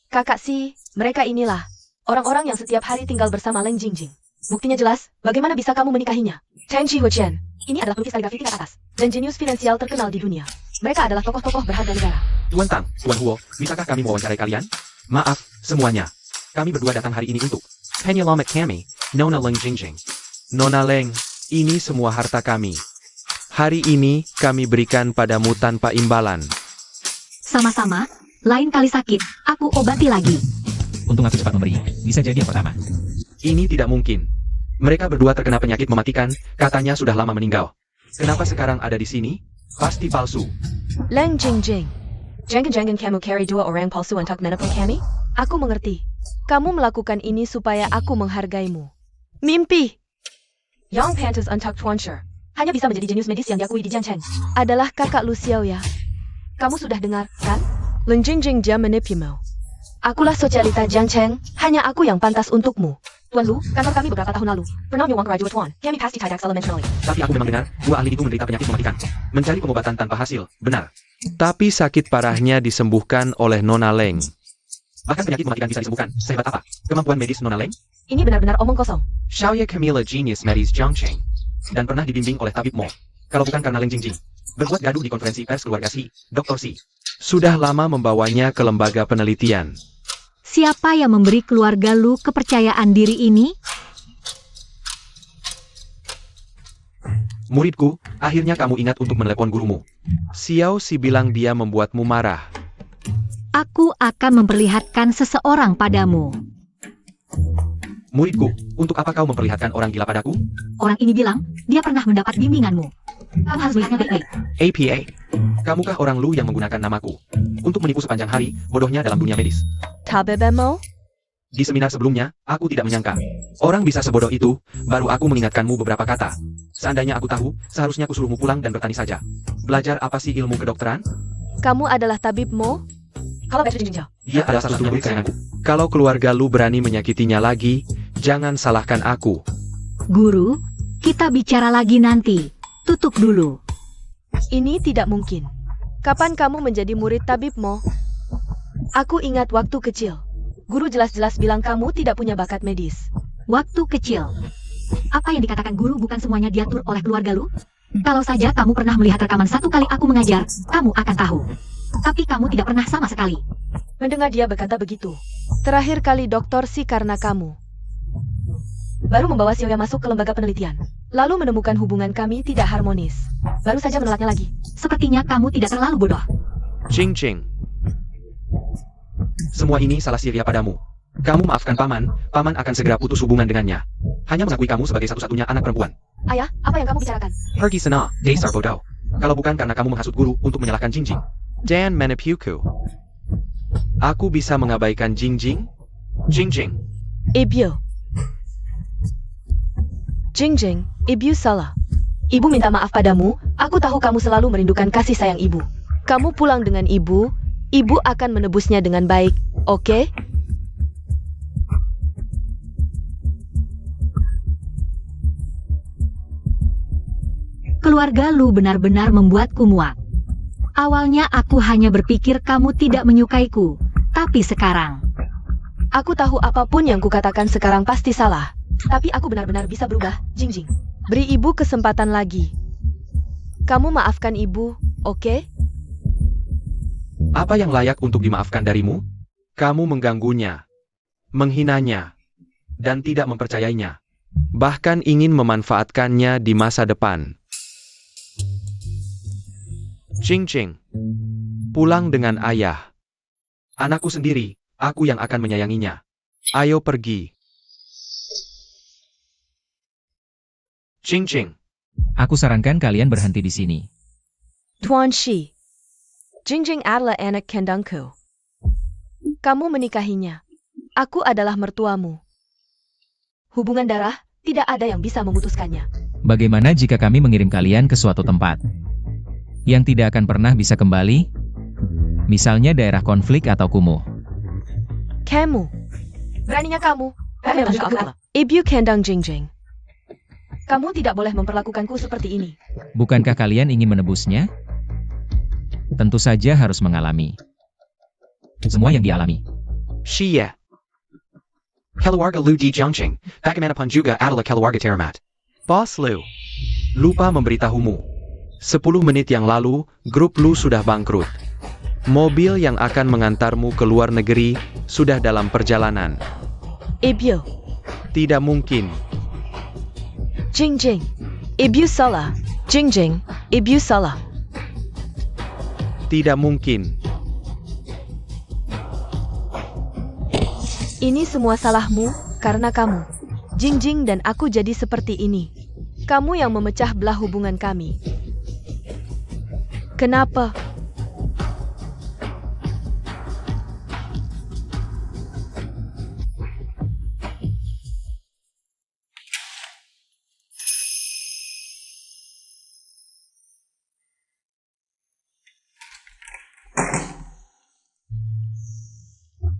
Speaker 4: Kakak Si, mereka inilah orang-orang yang setiap hari tinggal bersama Leng Jingjing. Buktinya jelas, bagaimana bisa kamu menikahinya? Chen Chi Huqian, ini adalah pelukis kaligrafi tingkat atas dan jenius finansial terkenal di dunia. Mereka adalah tokoh-tokoh berharga negara.
Speaker 3: Tuan Tang, Tuan Huo, bisakah kami mewawancarai kalian? Maaf, semuanya. Kami berdua datang hari ini untuk penyelamat kami, Nona Leng Jingjing. Nona Leng, ini semua harta kami. Hari ini kami berikan padamu tanpa imbalan.
Speaker 1: sama-sama. Lain kali sakit, aku obati lagi.
Speaker 2: Untung aku cepat memberi. Bisa jadi yang pertama.
Speaker 3: Ini tidak mungkin. Mereka berdua terkena penyakit mematikan, katanya sudah lama meninggal. Kenapa sekarang ada di sini? Pasti palsu.
Speaker 4: Leng Jingjing, jangan-jangan kamu carry 2 orang palsu untuk menipu kami? Aku mengerti. Kamu melakukan ini supaya aku menghargaimu. Mimpi! Yang pantas untuk Tuan Shi, hanya bisa menjadi jenius medis yang diakui di Jiangchen. Adalah kakak Lu Xiao ya. Kamu sudah dengar, kan? Leng Jingjing dia menipumu. Akulah sosialita Jiangchen, hanya aku yang pantas untukmu. Tuan Lu, kantor kami beberapa tahun lalu pernah menyuang graduate Tuan. Kami pasti tidak elementary.
Speaker 3: Tapi aku memang dengar, 2 ahli itu menderita penyakit mematikan. Mencari pengobatan tanpa hasil, benar. Tapi sakit parahnya disembuhkan oleh Nona Leng. Bahkan penyakit mematikan bisa disembuhkan. Sehebat apa? Kemampuan medis Nona Leng?
Speaker 4: Ini benar-benar omong kosong.
Speaker 3: Xiaoya Camilla Genius Medis Jiangcheng. Dan pernah dibimbing oleh tabib Mo. Kalau bukan karena Leng Jingjing. Berbuat gaduh di konferensi pers keluarga Si, Dr. Si. Sudah lama membawanya ke lembaga penelitian.
Speaker 1: Siapa yang memberi keluarga Lu kepercayaan diri ini?
Speaker 3: Muridku, akhirnya kamu ingat untuk menelepon gurumu. Xiao Si bilang dia membuatmu marah.
Speaker 1: Aku akan memperlihatkan seseorang padamu.
Speaker 3: Muridku, untuk apa kau memperlihatkan orang gila padaku?
Speaker 1: Orang ini bilang, dia pernah mendapat bimbinganmu. Kamu harus melihatnya baik-baik.
Speaker 3: APA. Kamukah orang Lu yang menggunakan namaku? Untuk menipu sepanjang hari, bodohnya dalam dunia medis.
Speaker 4: Tabebemo?
Speaker 3: Di seminar sebelumnya, aku tidak menyangka. Orang bisa sebodoh itu, baru aku mengingatkanmu beberapa kata. Seandainya aku tahu, seharusnya aku suruhmu pulang dan bertani saja. Belajar apa sih ilmu kedokteran?
Speaker 4: Kamu adalah tabib Mo? Kalau Betu Jingjing.
Speaker 3: Dia adalah satu-satunya murid kesayanganku. Kalau keluarga Lu berani menyakitinya lagi, jangan salahkan aku.
Speaker 1: Guru, kita bicara lagi nanti. Tutup dulu.
Speaker 4: Ini tidak mungkin. Kapan kamu menjadi murid tabib Mo? Aku ingat waktu kecil. Guru jelas-jelas bilang kamu tidak punya bakat medis.
Speaker 1: Waktu kecil. Apa yang dikatakan guru bukan semuanya diatur oleh keluarga Lu? Kalau saja kamu pernah melihat rekaman 1 kali aku mengajar, kamu akan tahu. Tapi kamu tidak pernah sama sekali.
Speaker 4: Mendengar dia berkata begitu. Terakhir kali Dr. Si karena kamu. Baru membawa Xiaoya masuk ke lembaga penelitian. Lalu menemukan hubungan kami tidak harmonis. Baru saja menolaknya lagi.
Speaker 1: Sepertinya kamu tidak terlalu bodoh.
Speaker 3: Ching. Semua ini salah Siria padamu.
Speaker 5: Kamu maafkan paman, paman akan segera putus hubungan dengannya. Hanya mengakui kamu sebagai satu-satunya anak perempuan.
Speaker 4: Ayah, apa yang kamu bicarakan?
Speaker 5: Pergi sana, dasar bodoh. Kalau bukan karena kamu menghasut guru untuk menyalahkan Jingjing. Dan menipuku. Aku bisa mengabaikan Jingjing? Jingjing.
Speaker 4: Ibu. Jingjing, ibu salah. Ibu minta maaf padamu, aku tahu kamu selalu merindukan kasih sayang ibu. Kamu pulang dengan ibu, ibu akan menebusnya dengan baik, oke?
Speaker 1: Keluarga Lu benar-benar membuatku muak. Awalnya aku hanya berpikir kamu tidak menyukaiku, tapi sekarang...
Speaker 4: Aku tahu apapun yang kukatakan sekarang pasti salah. Tapi aku benar-benar bisa berubah, Jingjing. Beri ibu kesempatan lagi. Kamu maafkan ibu, oke?
Speaker 5: Apa yang layak untuk dimaafkan darimu? Kamu mengganggunya, menghinanya, dan tidak mempercayainya. Bahkan ingin memanfaatkannya di masa depan. Jingjing, pulang dengan ayah. Anakku sendiri, aku yang akan menyayanginya. Ayo pergi. Jingjing.
Speaker 2: Aku sarankan kalian berhenti di sini.
Speaker 4: Tuan Shi. Jingjing adalah anak kandungku. Kamu menikahinya. Aku adalah mertuamu. Hubungan darah, tidak ada yang bisa memutuskannya.
Speaker 2: Bagaimana jika kami mengirim kalian ke suatu tempat yang tidak akan pernah bisa kembali? Misalnya daerah konflik atau kumuh.
Speaker 4: Kamu. Beraninya kamu. Ibu kandung Jingjing. Kamu tidak boleh memperlakukanku seperti ini.
Speaker 2: Bukankah kalian ingin menebusnya? Tentu saja harus mengalami semua yang dialami.
Speaker 5: Shia. Keluarga Lu di Jiangqing, bagaimanapun juga adalah keluarga terhormat. Bos Lu. Lupa memberitahumu. 10 menit yang lalu, grup Lu sudah bangkrut. Mobil yang akan mengantarmu ke luar negeri sudah dalam perjalanan.
Speaker 4: Ibu.
Speaker 5: Tidak mungkin.
Speaker 4: Jingjing. Ibu salah. Jingjing. Ibu salah.
Speaker 5: Tidak mungkin.
Speaker 4: Ini semua salahmu, karena kamu. Jingjing dan aku jadi seperti ini. Kamu yang memecah belah hubungan kami. Kenapa?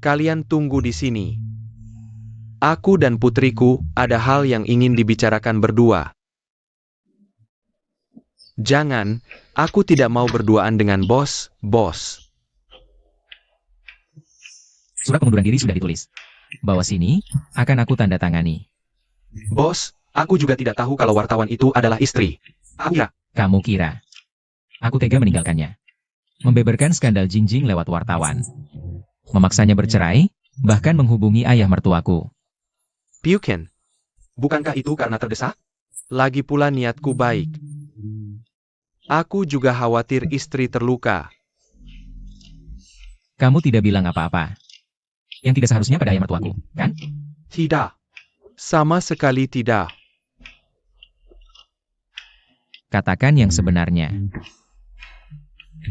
Speaker 5: Kalian tunggu di sini. Aku dan putriku ada hal yang ingin dibicarakan berdua. Jangan, aku tidak mau berduaan dengan bos.
Speaker 2: Surat pengunduran diri sudah ditulis. Bawa sini, akan aku tanda tangani.
Speaker 5: Bos, aku juga tidak tahu kalau wartawan itu adalah istri. Aku
Speaker 2: Kamu kira aku tega meninggalkannya? Membeberkan skandal Jingjing lewat wartawan. Memaksanya bercerai, bahkan menghubungi ayah mertuaku.
Speaker 5: Piukin. Bukankah itu karena terdesak? Lagi pula niatku baik. Aku juga khawatir istri terluka.
Speaker 2: Kamu tidak bilang apa-apa. Yang tidak seharusnya pada ayah mertuaku, kan?
Speaker 5: Tidak. Sama sekali tidak.
Speaker 2: Katakan yang sebenarnya.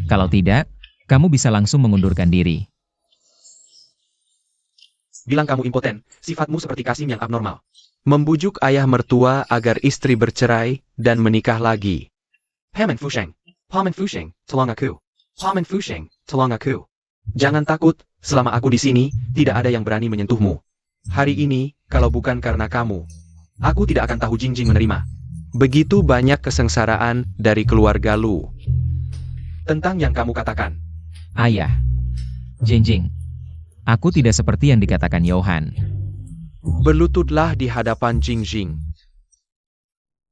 Speaker 2: Kalau tidak, kamu bisa langsung mengundurkan diri.
Speaker 5: Bilang kamu impoten, sifatmu seperti Kasim yang abnormal. Membujuk ayah mertua agar istri bercerai dan menikah lagi. Paman Fusheng, tolong aku. Paman Fusheng, tolong aku. Jangan takut, selama aku di sini, tidak ada yang berani menyentuhmu. Hari ini, kalau bukan karena kamu, aku tidak akan tahu Jingjing menerima. Begitu banyak kesengsaraan dari keluarga Lu. Tentang yang kamu katakan.
Speaker 2: Ayah. Jingjing. Aku tidak seperti yang dikatakan Johan.
Speaker 5: Berlututlah di hadapan Jingjing.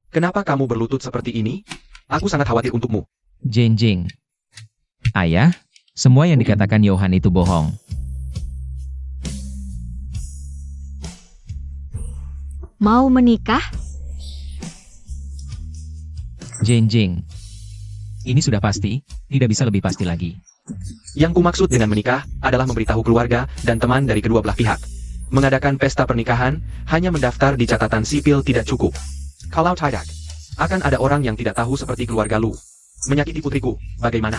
Speaker 5: Kenapa kamu berlutut seperti ini? Aku sangat khawatir untukmu.
Speaker 2: Jingjing. Ayah, semua yang dikatakan Johan itu bohong.
Speaker 1: Mau menikah?
Speaker 2: Jingjing. Ini sudah pasti, tidak bisa lebih pasti lagi.
Speaker 5: Yang kumaksud dengan menikah adalah memberitahu keluarga dan teman dari kedua belah pihak.
Speaker 3: Mengadakan pesta pernikahan, hanya mendaftar di catatan sipil tidak cukup. Kalau tidak, akan ada orang yang tidak tahu seperti keluarga Lu. Menyakiti putriku, bagaimana?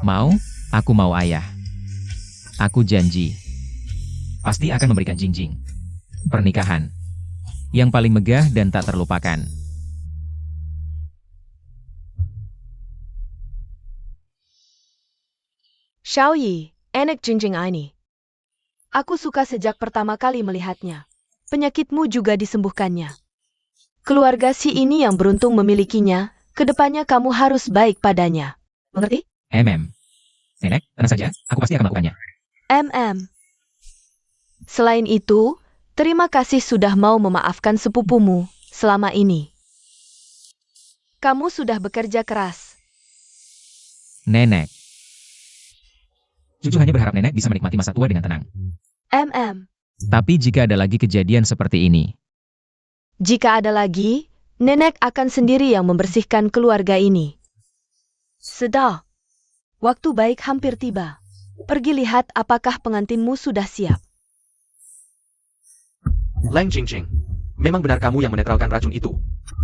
Speaker 2: Mau? Aku mau ayah. Aku janji. Pasti akan memberikan jinjing. Pernikahan. Yang paling megah dan tak terlupakan.
Speaker 4: Xiaoyi, enak jinjing ini. Aku suka sejak pertama kali melihatnya. Penyakitmu juga disembuhkannya. Keluarga si ini yang beruntung memilikinya, kedepannya kamu harus baik padanya. Mengerti?
Speaker 2: Nenek, tenang saja, aku pasti akan melakukannya.
Speaker 4: Selain itu, terima kasih sudah mau memaafkan sepupumu selama ini. Kamu sudah bekerja keras.
Speaker 2: Nenek. Cucu hanya berharap nenek bisa menikmati masa tua dengan tenang. Tapi jika ada lagi kejadian seperti ini,
Speaker 4: Jika ada lagi, nenek akan sendiri yang membersihkan keluarga ini. Sudah. Waktu baik hampir tiba. Pergi lihat apakah pengantinmu sudah siap.
Speaker 3: Lang Jingjing, memang benar kamu yang menetralkan racun itu.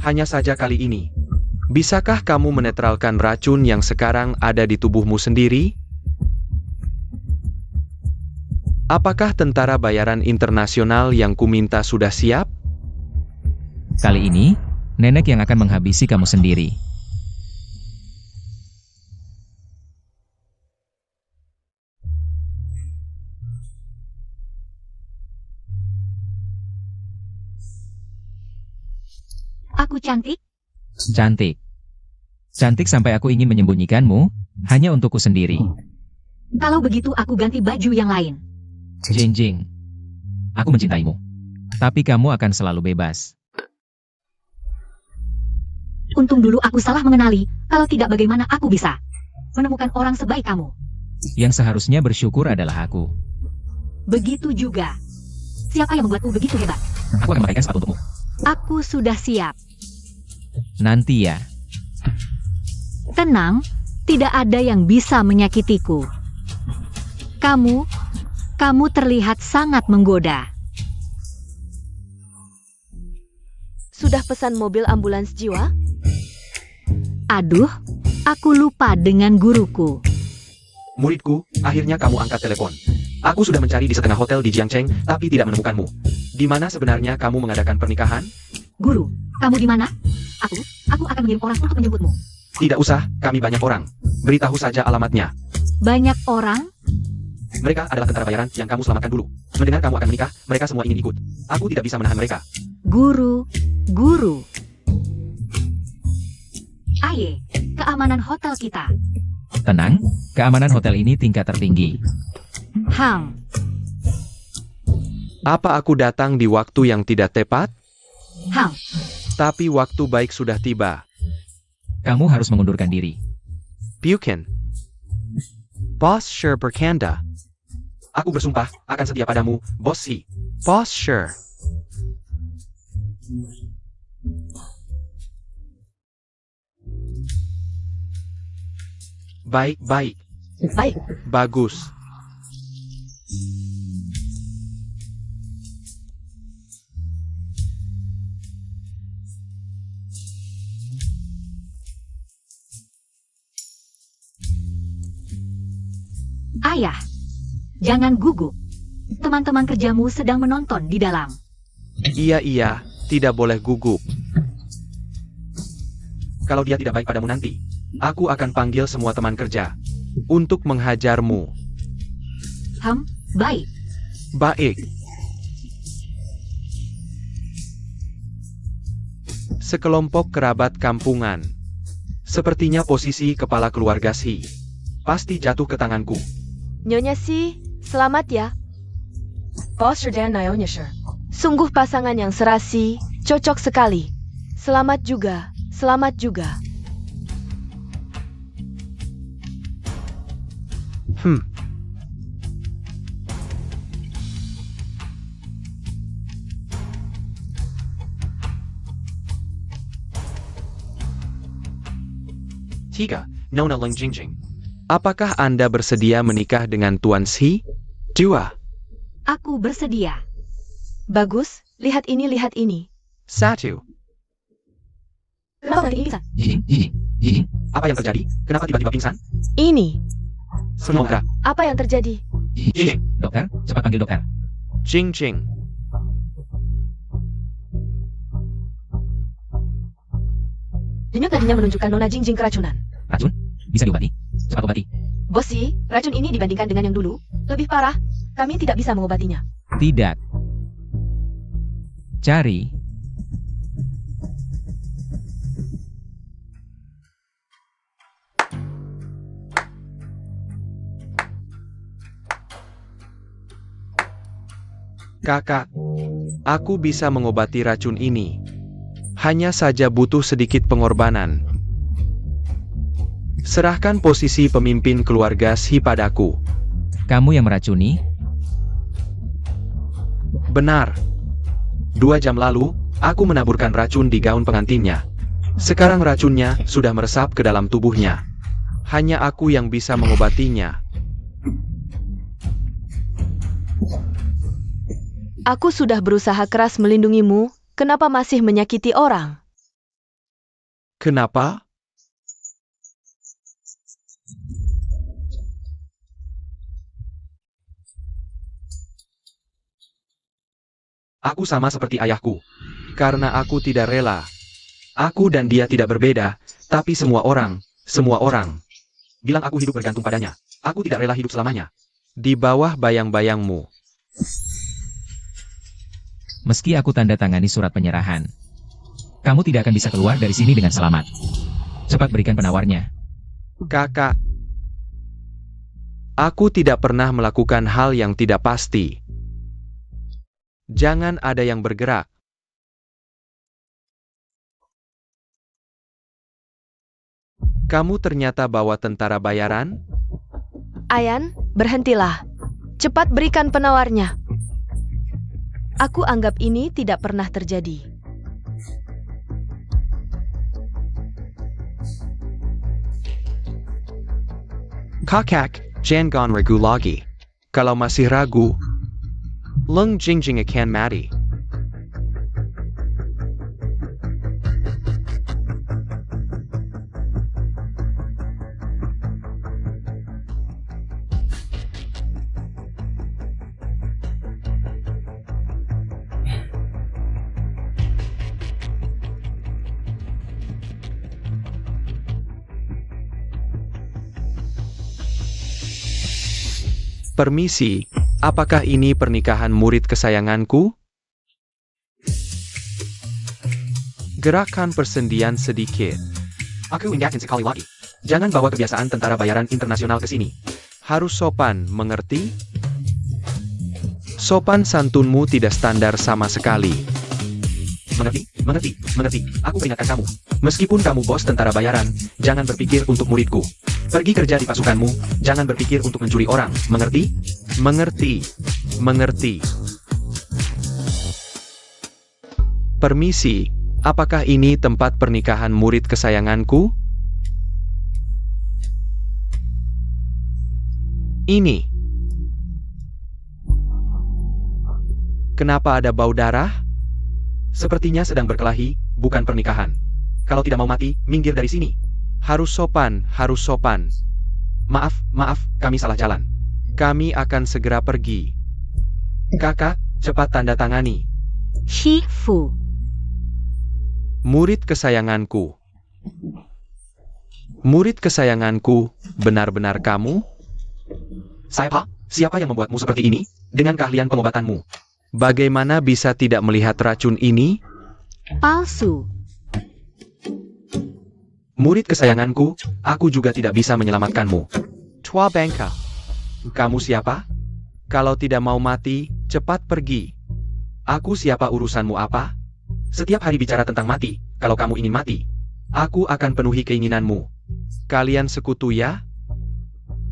Speaker 3: Hanya saja kali ini. Bisakah kamu menetralkan racun yang sekarang ada di tubuhmu sendiri? Apakah tentara bayaran internasional yang kuminta sudah siap?
Speaker 2: kali ini, nenek yang akan menghabisi kamu sendiri.
Speaker 1: Aku cantik?
Speaker 2: Cantik. Cantik sampai aku ingin menyembunyikanmu, hanya untukku sendiri.
Speaker 1: Kalau begitu aku ganti baju yang lain.
Speaker 2: Jinjing. Aku mencintaimu. Tapi kamu akan selalu bebas.
Speaker 1: Untung dulu aku salah mengenali, kalau tidak bagaimana aku bisa menemukan orang sebaik kamu.
Speaker 2: Yang seharusnya bersyukur adalah aku.
Speaker 1: Begitu juga. Siapa yang membuatmu begitu hebat?
Speaker 2: Aku akan memakaikan sepatu untukmu.
Speaker 1: Aku sudah siap.
Speaker 2: Nanti ya.
Speaker 1: Tenang, tidak ada yang bisa menyakitiku. Kamu terlihat sangat menggoda.
Speaker 4: Sudah pesan mobil ambulans jiwa?
Speaker 1: Aduh, aku lupa dengan guruku.
Speaker 3: Muridku, akhirnya kamu angkat telepon. Aku sudah mencari di setengah hotel di Jiangcheng, tapi tidak menemukanmu. Di mana sebenarnya kamu mengadakan pernikahan?
Speaker 1: Guru, kamu di mana? Aku akan mengirim orang untuk menjemputmu.
Speaker 3: Tidak usah, kami banyak orang. Beritahu saja alamatnya.
Speaker 1: Banyak orang?
Speaker 3: Mereka adalah tentara bayaran yang kamu selamatkan dulu. Mendengar kamu akan menikah, mereka semua ingin ikut. Aku tidak bisa menahan mereka.
Speaker 1: Guru. Aye, keamanan hotel kita.
Speaker 2: Tenang, keamanan hotel ini tingkat tertinggi.
Speaker 3: Apa aku datang di waktu yang tidak tepat? Tapi waktu baik sudah tiba.
Speaker 2: Kamu harus mengundurkan diri.
Speaker 3: Bukan. Boss Sher bercanda. Aku bersumpah akan setia padamu, Bos Si. Boss Sher. Baik. Bagus.
Speaker 1: Ayah, jangan gugup. Teman-teman kerjamu sedang menonton di dalam.
Speaker 3: Iya, tidak boleh gugup. Kalau dia tidak baik padamu nanti, aku akan panggil semua teman kerja untuk menghajarmu.
Speaker 1: Baik.
Speaker 3: Baik. Sekelompok kerabat kampungan. Sepertinya posisi kepala keluarga Si pasti jatuh ke tanganku.
Speaker 4: Nyonya Si, selamat ya. Bos dan Nyonya Sher. Sungguh pasangan yang serasi, cocok sekali. Selamat juga.
Speaker 3: Tiga, Nona Leng Jingjing. Apakah Anda bersedia menikah dengan Tuan Si? 2.
Speaker 1: Aku bersedia.
Speaker 4: Bagus, lihat ini, lihat ini.
Speaker 5: Satu.
Speaker 4: Kenapa nanti ini pingsan?
Speaker 5: Apa yang terjadi? Kenapa tiba-tiba pingsan?
Speaker 4: Ini.
Speaker 5: Semoga.
Speaker 4: Apa yang terjadi?
Speaker 2: Dokter, cepat panggil dokter.
Speaker 5: Jing Jing.
Speaker 4: Denyut tadinya menunjukkan Nona Jing Jing keracunan.
Speaker 2: Racun? Bisa diobati? Cepat obati.
Speaker 4: Bosi, racun ini dibandingkan dengan yang dulu, lebih parah. Kami tidak bisa mengobatinya.
Speaker 2: Tidak. Cari.
Speaker 5: Kakak, aku bisa mengobati racun ini. Hanya saja butuh sedikit pengorbanan. Serahkan posisi pemimpin keluarga Shi padaku.
Speaker 2: Kamu yang meracuni?
Speaker 5: Benar. 2 jam lalu, aku menaburkan racun di gaun pengantinnya. Sekarang racunnya sudah meresap ke dalam tubuhnya. Hanya aku yang bisa mengobatinya.
Speaker 4: Aku sudah berusaha keras melindungimu, kenapa masih menyakiti orang?
Speaker 5: Kenapa? Aku sama seperti ayahku. Karena aku tidak rela. Aku dan dia tidak berbeda, tapi semua orang bilang aku hidup bergantung padanya. Aku tidak rela hidup selamanya. Di bawah bayang-bayangmu.
Speaker 2: Meski aku tanda tangani surat penyerahan, kamu tidak akan bisa keluar dari sini dengan selamat. Cepat berikan penawarnya.
Speaker 5: Kakak, aku tidak pernah melakukan hal yang tidak pasti. Jangan ada yang bergerak. Kamu ternyata bawa tentara bayaran?
Speaker 4: Ayan, berhentilah. Cepat berikan penawarnya. Aku anggap ini tidak pernah terjadi.
Speaker 5: Kakak, jangan ragu lagi. Kalau masih ragu, Leng Jingjing akan mati. Permisi, apakah ini pernikahan murid kesayanganku? Gerakan persendian sedikit. Aku ingatkan sekali lagi. Jangan bawa kebiasaan tentara bayaran internasional ke sini. Harus sopan, mengerti? Sopan santunmu tidak standar sama sekali. Mengerti. Aku peringatkan kamu. Meskipun kamu bos tentara bayaran, jangan berpikir untuk muridku. Pergi kerja di pasukanmu, jangan berpikir untuk mencuri orang, mengerti? Mengerti. Permisi, apakah ini tempat pernikahan murid kesayanganku? Ini. Kenapa ada bau darah? Sepertinya sedang berkelahi, bukan pernikahan. Kalau tidak mau mati, minggir dari sini. Harus sopan. Maaf, kami salah jalan. Kami akan segera pergi. Kakak, cepat tanda tangani.
Speaker 1: Shifu.
Speaker 5: Murid kesayanganku. Murid kesayanganku, benar-benar kamu? Siapa yang membuatmu seperti ini? Dengan keahlian pengobatanmu. Bagaimana bisa tidak melihat racun ini?
Speaker 1: Palsu.
Speaker 5: Murid kesayanganku, aku juga tidak bisa menyelamatkanmu. Tua Bangka. Kamu siapa? Kalau tidak mau mati, cepat pergi. Aku siapa, urusanmu apa? Setiap hari bicara tentang mati, kalau kamu ingin mati, aku akan penuhi keinginanmu. Kalian sekutu ya?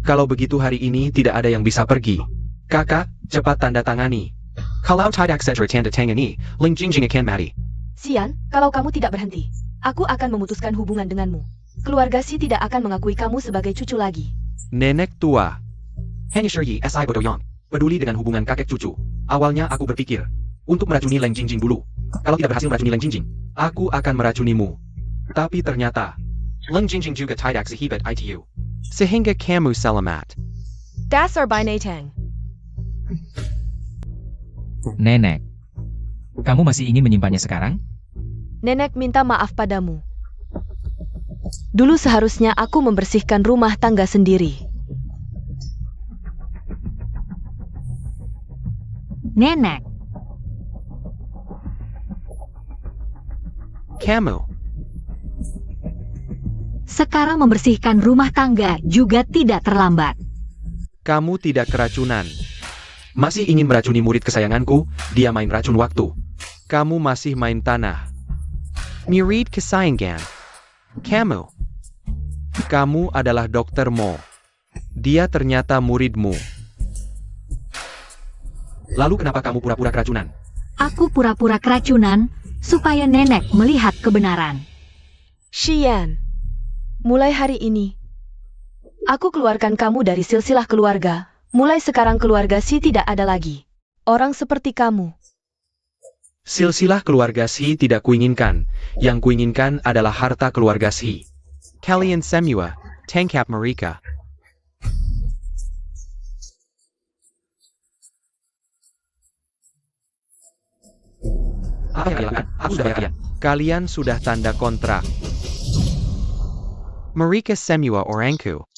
Speaker 5: Kalau begitu hari ini tidak ada yang bisa pergi. Kakak, cepat tanda tangani. Kalau tidak segera tanda tangani, Ling Jingjing akan mati.
Speaker 4: Sian, kalau kamu tidak berhenti, aku akan memutuskan hubungan denganmu. Keluarga Si tidak akan mengakui kamu sebagai cucu lagi.
Speaker 5: Nenek tua. Hanya Sheryi Si Bodoyong. Peduli dengan hubungan kakek cucu. Awalnya aku berpikir, untuk meracuni Leng Jingjing dulu. Kalau tidak berhasil meracuni Leng Jingjing, aku akan meracunimu. Tapi ternyata, Leng Jingjing juga tidak sehebat itu.
Speaker 3: Sehingga kamu selamat.
Speaker 4: Dasar binatang.
Speaker 2: Nenek, kamu masih ingin menyimpannya sekarang?
Speaker 4: Nenek minta maaf padamu. Dulu seharusnya aku membersihkan rumah tangga sendiri.
Speaker 1: Nenek,
Speaker 3: Kamu.
Speaker 1: sekarang membersihkan rumah tangga juga tidak terlambat.
Speaker 3: Kamu tidak keracunan.
Speaker 5: Masih ingin meracuni murid kesayanganku, dia main racun waktu.
Speaker 3: Kamu masih main tanah. Murid kesayangan. Kamu. Kamu adalah Dr. Mo. Dia ternyata muridmu.
Speaker 5: Lalu kenapa kamu pura-pura keracunan?
Speaker 1: Aku pura-pura keracunan supaya nenek melihat kebenaran.
Speaker 4: Xian, mulai hari ini, aku keluarkan kamu dari silsilah keluarga. Mulai sekarang keluarga Si tidak ada lagi. Orang seperti kamu.
Speaker 5: Silsilah keluarga Si tidak kuinginkan. Yang kuinginkan adalah harta keluarga Si.
Speaker 3: Kalian semua, tangkap mereka.
Speaker 5: Apa yang kalian lakukan? Aku sudah bayar kalian.
Speaker 3: Kalian sudah tanda kontrak. Mereka semua orangku.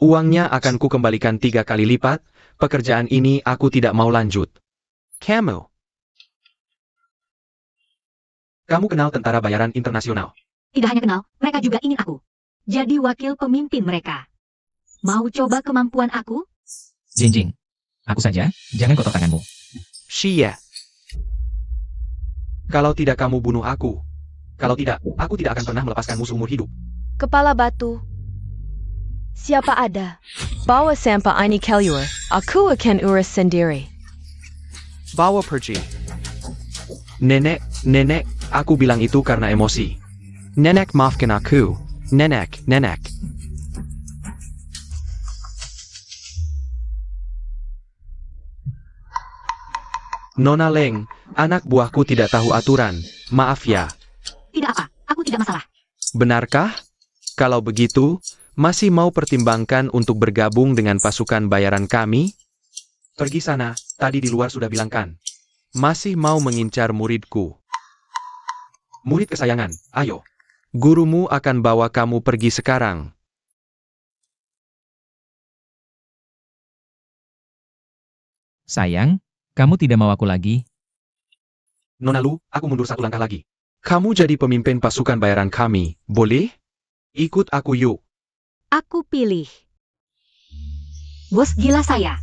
Speaker 5: Uangnya akan kukembalikan 3 kali lipat. Pekerjaan ini aku tidak mau lanjut.
Speaker 3: Kamu.
Speaker 5: Kamu kenal tentara bayaran internasional.
Speaker 1: Tidak hanya kenal, mereka juga ingin aku jadi wakil pemimpin mereka. Mau coba kemampuan aku?
Speaker 2: Jingjing, aku saja, jangan kotor tanganmu.
Speaker 3: Shia.
Speaker 5: Kalau tidak kamu bunuh aku. Kalau tidak, aku tidak akan pernah melepaskanmu seumur hidup.
Speaker 4: Kepala batu. Siapa ada? Bawa sampah ini keluar. Aku akan urus sendiri.
Speaker 3: Bawa pergi.
Speaker 5: Nenek, aku bilang itu karena emosi.
Speaker 3: Nenek maafkan aku. Nenek.
Speaker 5: Nona Leng, anak buahku tidak tahu aturan. Maaf ya.
Speaker 1: Tidak apa, aku tidak masalah.
Speaker 3: Benarkah? Kalau begitu, masih mau pertimbangkan untuk bergabung dengan pasukan bayaran kami?
Speaker 5: Pergi sana, tadi di luar sudah bilangkan.
Speaker 3: Masih mau mengincar muridku?
Speaker 5: Murid kesayangan, ayo.
Speaker 3: Gurumu akan bawa kamu pergi sekarang.
Speaker 2: Sayang, kamu tidak mau aku lagi?
Speaker 5: Nona Lu, aku mundur 1 langkah lagi.
Speaker 3: Kamu jadi pemimpin pasukan bayaran kami, boleh?
Speaker 5: Ikut aku yuk.
Speaker 1: Aku pilih. Bos gila saya.